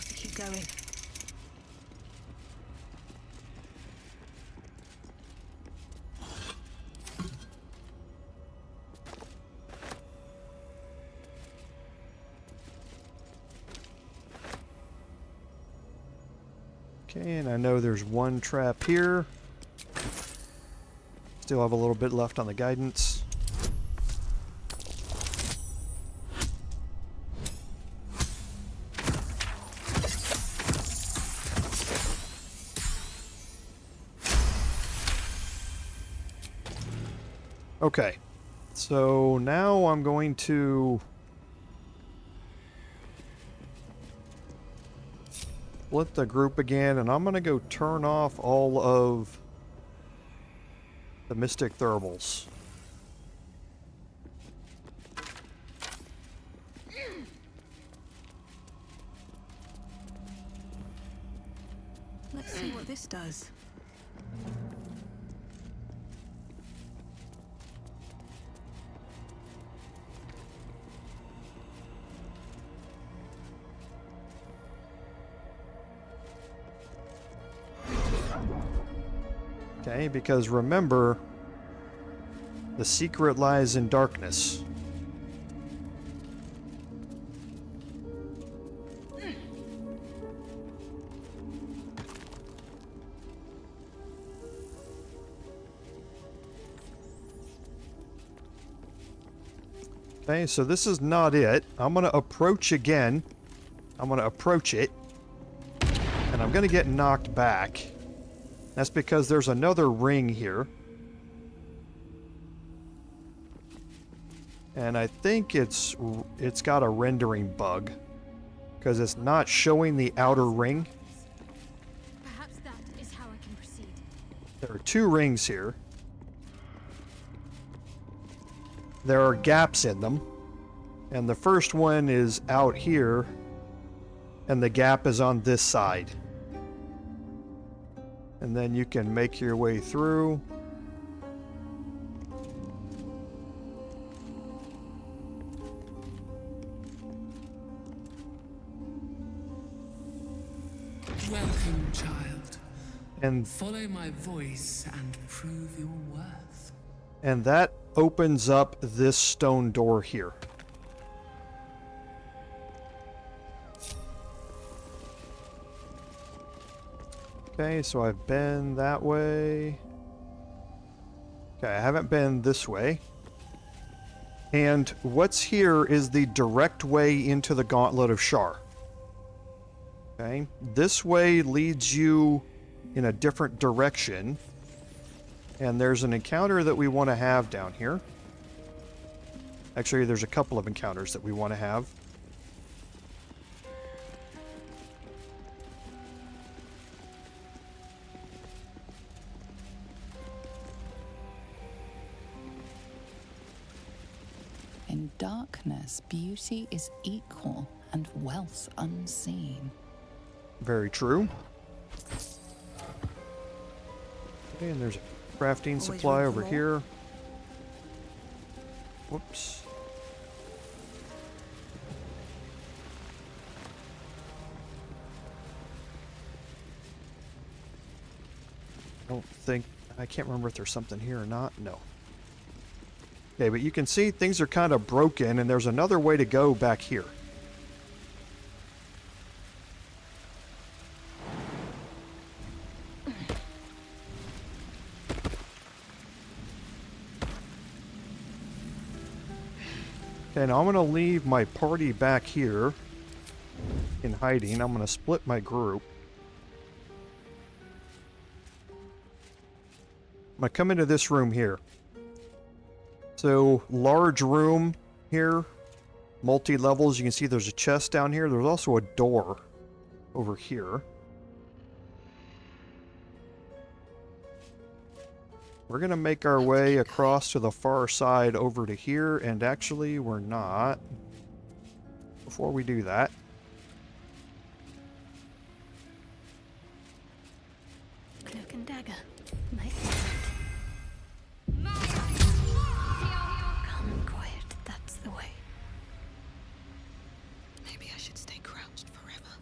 P: to keep going.
A: Okay, and I know there's 1 trap here. Still have a little bit left on the guidance. Okay, so now I'm going to split the group again, and I'm going to go turn off all of the Mystic Thermals.
P: Let's see what this does.
A: Okay, because remember, the secret lies in darkness. Okay, so this is not it. I'm going to approach again. I'm going to approach it. And I'm going to get knocked back. That's because there's another ring here. And I think it's got a rendering bug. Because it's not showing the outer ring.
I: Perhaps that is how I can proceed.
A: There are 2 rings here. There are gaps in them. And the first one is out here. And the gap is on this side. And then you can make your way through.
G: Welcome, child.
A: And
G: follow my voice and prove your worth.
A: And that opens up this stone door here. Okay, so I've been that way. Okay, I haven't been this way. And what's here is the direct way into the Gauntlet of Shar. Okay, this way leads you in a different direction. And there's an encounter that we want to have down here. Actually, there's a couple of encounters that we want to have.
D: darkness, beauty is equal and wealth unseen.
A: Very true. Okay, and there's a crafting supply over here. Whoops. I can't remember if there's something here or not. No. Okay, but you can see things are kind of broken, and there's another way to go back here. Okay, now I'm going to leave my party back here in hiding. I'm going to split my group. I'm going to come into this room here. So, large room here, multi-levels. You can see there's a chest down here. There's also a door over here. We're going to make our way across to the far side over to here, and actually we're not. Before we do that,
B: Cloak and dagger. My favorite. Calm and quiet, that's the way.
S: Maybe I should stay crouched forever.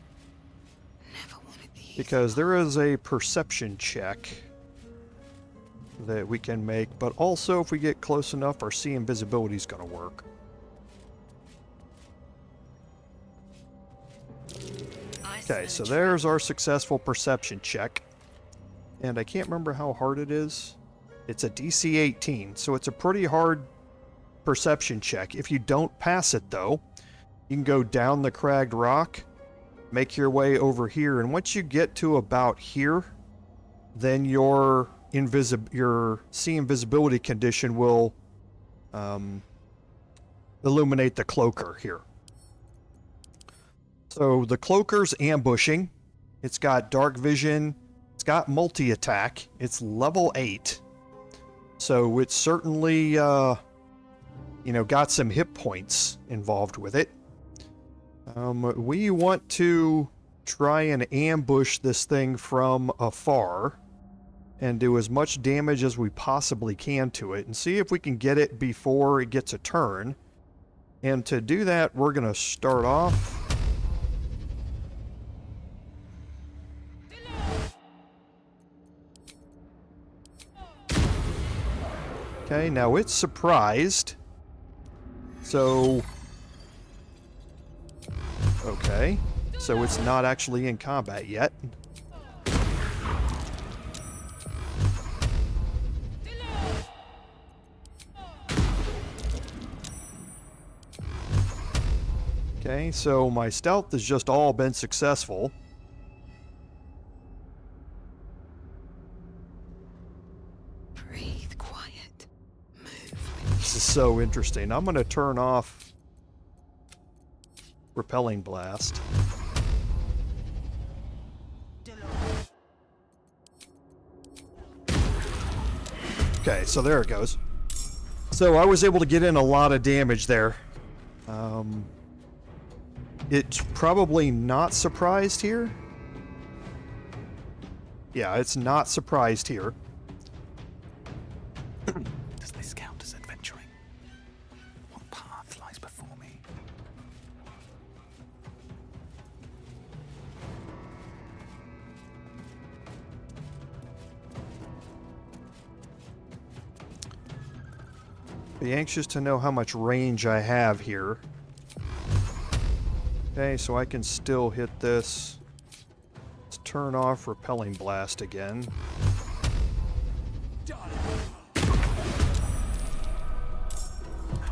S: Never wanted these.
A: because there is a perception check that we can make, but also if we get close enough, our see invisibility is going to work. Okay, so there's our successful perception check. And I can't remember how hard it is. It's a DC 18, so it's a pretty hard perception check. If you don't pass it, though, you can go down the cragged rock, make your way over here, and once you get to about here, then your see invisibility condition will illuminate the Cloaker here. So the Cloaker's ambushing. It's got dark vision. It's got multi-attack. It's level 8. So it's certainly, got some hit points involved with it. We want to try and ambush this thing from afar and do as much damage as we possibly can to it and see if we can get it before it gets a turn. And to do that, we're going to start off. Okay, now it's surprised. So, okay, so it's not actually in combat yet. Okay, so my stealth has just all been successful.
S: Breathe quiet.
A: This is so interesting. I'm going to turn off Repelling Blast. Okay, so there it goes. So I was able to get in a lot of damage there. It's probably not surprised here. Yeah, it's not surprised here.
C: Does this count as adventuring? What path lies before me?
A: Be anxious to know how much range I have here. Okay, so I can still hit this. Let's turn off Repelling Blast again.
C: Out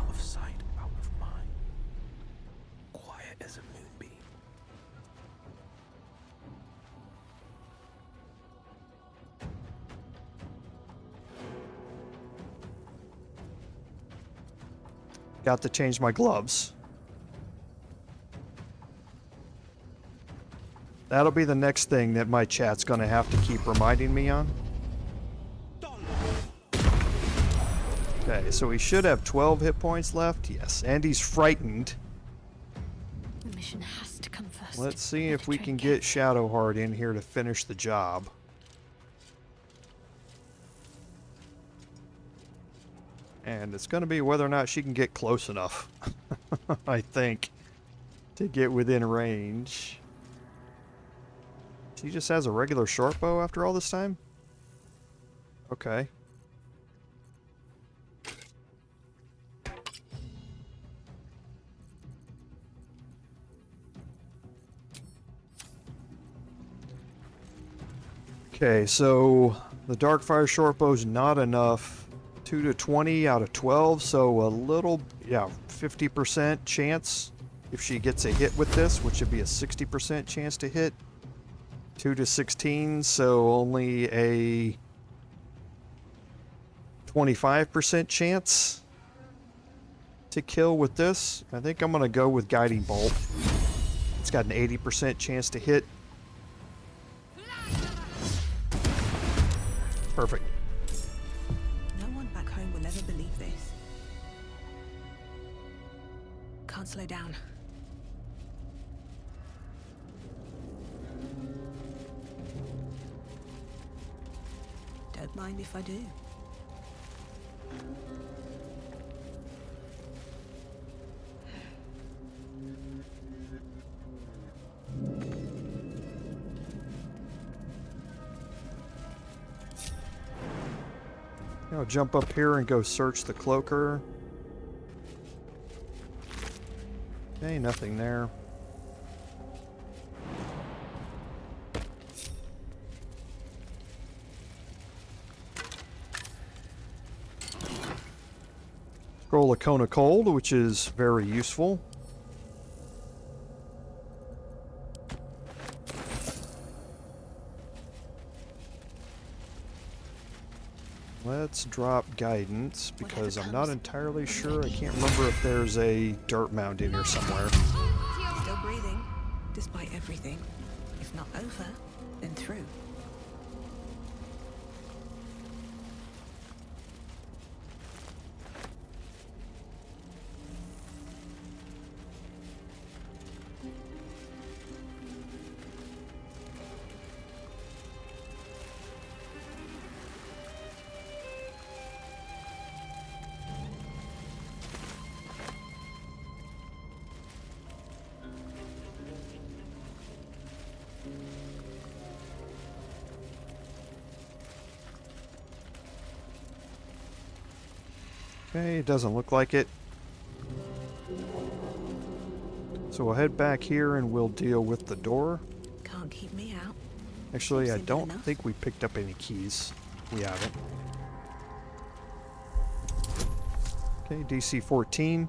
C: of sight, out of mind. Quiet as a moonbeam.
A: Got to change my gloves. That'll be the next thing that my chat's going to have to keep reminding me on. Okay, so he should have 12 hit points left. Yes, and he's frightened.
B: The mission has to come first.
A: Let's see if we can get Shadowheart in here to finish the job. And it's going to be whether or not she can get close enough, I think, to get within range. She just has a regular short bow after all this time? Okay. Okay, so the Darkfire shortbow is not enough. 2 to 20 out of 12, so a little, yeah, 50% chance if she gets a hit with this, which would be a 60% chance to hit. 2 to 16, so only a 25% chance to kill with this. I think I'm going to go with Guiding Bolt. It's got an 80% chance to hit. Perfect.
P: No one back home will ever believe this. Can't slow down. Don't mind if I do.
A: I'll jump up here and go search the Cloaker. Okay, nothing there. Scroll of Cone of Cold, which is very useful. Let's drop guidance because I'm not entirely sure. I can't remember if there's a dirt mound in here somewhere.
P: Still breathing, despite everything. If not over, then through.
A: Okay, it doesn't look like it. So we'll head back here and we'll deal with the door.
P: Can't keep me out.
A: Actually, I don't think we picked up any keys. We haven't. Okay, DC 14.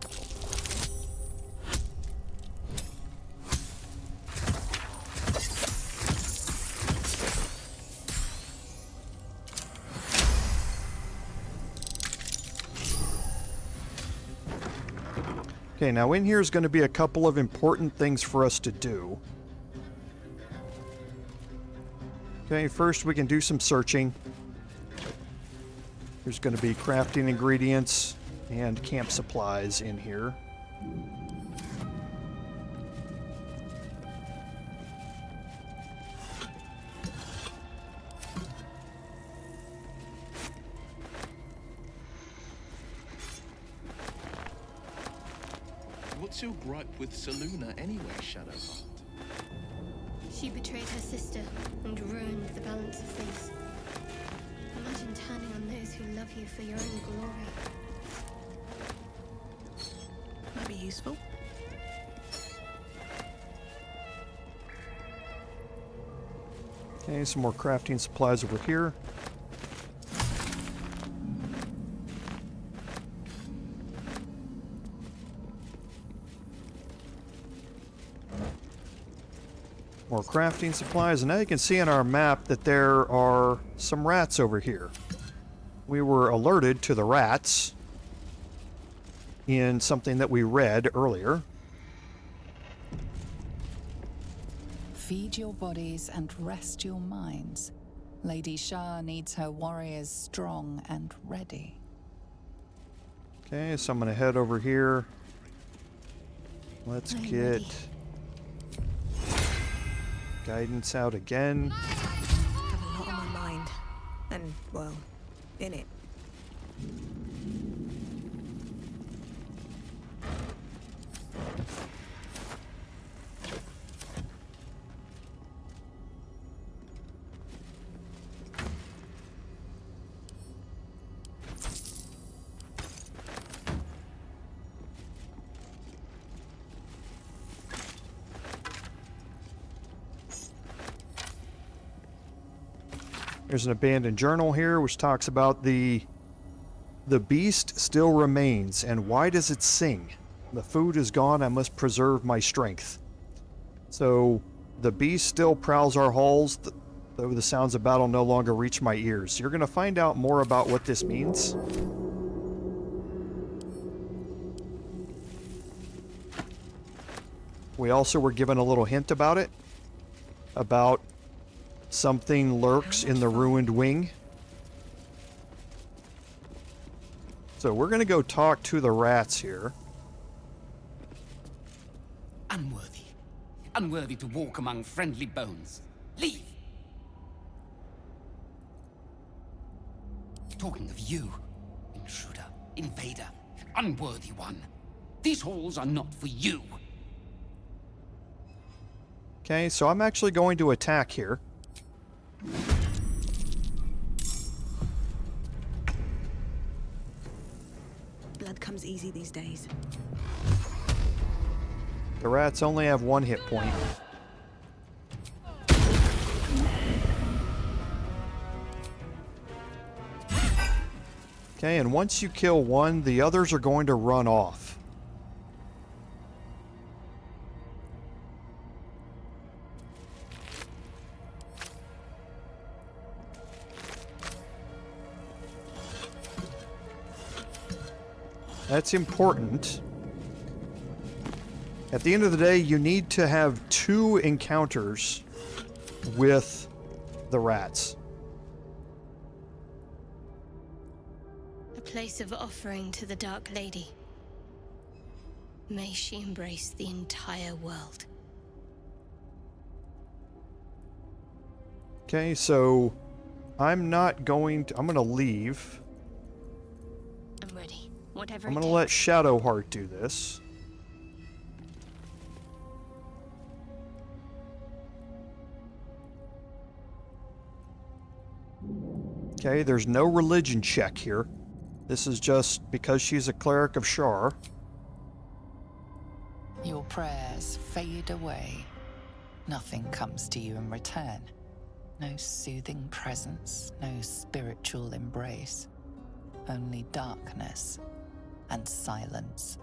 A: Okay, now in here is going to be a couple of important things for us to do. Okay, first we can do some searching. There's going to be crafting ingredients and camp supplies in here.
M: What's your gripe with Seluna anyway, Shadowheart?
B: She betrayed her sister and ruined the balance of things. Imagine turning on those who love you for your own glory.
P: Might be useful.
A: Okay, some more crafting supplies over here. More crafting supplies, and now you can see on our map that there are some rats over here. We were alerted to the rats in something that we read earlier.
D: Feed your bodies and rest your minds. Lady Shar needs her warriors strong and ready.
A: Okay, so I'm going to head over here. Let's get guidance out again.
P: I have a lot on my mind. And, well, in it.
A: There's an abandoned journal here which talks about the beast still remains, and why does it sing? The food is gone, I must preserve my strength. So the beast still prowls our halls, though the sounds of battle no longer reach my ears. You're going to find out more about what this means. We also were given a little hint about it, about something lurks in the ruined wing. So we're going to go talk to the rats here.
T: Unworthy. Unworthy to walk among friendly bones. Leave! Talking of you, intruder, invader, unworthy one. These halls are not for you.
A: Okay, so I'm actually going to attack here.
P: Blood comes easy these days.
A: The rats only have 1 hit point. Okay, and once you kill one, the others are going to run off. That's important. At the end of the day, you need to have 2 encounters with the rats.
B: A place of offering to the Dark Lady. May she embrace the entire world.
A: Okay, so I'm not going to... I'm going to leave.
B: I'm ready. Whatever
A: I'm
B: it
A: going to let
B: takes.
A: Shadowheart do this. Okay, there's no religion check here. This is just because she's a cleric of Shar.
D: Your prayers fade away. Nothing comes to you in return. No soothing presence, no spiritual embrace. Only darkness and silence.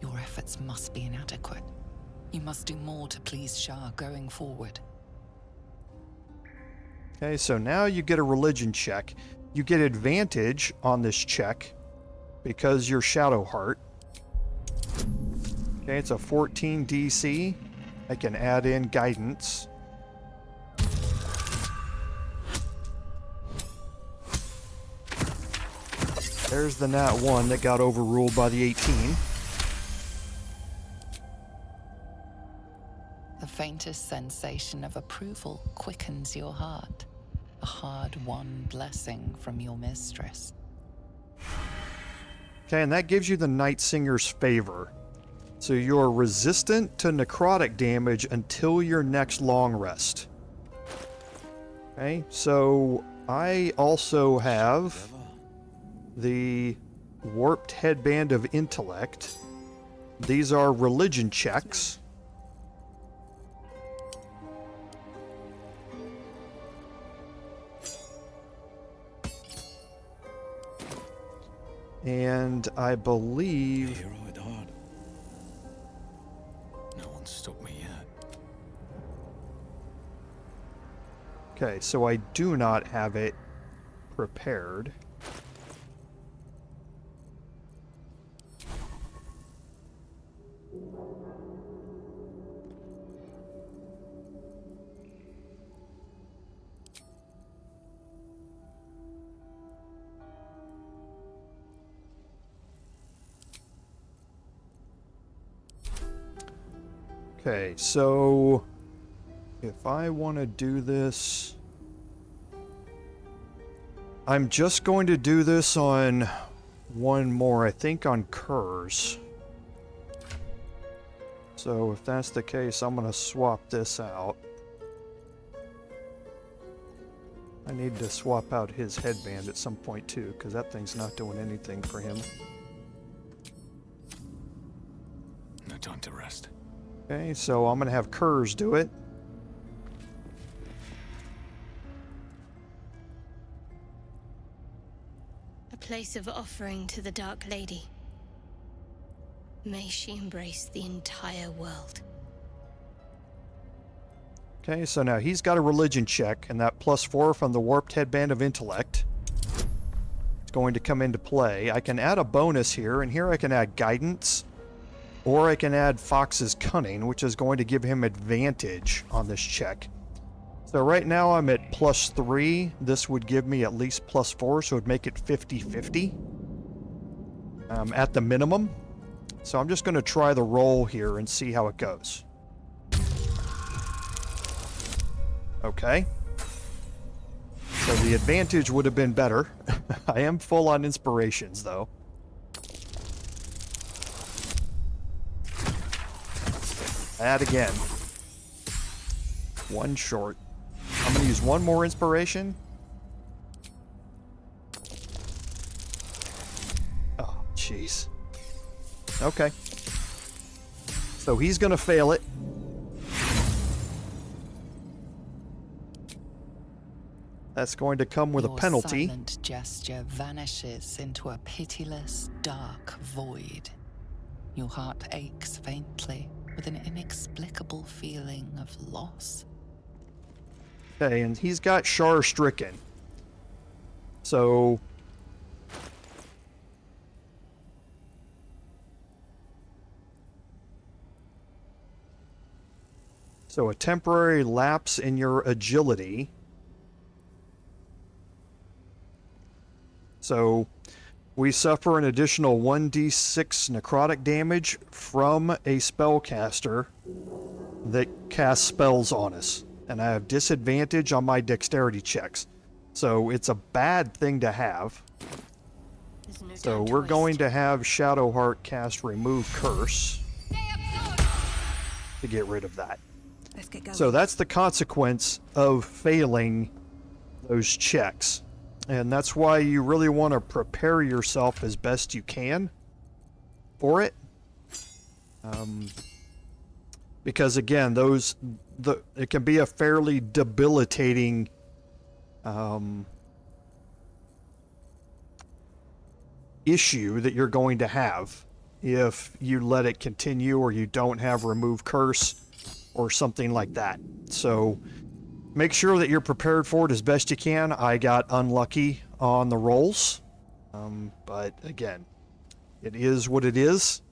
D: Your efforts must be inadequate. You must do more to please Shar going forward.
A: Okay, so now you get a religion check. You get advantage on this check because you're Shadowheart. Okay, it's a 14 DC. I can add in guidance. There's the nat 1 that got overruled by the 18.
D: The faintest sensation of approval quickens your heart. A hard-won blessing from your mistress.
A: Okay, and that gives you the Night Singer's favor. So you're resistant to necrotic damage until your next long rest. Okay, so I also have the Warped Headband of Intellect. These are religion checks. And I believe...
C: Hero at heart. No one stopped me yet.
A: Okay, so I do not have it prepared. Okay, so if I want to do this, I'm just going to do this on one more, I think on Curs. So if that's the case, I'm going to swap this out. I need to swap out his headband at some point too, because that thing's not doing anything for him.
C: No time to rest.
A: Okay, so I'm going to have Curs do it.
B: A place of offering to the Dark Lady. May she embrace the entire world.
A: Okay, so now he's got a religion check, and that +4 from the Warped Headband of Intellect is going to come into play. I can add a bonus here, and here I can add Guidance, or I can add Fox's Cunning, which is going to give him advantage on this check. So right now I'm at +3. This would give me at least +4, so it would make it 50-50 at the minimum. So I'm just going to try the roll here and see how it goes. Okay. So the advantage would have been better. I am full on inspirations, though. Add again. One short. I'm going to use one more inspiration. Oh, jeez. Okay. So he's going to fail it. That's going to come with a penalty.
D: Your silent gesture vanishes into a pitiless, dark void. Your heart aches faintly with an inexplicable feeling of loss.
A: Okay, and he's got Shar stricken. So a temporary lapse in your agility. So we suffer an additional 1d6 necrotic damage from a spellcaster that casts spells on us. And I have disadvantage on my dexterity checks. So it's a bad thing to have. So we're going to have Shadowheart cast Remove Curse to get rid of that.
P: Let's get going.
A: So that's the consequence of failing those checks. And that's why you really want to prepare yourself as best you can for it. Because again, it can be a fairly debilitating issue that you're going to have if you let it continue or you don't have Remove Curse or something like that. So make sure that you're prepared for it as best you can. I got unlucky on the rolls, but again, it is what it is.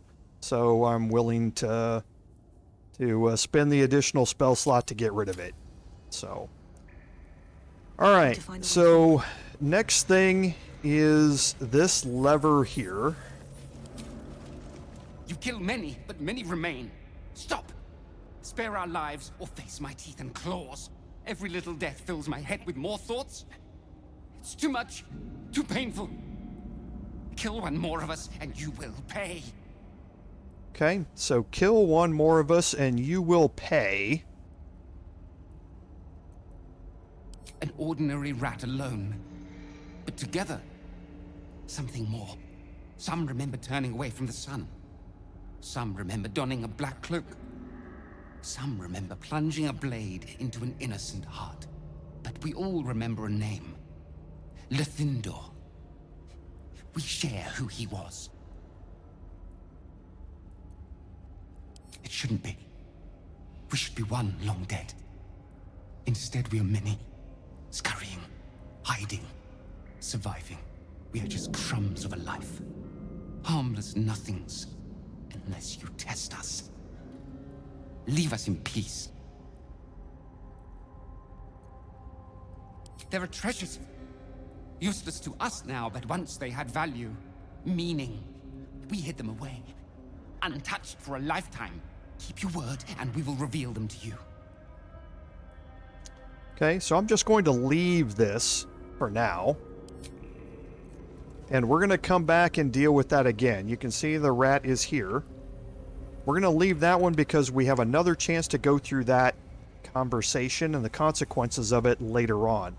A: So I'm willing to spend the additional spell slot to get rid of it. So, all right. So next thing is this lever here.
T: You kill many, but many remain. Stop! Spare our lives or face my teeth and claws. Every little death fills my head with more thoughts. It's too much, too painful. Kill one more of us and you will pay.
A: Okay, so kill one more of us and you will pay.
T: An ordinary rat alone, but together, something more. Some remember turning away from the sun. Some remember donning a black cloak. Some remember plunging a blade into an innocent heart. But we all remember a name. Lithindor. We share who he was. It shouldn't be. We should be one long dead. Instead, we are many. Scurrying, hiding, surviving. We are just crumbs of a life. Harmless nothings, unless you test us. Leave us in peace. There are treasures. Useless to us now, but once they had value, meaning. We hid them away. Untouched for a lifetime. Keep your word, and we will reveal them to you.
A: Okay, so I'm just going to leave this for now. And we're going to come back and deal with that again. You can see the rat is here. We're going to leave that one because we have another chance to go through that conversation and the consequences of it later on.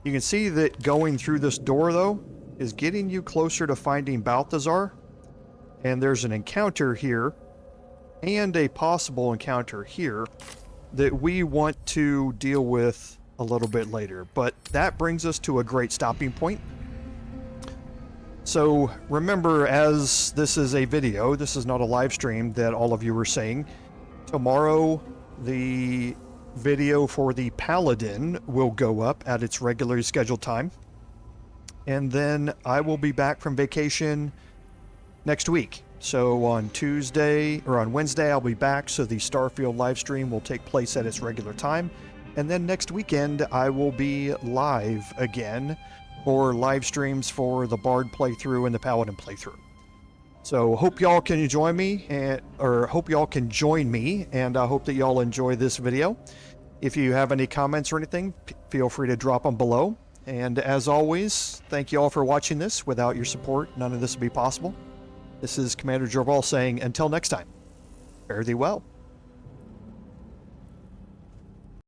A: You can see that going through this door, though, is getting you closer to finding Balthazar. And there's an encounter here and a possible encounter here that we want to deal with a little bit later. But that brings us to a great stopping point. So remember, as this is a video, this is not a live stream that all of you were saying. Tomorrow, the video for the Paladin will go up at its regularly scheduled time. And then I will be back from vacation next week. So on Tuesday, or on Wednesday, I'll be back, so the Starfield live stream will take place at its regular time. And then next weekend, I will be live again for live streams for the Bard playthrough and the Paladin playthrough. So hope y'all can join me, and I hope that y'all enjoy this video. If you have any comments or anything, feel free to drop them below. And as always, thank you all for watching this. Without your support, none of this would be possible. This is Commander Jorval saying, until next time, fare thee well.